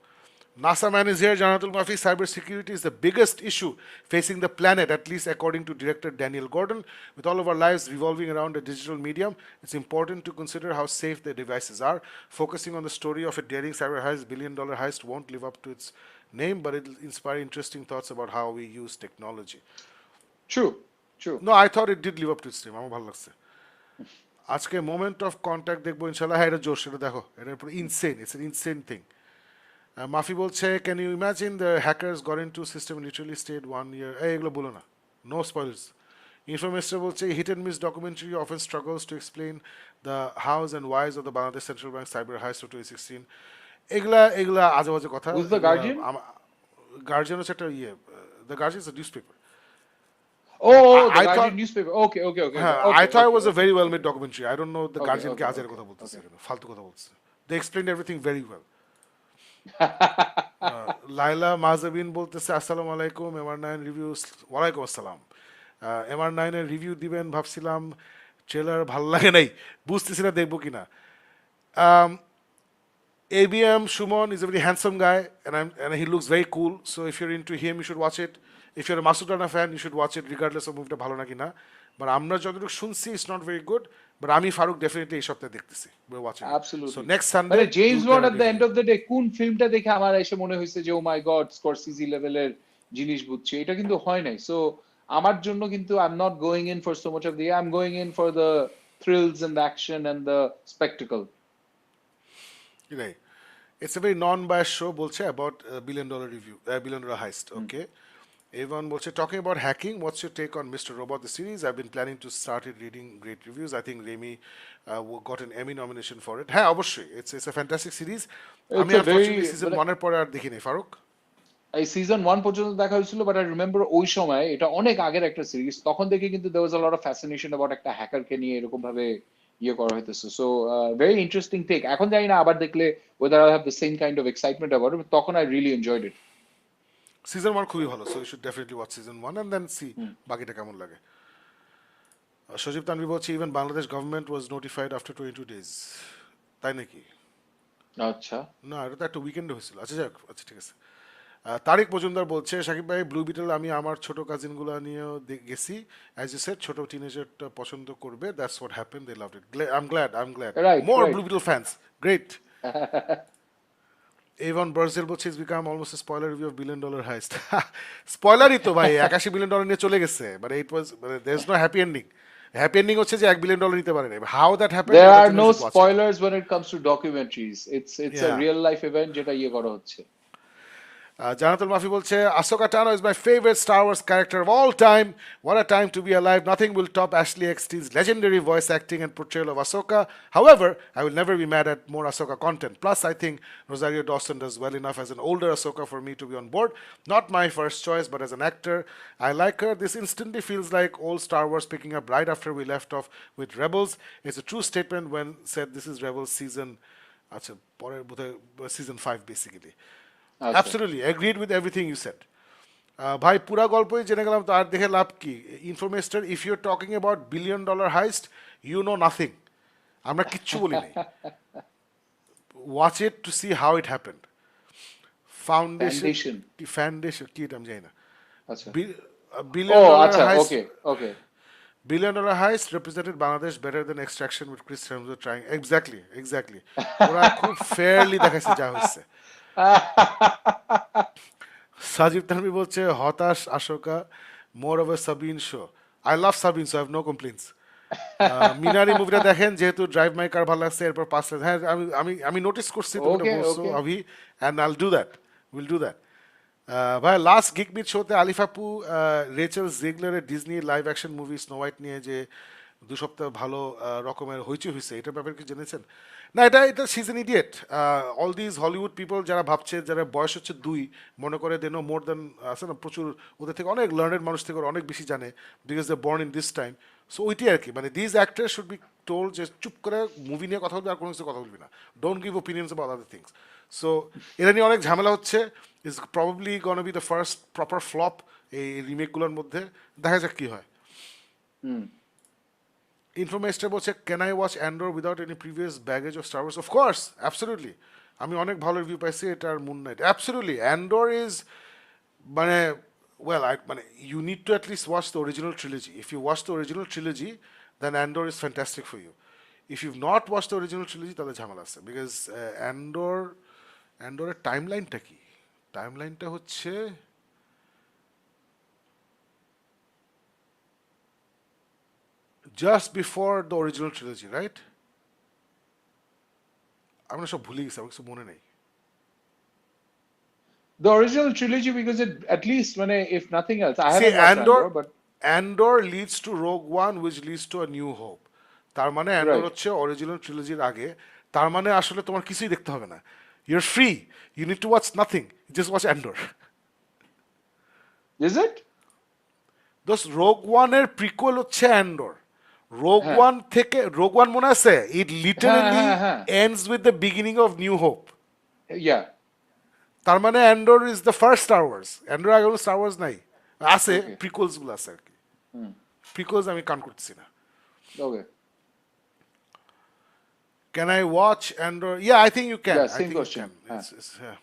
NASA man is here, Janatul Mafi. Cybersecurity is the biggest issue facing the planet, at least according to director Daniel Gordon. With all of our lives revolving around a digital medium, it's important to consider how safe the devices are. Focusing on the story of a daring cyber heist, billion-dollar heist won't live up to its name, but it'll inspire interesting thoughts about how we use technology. True. No, I thought it did live up to its name. আমার ভালো লাগছে. আজকে মোমেন্ট অফ কন্ট্যাক্ট দেখবো ইনশাল্লাহ. হ্যাঁ, এটা জোশ, এটা দেখো, এটা পুরো insane, it's an insane thing. Mafi বলছে, can you imagine the hackers got into system literally stayed 1 year? এগুলো বলো না, নো স্পয়েলস. ইনফরমেশন বলছে, hit and miss documentary often struggles to explain the hows and whys of the Bangladesh central bank cyber heist of 2016. এগুলা আজে বাজে কথা. Who's the Guardian? গার্জিয়ান হচ্ছে একটা ইয়ে, the guardian is a news paper. Oh, the I Guardian thought- newspaper. Okay. I thought it was a very well made documentary. I don't know the Guardian কে আজের কথা বলতেছে, ফালতু কথা বলতেছে. They explained everything very well. লাইলা মাজাবিন বলতেছে, আসসালামু আলাইকুম, MR9 রিভিউ. ওয়ালাইকুম আসসালাম. MR9 এর রিভিউ দিবেন ভাবছিলাম, ট্রেলার ভালো লাগে নাই, বুঝতেছি না দেখবো কিনা. ABM Shumon is a very handsome guy, and he looks very cool. So if you're into him, you should watch it. If you're a Masood Rana fan, you should watch it regardless of movie ভালো নাকি না. But আমরা যতটুকু শুনছি, it's not very good. But আমি ফারুক ডেফিনেটলি এই সপ্তাহে দেখতেছি. We're watching it. Absolutely. So next Sunday. মানে James we'll bond get at a the end review. of the day কোন ফিল্মটা দেখে আমার এসে মনে হয়েছে যে ও মাই গড স্করসিজি লেভেলের জিনিস বুঝছে, এটা কিন্তু হয় নাই. সো আমার জন্য কিন্তু I am not going in for so much of the, I am going in for the thrills and the action and the spectacle. Right. It's a very non-biased show বলছে about $1 billion review, $1 billion heist. Okay. Avon বলছে talking about hacking. What's your take on Mr. Robot the series? I've been planning to start it reading great reviews. I think Remy got an Emmy nomination for it. হ্যাঁ অবশ্যই it's a fantastic series. আমি It's a unfortunately very season 1 এর পরে আর দেখিনি ফারুক. এই সিজন 1 পর্যন্ত দেখা হয়েছিল, বাট আই রিমেম্বার ওই সময় এটা অনেক আগের একটা সিরিজ, তখন দেখে কিন্তু there was a lot of fascination about একটা হ্যাকারকে নিয়ে এরকম ভাবে ইয়ে করা হইতেছে। So very interesting take. এখন জানি না আবার দেখলে whether I have the same kind of excitement about it, but তখন I really enjoyed it. Season 1 খুবই ভালো, so you should definitely watch season 1 and then see বাকিটা কেমন লাগে. সজীব তানভি বলছে even Bangladesh government was notified after 22 days. তাই নাকি? আচ্ছা, না এটা তো একটা উইকেন্ডে হয়েছিল। আচ্ছা যাক, আচ্ছা ঠিক আছে। তারিক মজুমদার বলছে সাকিব ভাই ব্লু বিটল আমি আমার ছোট কাজিনগুলো নিয়েও গেছি, অ্যাজ ইউ সেড ছোট টিনেজারটা পছন্দ করবে, that's what happen, they loved it. I am glad right more right. Blue Beetle fans, great. Evan Bergel বলছে it's become almost a spoiler review of $1 billion heist. স্পয়লারই তো ভাই, $81 billion নিয়ে চলে গেছে, মানে ইট ওয়াজ, মানে there is no happy ending. Happy ending হচ্ছে যে $1 billion নিতে পারে না, হাউ দ্যাট হ্যাপেন্ড There এটার are জন্য no শুধু আছে। spoilers when it comes to documentaries. It's a Yeah. real life event যেটা ইয়ে করা হচ্ছে। Janatul Mafi bolche, Ahsoka Tano is my favorite Star Wars character of all time. What a time to be alive. Nothing will top Ashley Eckstein's legendary voice acting and portrayal of Ahsoka. However, I will never be mad at more Ahsoka content. Plus, I think Rosario Dawson does well enough as an older Ahsoka for me to be on board. Not my first choice, but as an actor, I like her. This instantly feels like old Star Wars picking up right after we left off with Rebels. It's a true statement when said this is Rebels season, season 5 basically. আচ্ছা, Absolutely, agreed with everything you said. ভাই পুরা গল্পই জেনে গেলাম তো আর দেখে লাভ কি? Informaster, if your talking about $1 billion heist, you know nothing. আমরা কিচ্ছু বলি নাই। Watch it to see how it happened. Foundation. Foundation কি এটা আমি জানি না। আচ্ছা। বিলিয়ন ও ডলার আচ্ছা, heist, okay okay. $1 billion heist represented Bangladesh better than Extraction with Chris Hemsworth trying. Exactly. ওরা খুব ফেয়ারলি দেখাইছে যা হচ্ছে। সাজিব তানভি বলছে হতাশ Ahsoka, more of a Sabine show. I love Sabine, so I have no complaints. Minari মুভিটা দেখেন, যেহেতু ড্রাইভ মাই কার ভালো লাগছে, এরপর 5 হ্যাঁ আমি আমি আমি নোটিস করছি তুমি এটা ওকে বলছো okay. Abhi, and I'll do that, will do that. ভাই লাস্ট গিক মিট শোতে আলিফ আপু রেচেল জিগলারের Disney live action movie Snow White নিয়ে যে 2 সপ্তাহ ভালো রকমের হইচই হয়েছে, এটার ব্যাপারে কি জেনেছেন? না এটা এটা season idiot. All these Hollywood people যারা ভাবছে, যারা বয়স হচ্ছে 2, মনে করে দে নো মোর দ্যান, আছে না প্রচুর, ওদের থেকে অনেক লার্নেড মানুষ থেকে ওরা অনেক বেশি জানে, because they born in this time. So ওইটাই আর কি, মানে these actor should be told যে চুপ করে মুভি নিয়ে কথা বলবি, আর কোনো কিছু কথা বলবি না, don't give opinions about other things. So এটা নিয়ে অনেক ঝামেলা হচ্ছে, is probably gonna be the first proper flop এই রিমেকগুলোর মধ্যে। দেখা যাক কি হয়। ইনফরমেস্টার বলছে can I watch Andor without any previous baggage of Star Wars? Of course, absolutely. আমি অনেক ভালো রিভিউ পাইছি এটার Moon Knight, absolutely. Andor is মানে well, মানে you need to at least watch the original trilogy. If you watch the original trilogy, then Andor is fantastic for you. If you've not watched the original trilogy, তাহলে ঝামেলা আছে, because অ্যান্ডোরের টাইমলাইনটা কি? টাইমলাইনটা হচ্ছে just before the original trilogy, right? আমি না সব ভুলে গেছি, আমার কিছু মনে নেই। The original trilogy, because it at least when if nothing else, I See, haven't watched Andor, but Andor leads to Rogue One, which leads to A New Hope. তার মানে অ্যান্ডোর right. হচ্ছে অরিজিনাল ট্রিলজির আগে। তার মানে আসলে তোমার কিছুই দেখতে হবে না, your free, you need to watch nothing, just watch Andor. Is it? দোস রোগ ওয়ানের প্রিকুয়েল হচ্ছে অ্যান্ডোর। রোগ হ্যাঁ ওয়ান থেকে, রোগ ওয়ান মনে আছে, ইট হ্যাঁ লিটারালি হ্যাঁ হ্যাঁ। Ends with the beginning of New Hope. Yeah. তার মানে Andor is the first Star Wars. Andor আগে কোনো স্টার ওয়ার্স নাই, আছে Okay. প্রিকুয়েলস গুলো আছে আর কি। প্রিকুয়েলস আমি কাউন্ট করতেছি না। Okay. Can I watch Andor? Yeah, I think you can. Yeah, I same think you question. can.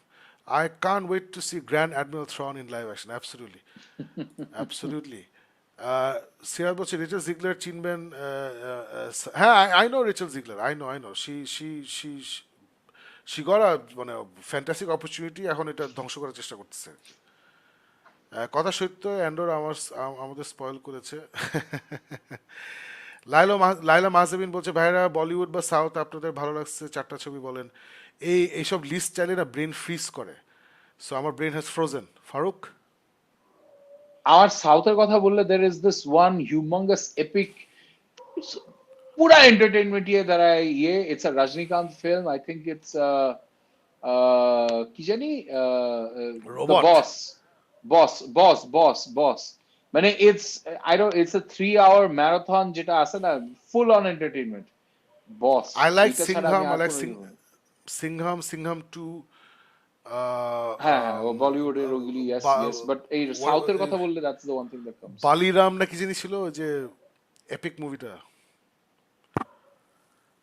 I can't wait to see Grand Admiral Thrawn in live action. Absolutely. Absolutely. Siraj বলছে রিচেল জিগলার চিনবেন? হ্যাঁ, I know Rachel Ziegler. I know. She got a মানে ফ্যান্টাস্টিক অপরচুনিটি, এখন এটা ধ্বংস করার চেষ্টা করতেছে। কথা সত্য, অ্যান্ডোর আমাদের স্পয়েল করেছে। লাইলা মাহজাবিন বলছে ভাইরা বলিউড বা সাউথ আপনাদের ভালো লাগছে চারটা ছবি বলেন। এইসব লিস্ট চাইলে না ব্রেন ফ্রিজ করে, সো আমার ব্রেন হ্যাজ ফ্রোজেন। ফারুক? আমার সাউথের কথা বললে there is this one humongous epic পুরা এন্টারটেইনমেন্ট দ্বারা it's a Rajinikanth film, I think it's কি জানি দ্য রোবট? বস মানে it's I don't it's a 3 hour marathon যেটা আছে না, full on entertainment. Boss I like এইটা ছাড়া আমি সিংহাম, আই আর লাইক কোনো সিংহাম টু। হ্যাঁ হ্যাঁ ও বলিউডের ওগুলি, ইয়েস ইয়েস, বাট এই সাউথের কথা বললে that's the one thing that comes. Baliram না কি জিনিস ছিল ওই যে এপিক মুভিটা,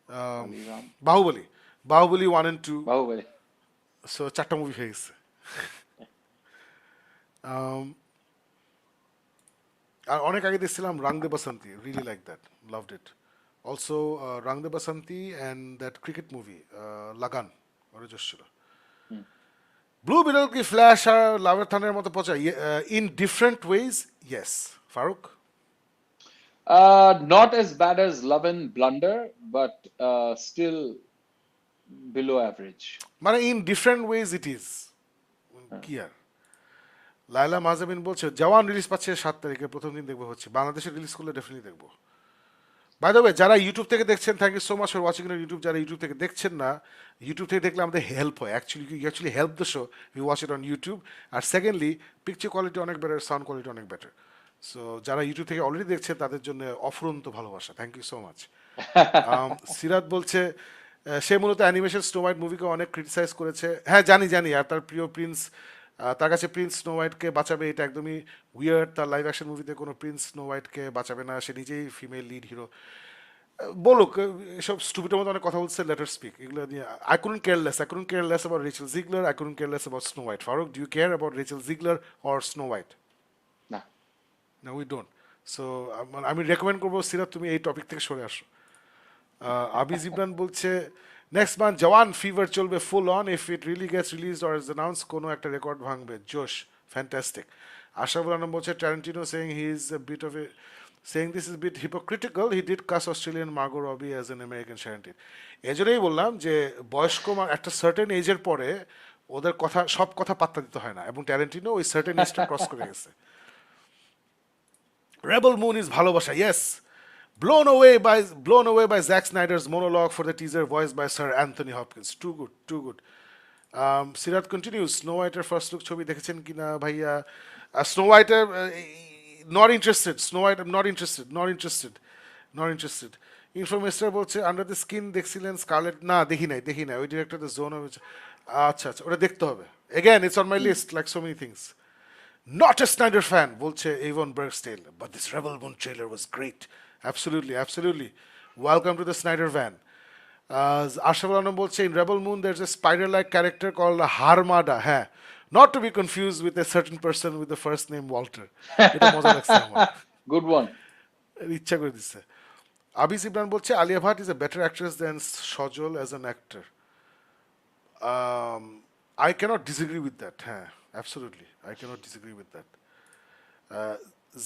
বালিরাম, বাহুবলী। বাহুবলী 1 and 2, বাহুবলী। সো চারটা মুভি হয়ে গেছে। Um, আর অনেক আগে দেখছিলাম Rang De Basanti, really like that, loved it. Also Rang De Basanti and that cricket movie Lagaan, ওরা জোশ ছিল। ব্লু বিটল কি ফ্ল্যাশ আর লাভের থানের মতো পচা? In different ways, yes. Faruk? Not as bad as Love and Blunder, but still below average. মানে in different wedge it is. কি আর, লাইলা মাহজাবিন বলছে জওয়ান রিলিজ পাচ্ছে 7 তারিখে, প্রথম দিন দেখবো হচ্ছে, বাংলাদেশে রিলিজ করলে ডেফিনেটলি দেখবো। বাই দ্য ওয়ে, যারা ইউটিউব থেকে দেখছেন, thank you so much for watching YouTube. যারা ইউটিউব থেকে দেখছেন না, ইউটিউব থেকে দেখলে আমাদের হেল্প হয়, actually help the show, you watch it on YouTube. আর সেকেন্ডলি, পিকচার কোয়ালিটি অনেক বেটার, সাউন্ড কোয়ালিটি অনেক বেটার। সো যারা ইউটিউব থেকে অলরেডি দেখছেন তাদের জন্য অফুরন্ত ভালোবাসা, thank you so much. Sirat বলছে সে মূলত অ্যানিমেশন স্নো হোয়াইট মুভিকে অনেক ক্রিটিসাইজ করেছে। হ্যাঁ জানি জানি, আর তার প্রিয় প্রিন্স, তার কাছে প্রিন্স স্নো হোয়াইটকে বাঁচাবে এটা একদমই উইয়ার্ড। তার লাইভ অ্যাকশন মুভিতে কোনো প্রিন্স স্নো হোয়াইটকে বাঁচাবে না, সে নিজেই ফিমেল লিড হিরো। বলুক, এসব স্টুপিডের মতো অনেক কথা বলছে, লেটার স্পিক এগুলো নিয়ে। I couldn't care less about Rachel Zegler, I couldn't care less about Snow White. Farooq, do you care about Rachel Zegler or Snow White? না, না, উই ডোন্ট। সো আমি রেকমেন্ড করবো সিরাত তুমি এই টপিক থেকে সরে আসো। আবি জিবরান বলছে নেক্সট মান্থ জওয়ান ফিভার চলবে full on, if it really gets release or is announce, কোনো একটা রেকর্ড ভাঙবে, জোশ, ফ্যান্টাস্টিক। আশরাফুল আলম বলছে Tarantino saying he is a bit of a saying this is a bit hypocritical, he did cast Australian Margot Robbie as an American Sharon Tate। এজন্যই বললাম যে বয়স্ক একটা সার্টেন এজের পরে ওদের কথা, সব কথা পাত্তা দিতে হয় না, এবং ট্যারেন্টিনো ওই সার্টেন এজটা ক্রস করে গেছে। Rebel Moon is ভালোবাসা, yes. Blown away by Zack Snyder's monologue for the teaser voiced by Sir Anthony Hopkins. Too good, too good. Sirat continues. Snow White'er first look ছবি দেখেছেন কিনা ভাইয়া? Snow White'er not interested. Snow White I'm not interested. ইনফরমেস্টার বলছে আন্ডার দ্য স্কিন দেখছিলেন স্কারলেট? না দেখি নাই ওই ডিরেক্টর দ্য জোন। আচ্ছা আচ্ছা, ওটা দেখতে হবে। Again it's on my list like so many things. Not a Snyder fan, বলছে Avon Bergstale, but this Rebel Moon trailer was great. Absolutely, absolutely. Welcome to the Snyder van. Ashraf Alam বলছে in Rebel Moon there's a spider-like character called Harmada. হ্যাঁ, not to be confused with a certain person with the first name Walter. এটা মজা লাগছে আমার, good one. ইচ্ছা করে দিচ্ছে। আবিস ইমরান বলছে Alia Bhatt is a better actress than Sajal as an actor. I cannot disagree with that. হ্যাঁ, absolutely, I cannot disagree with that.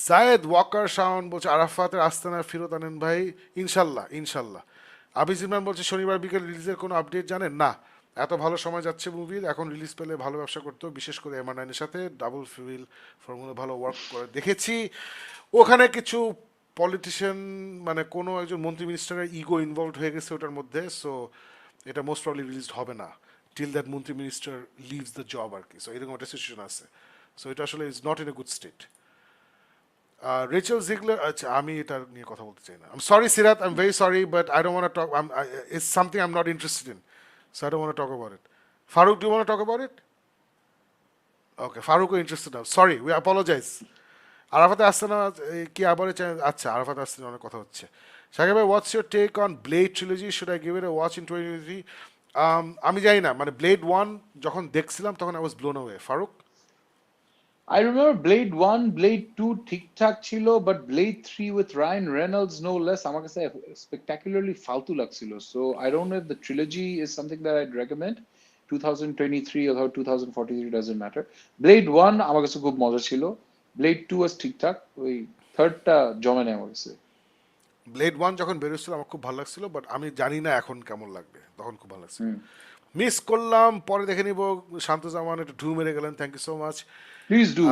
জায়েদ ওয়াকার শাওন বলছে আরাফাতের আস্তানা ফেরত আনেন ভাই, ইনশাল্লাহ ইনশাল্লাহ। আবিস ইমরান বলছে শনিবার বিকেল রিলিজের কোনো আপডেট জানেন? না, এত ভালো সময় যাচ্ছে মুভির, এখন রিলিজ পেলে ভালো ব্যবসা করতো, বিশেষ করে এমআর9-এর সাথে ডাবল ফিল ফর্মুলা ভালো ওয়ার্ক করে দেখেছি। ওখানে কিছু পলিটিশিয়ান, মানে কোনো একজন মন্ত্রী মিনিস্টারের ইগো ইনভলভ হয়ে গেছে ওটার মধ্যে, সো এটা মোস্ট প্রবলি রিলিজ হবে না টিল দ্যাট মন্ত্রী মিনিস্টার লিভস দ্য জব আর কি। সো এরকম একটা সিচুয়েশন আছে, সো এটা আসলে is not in a good state. Rachel Zegler, আচ্ছা আমি এটা নিয়ে কথা বলতে চাই না। I am sorry Sirat, I am very sorry, but I don't want to talk, it's something I am not interested in, so I don't want to talk about it. Farooq, do you want to talk about it? Okay, ফারুকও interested now, sorry, we apologise. আরাফাতে আস্তানা কি আবার? আচ্ছা, আরাফাতে আস্তানা অনেক কথা হচ্ছে। সাকিব ভাই, what's your take on Blade trilogy, should I give it a watch in 2023? আমি জানি না, মানে ব্লেড 1 যখন দেখছিলাম তখন I was blown away. Farooq? I remember Blade 1, Blade 2 ঠিকঠাক ছিল, but Blade 3 with Ryan Reynolds no less আমার কাছে spectacularly ফালতু লাগছিল. So I don't know if the trilogy is something that I'd recommend. 2023 or 2043 doesn't matter. Blade 1 আমার কাছে খুব মজা ছিল. Blade 2 was ঠিকঠাক, ওই থার্ডটা জমে নেই আমার কাছে। ব্লেড 1 যখন বেরোচ্ছিল আমার খুব ভালো লাগছিল, বাট আমি জানি না এখন কেমন লাগবে, তখন খুব ভালো লাগছিল। মিস করলাম, পরে দেখে নিব। শান্তজামান একটু ঢু মেরে গেলেন, thank you so much. Please do.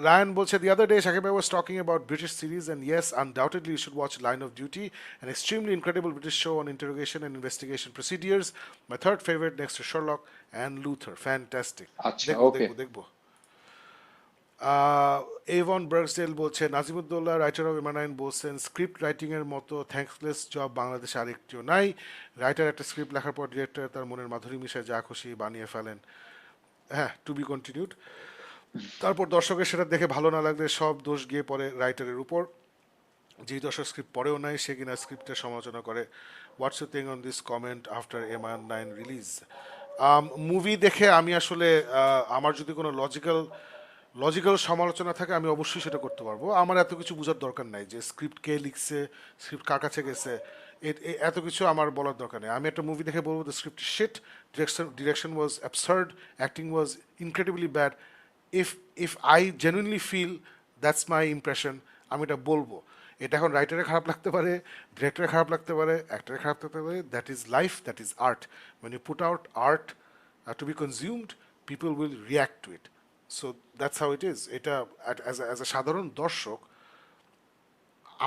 Ryan বলছে, the other day Shakib was talking about British series, and yes, undoubtedly you should watch Line of Duty, an extremely incredible British show on interrogation and investigation procedures. My third favorite next to Sherlock and Luther. Fantastic. আচ্ছা, দেখবো ওকে। দেখবো দেখবো। এভন বার্গসডেল বলছে, নাজিমুদ্দৌলা রাইটার অফ এমানাইন বলছেন, স্ক্রিপ্ট রাইটিং এর মতো থ্যাঙ্কলেস জব বাংলাদেশে আরেকটিও নাই। রাইটার একটা স্ক্রিপ্ট লেখার পর ডিরেক্টর তার মনের মাধুরী মিশায় যা খুশি বানিয়ে ফেলেন। হ্যাঁ, টু বি কন্টিনিউড। তারপর দর্শকের সেটা দেখে ভালো না লাগলে সব দোষ গিয়ে পড়ে রাইটারের উপর। যেই দর্শক স্ক্রিপ্ট পড়েও নাই সে কিনা স্ক্রিপ্টের সমালোচনা করে। What's you think on this comment after এম9 রিলিজ? মুভি দেখে আমি আসলে আমার যদি কোনো লজিক্যাল সমালোচনা থাকে আমি অবশ্যই সেটা করতে পারবো। আমার এত কিছু বোঝার দরকার নাই যে স্ক্রিপ্ট কে লিখছে, স্ক্রিপ্ট কার কাছে গেছে, এত কিছু আমার বলার দরকার নেই। আমি একটা মুভি দেখে বলবো the script shit, direction was absurd, acting was incredibly bad. If if I genuinely feel that's my impression, আমি এটা বলবো। এটা এখন রাইটারে খারাপ লাগতে পারে, ডিরেক্টরে খারাপ লাগতে পারে, অ্যাক্টরে খারাপ লাগতে পারে, that is life, that is art. When you put out art to be consumed, people will react to it. So that's how it is. এটা অ্যাজ এ সাধারণ দর্শক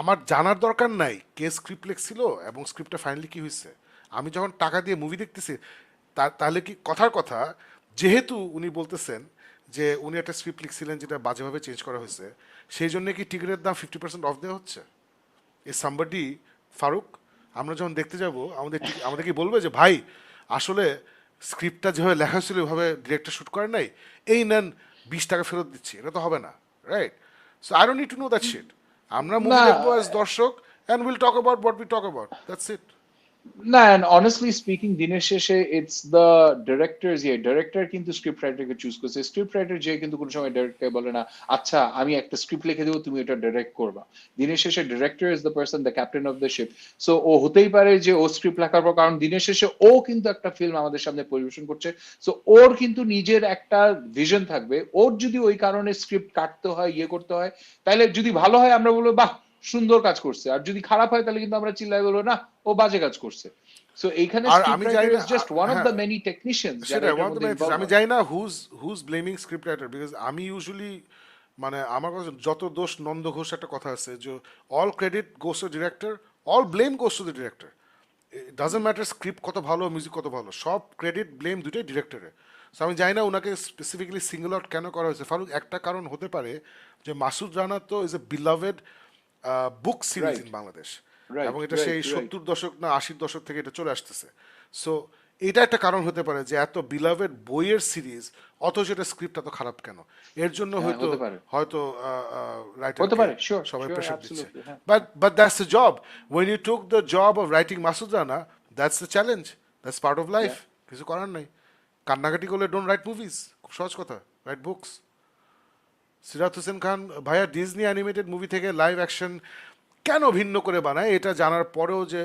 আমার জানার দরকার নাই কে স্ক্রিপ্ট লিখছিল এবং স্ক্রিপ্টটা ফাইনালি কি হয়েছে। আমি যখন টাকা দিয়ে মুভি দেখতেছি, তাহলে কি কথার কথা, যেহেতু উনি বলতেছেন যে উনি একটা স্ক্রিপ্ট লিখছিলেন যেটা বাজেভাবে চেঞ্জ করা হয়েছে, সেই জন্য কি টিকিটের দাম 50% অফ দেওয়া হচ্ছে? এ সাম্বাডি ফারুক, আমরা যখন দেখতে যাব আমাদের কি বলবে যে ভাই আসলে স্ক্রিপ্টটা যেভাবে লেখা হয়েছিল ওইভাবে ডিরেক্টর শুট করে নাই, এই নেন 20 টাকা ফেরত দিচ্ছি? এটা তো হবে না, right? So I don't need to know that shit. আমরা মুভি না, দেখবো অ্যাজ দর্শক, and will talk about what we talk about, that's it. না, and honestly speaking, দিনের শেষে ইটস দ্য ডিরেক্টরস, ডিরেক্টর কিন্তু স্ক্রিপ্ট রাইটারকে চুজ করছে। স্ক্রিপ্ট রাইটার যে কিন্তু কোনো সময় ডিরেক্টরকে বলে না, আচ্ছা আমি একটা স্ক্রিপ্ট লিখে দেবো, তুমি এটা ডিরেক্ট করবা। দিনের শেষে director is the person, the captain of the ship. So ও হতেই পারে যে ও স্ক্রিপ্ট লেখার পর, কারণ দিনের শেষে ও কিন্তু একটা ফিল্ম আমাদের সামনে পরিবেশন করছে। সো ওর কিন্তু নিজের একটা ভিশন থাকবে। ওর যদি ওই কারণে স্ক্রিপ্ট কাটতে হয়, করতে হয়, তাহলে যদি ভালো হয় আমরা বলবো বাহ সুন্দর কাজ করছে, আর যদি খারাপ হয় তাহলে কিন্তু আমরা চিল্লাই বলবো না ও বাজে কাজ করছে। সো এইখানে আর স্ক্রিপ্ট আমি জানি রাইটার না, ইজ জাস্ট ওয়ান অফ হ্যাঁ দ্য মেনি টেকনিশিয়ানস যারা সেটাই, এটার মধ্যে ইনভলভ আমি হয়। জানি না who's blaming script writer, because আমি ইউজুয়ালি মানে আমার কাছে যত দোষ নন্দ ঘোষ একটা কথা আছে যে all credit goes to director, all blame goes to the director. Doesn't matter script কত ভালো, মিউজিক কত ভালো, সব ক্রেডিট ব্লেম দুটোই ডিরেক্টরের। সো আমি জানি না ওনাকে স্পেসিফিক্যালি সিঙ্গল আউট কেন করা হয়েছে। ফারুক, একটা কারণ হতে পারে যে মাসুদ রানা তো is a beloved book series in right, Bangladesh, এবং রাইট, এটা সেই রাইট, রাইট। 70 দশক না 80 দশক থেকে এটা চলে আসতেছে। সো এটা একটা কারণ হতে পারে যে এত বিলাভেড বইয়ের সিরিজ অথচ এটা স্ক্রিপ্ট এত খারাপ কেন। এর জন্য হ্যাঁ, হয়তো হতে পারে, হয়তো হতে রাইটারকে পারে, শিওর, সবাই শিওর, প্রেশার দিচ্ছে। অ্যাবসলিউটলি, হ্যাঁ। But that's the job. When you took the job of writing Masud Rana, that's the challenge, that's part of life. Yeah. কিছু করার নাই। কান্নাকাটি করলে ডোন্ট রাইট মুভিজ, খুব সহজ কথা, রাইট বুকস। সিরাত হোসেন খান, ভাইয়া ডিজনি অ্যানিমেটেড মুভি থেকে লাইভ অ্যাকশন কেন ভিন্ন করে বানায়, এটা জানার পরেও যে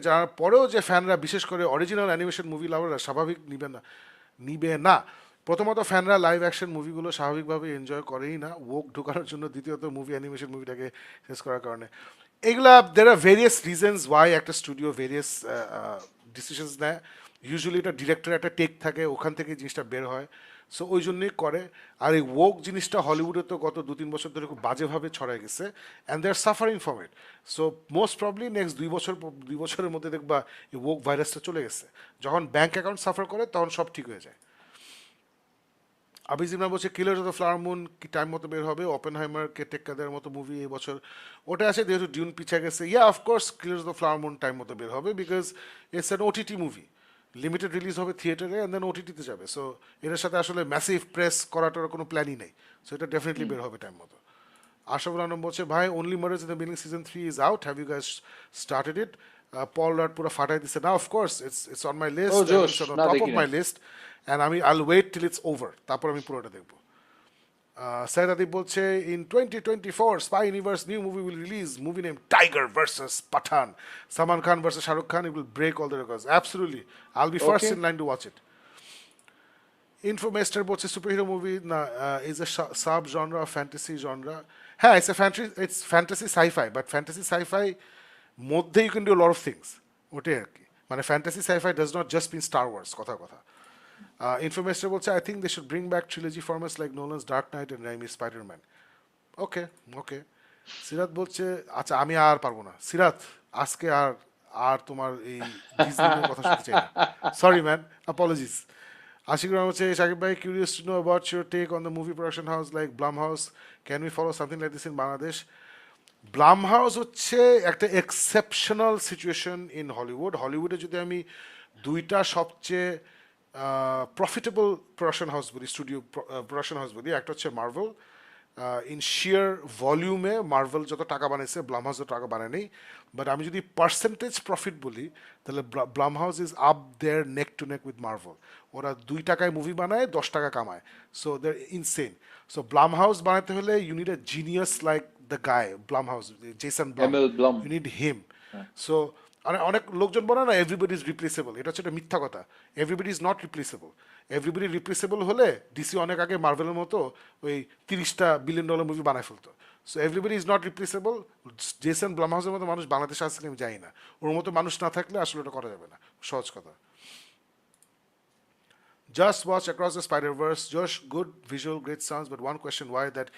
জানার পরেও যে ফ্যানরা, বিশেষ করে অরিজিনাল অ্যানিমেশন মুভি লাভাররা স্বাভাবিক নিবে না। প্রথমত ফ্যানরা লাইভ অ্যাকশন মুভিগুলো স্বাভাবিকভাবে এনজয় করেই না, ওক ঢোকানোর জন্য। দ্বিতীয়ত মুভি অ্যানিমেশন মুভিটাকে শেষ করার কারণে। এগুলা দের আর ভেরিয়াস রিজনস ওয়াই একটা স্টুডিও ভেরিয়াস ডিসিশনস নেয়। ইউজুয়ালি এটা ডিরেক্টর একটা টেক থাকে, ওখান থেকে জিনিসটা বের হয়। সো ওই জন্যই করে। আর এই ওক জিনিসটা হলিউডে তো গত 2-3 বছর ধরে খুব বাজেভাবে ছড়ায় গেছে, and they are suffering from it. So most probably next 2 বছরের মধ্যে দেখবা এই ওক ভাইরাসটা চলে গেছে। যখন ব্যাংক অ্যাকাউন্ট সাফার করে তখন সব ঠিক হয়ে যায়। আবিজ ইমরান বলছে, killers of the flower moon কি টাইম মতো বের হবে? ওপেনহাইমারকে টেক্কা দেওয়ার মতো মুভি এই বছর ওটা আছে, যেহেতু ডিউন পিছিয়ে গেছে। Yeah of course killers of the flower moon time মতো বের হবে, because it's an OTT movie. Limited release হবে থিয়েটারে, অ্যান্ড দেন ওটিটিতে যাবে। সো এটার সাথে আসলে ম্যাসিভ প্রেস করাটার কোনো প্ল্যানই নেই। সো এটা ডেফিনেটলি বের হবে টাইম মতো। আশাফুল আলম বলছে, ভাই only murders in the building season 3 is out, have you guys started it? Paul Rudd পুরো ফাটাই দিচ্ছে না। অফকোর্স ইটস অন মাই ও লিস্ট, জোশ, ইটস অন না টপ অফ দেখি মাই নাই। List, and I'll wait till it's over, তারপর আমি পুরোটা দেখবো। Said Adib বলছে, in 2024 Spy Universe new movie will release, movie name Tiger versus Pathan, Salman Khan versus Shah Rukh Khan. It will break all the records. Absolutely, I'll be first okay. in line to watch it. Infomaster বলছে, superhero movie না is a sub genre of fantasy genre হ্যাঁ, it's fantasy sci-fi, but fantasy sci-fi মধ্যে you can do a lot of things. ওটাই আর কি। মানে fantasy sci-fi does not just mean Star Wars, কথা কথা। Information বলছে, I think they should bring back trilogy formats like Nolan's Dark Knight and Raimi's Spider-Man. ওকে, ওকে। সিরাত বলছে, আচ্ছা আমি আর পারবো না সিরাত, আজকে আর আর তোমার এই ডিজনির কথা শুনতে চাই না, sorry man, apologies. Ashiq Rahman হচ্ছে, শাকিব ভাই, curious to know about your take on the movie production house like Blum house, can we follow something like this in Bangladesh? Blum house হচ্ছে একটা এক্সেপশনাল সিচুয়েশন ইন হলিউড। হলিউডে যদি আমি দুইটা সবচেয়ে প্রফিটেবল প্রোডাকশন হাউস বলি, স্টুডিও প্রোডাকশন হাউস বলি, একটা হচ্ছে মার্ভেল। ইন শিয়ার ভলিউমে মার্ভেল যত টাকা বানিয়েছে ব্লাম হাউস যত টাকা বানায়নি, বাট আমি যদি পার্সেন্টেজ প্রফিট বলি তাহলে Blumhouse is up there neck to neck with Marvel. ওরা 2 টাকায় মুভি বানায়, 10 টাকা কামায়, so they're insane. So Blumhouse বানাতে হলে you need a genius like the guy Blumhouse, Jason Blum, you need him. So অনেক লোকজন বলে না এভরিবডি ইজ রিপ্লেসেবল, এটা হচ্ছে একটা মিথ্যা কথা। Everybody is not replaceable. Everybody replaceable হলে ডিসি অনেক আগে মার্ভেলের মতো ওই $30 বিলিয়ন মুভি বানায় ফেলতো। So everybody is not replaceable. Jason ব্লামহাউসের মতো মানুষ বাংলাদেশে আসলে আমি জানি না, ওর মতো মানুষ না থাকলে আসলে ওটা করা যাবে না, সহজ কথা। Just watch Across the Spider-Verse. Josh, good visual, great sounds, but one question: why that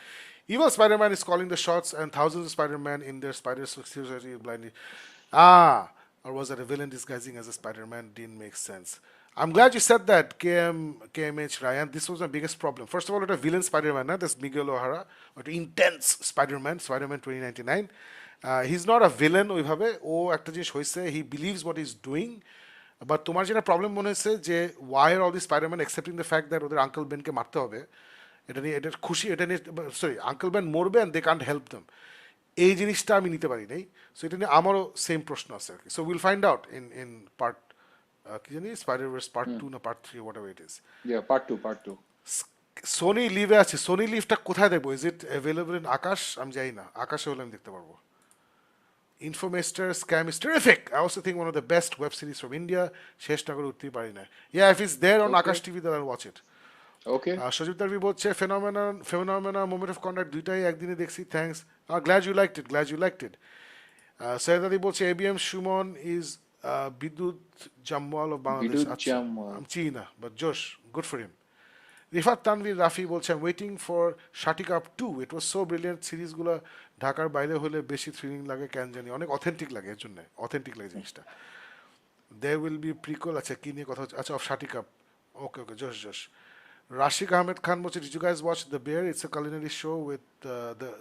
evil Spider-Man is calling the shots and thousands of Spider-Man in their Spider-Society blindly? Or was that a villain disguising as a Spider-Man? Didn't make sense. I'm glad you said that, KMH Ryan. This was my biggest problem. First of all, it's a villain Spider-Man, that's Miguel O'Hara, or intense Spider-Man 2099. He's not a villain, ওইভাবে ও একটা জিনিস হয়েছে, he believes what he's doing. But তোমার যেটা প্রবলেম মনে হচ্ছে যে why are all the Spiderman accepting the fact that ওদের আঙ্কেল বেনকে মারতে হবে, এটা নিয়ে এটার খুশি, এটা নিয়ে সরি আঙ্কেল বেন মরবে and they can't help them, এই জিনিসটা আমি নিতে পারি নাই। সো এটা নিয়ে আমারও সেম প্রশ্ন আছে আর কি। So will find out in part কি জানি স্পাইডারভার্স পার্ট 2 না part 3 whatever it is. Part 2 Sony লিভে আছে, সোনি লিভটা কোথায় দেখবো? Is it available in Akash? আমি জানি না, আকাশে হলে আমি দেখতে পারবো। Infomaster Scam is terrific. I also think one of the best web series from India. শেষ না করে উঠতেই পারি না। Yeah, if it's there on Akash TV, then I'll watch it. Okay. সজীব দারবি বলছে ফেনোমেনা মোমেন্ট অফ কন্ডাক্ট দুইটাই একদিনে দেখছি, thanks. Glad you liked it. Syed Ali বলছে ABM সুমন ইজ বিদ্যুৎ জামওয়াল অফ বাংলাদেশ। আচ্ছা, আমি চিনি না, বাট জোশ, good for him. Rifat Tanvir Rafi বলছে I waiting for Shaticup 2, it was so brilliant. সিরিজগুলো ঢাকার বাইরে হলে বেশি থ্রিলিং লাগে কেন জানি, অনেক অথেন্টিক লাগে, এর জন্য অথেন্টিক লাগে জিনিসটা। দেয়ার উইল বি প্রিকল, আচ্ছা কি নিয়ে কথা হচ্ছে, আচ্ছা অফ শাটিক আপ, ওকে জোশ। রাশিক আহমেদ খান বলছে did you guys watch the Bear? It's a culinary show with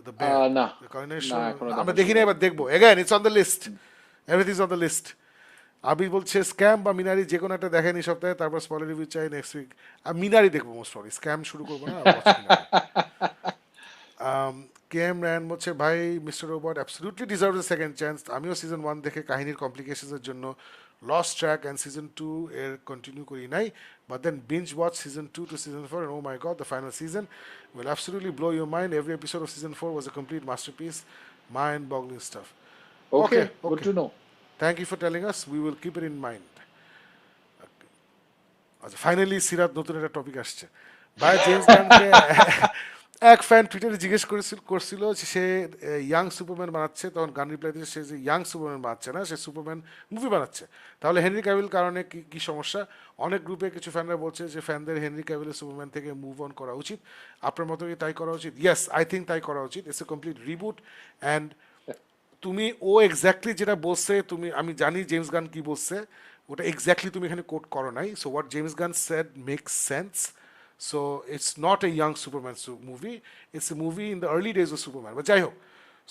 the Bear. না, কুলিনারি শো আমরা দেখি না, এবার দেখবো। Again it's on the list, everything is on the list. Abir বলছে স্ক্যাম বা মিনারি যে কোনো একটা দেখেন এই সপ্তাহে, তারপর স্পয়লার রিভিউ চাই নেক্সট উইক। আমি মিনারি দেখবো মোস্ট প্রবাবলি, স্ক্যাম শুরু করবো না। কেএম র্যান বলছে ভাই mister robot absolutely deserve the second chance. আমিও সিজন 1 দেখে কাহিনীর কমপ্লিকেশনের জন্য লস্ট ট্র্যাক অ্যান্ড সিজন 2 এর কন্টিনিউ করি নাই, but then binge watch season 2 to season 4 and oh my god the final season will absolutely blow your mind. Every episode of season 4 was a complete masterpiece, mind boggling stuff. Okay, good to know. Thank you for telling us. We will keep it in mind. আচ্ছা, ফাইনালি সিরাত নতুন একটা টপিক আসছে। ভাই জেমস গানকে এক ফ্যান টুইটারে জিজ্ঞেস করছিল যে সে ইয়াং সুপারম্যান বানাচ্ছে, তখন গান রিপ্লাই দিয়েছে সে যে ইয়াং সুপারম্যান বানাচ্ছে না, সে সুপারম্যান মুভি বানাচ্ছে। তাহলে হেনরি ক্যাভিল কারণে কি সমস্যা? অনেক গ্রুপে কিছু ফ্যানরা বলছে যে ফ্যানদের হেনরি ক্যাভিলের সুপারম্যান থেকে মুভ অন করা উচিত। আপনার মতো কি তাই করা উচিত? ইয়েস, আই থিঙ্ক তাই করা উচিত। It's a complete reboot. And তুমি ও এক্স্যাক্টলি যেটা বলছে, আমি জানি জেমস গান কি বলছে, ওটা এক্স্যাক্টলি তুমি এখানে কোট করো নাই। So what James Gunn said makes sense. So it's not a young Superman movie, it's a movie in the early days of Superman. বা যাই হোক,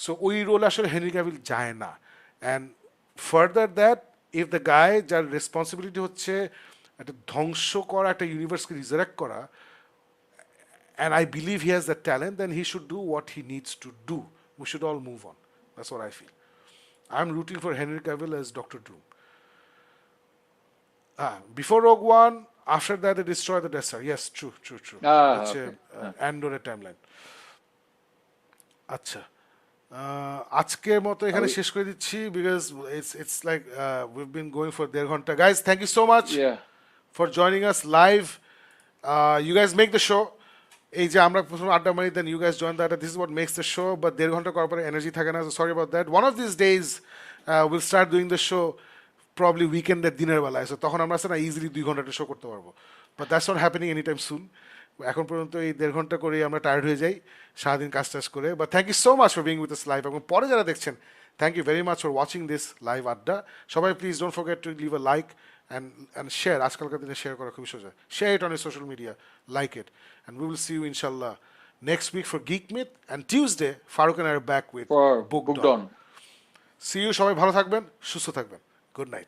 সো ওই রোলে আসলে হেনরি ক্যাভিল যায় না। And further that, if the গায় যার রেসপন্সিবিলিটি হচ্ছে একটা ধ্বংস করা, একটা ইউনিভার্সকে রিজারেক্ট করা, and I believe he has the talent, then he should do what he needs to do. We should all move on. That's what I feel. I'm rooting for Henry Cavill as Dr. Doom. Before Rogue One, after that they destroy the Death Star. Yes, true. Okay. Andor timeline. আচ্ছা, আজকের মতো এখানে শেষ করে দিচ্ছি, because it's like we've been going for 1.5 ঘন্টা. Guys, thank you so much for joining us live. You guys make the show. এই যে আমরা প্রথমে আড্ডা মারি then you guys join the adda, this is what makes the show, but 1.5 ঘন্টা করার পরে এনার্জি থাকে না, sorry about that. One of this days will start doing the show probably উইকেন্ডের দিনের বেলায়, সো তখন আমরা না ইজিলি 2 ঘন্টা শো করতে পারবো, but that's not happening any time soon. এখন পর্যন্ত এই 1.5 ঘন্টা করেই আমরা টায়ার্ড হয়ে যাই সারাদিন কাজ টাজ করে। But thank you so much for being with this live, এবং পরে যারা দেখছেন thank you very much for watching this live আড্ডা। সবাই please don't forget to leave a like and share, আজকালকার দিনে শেয়ার করা খুবই সোজা, share it on your social media, like it, and we will see you ইনশাল্লাহ next week for Geek Myth, and Tuesday Farooq and I are back with For Book Book Dawn. Dawn. See you, সবাই ভালো থাকবেন, সুস্থ থাকবেন, গুড নাইট।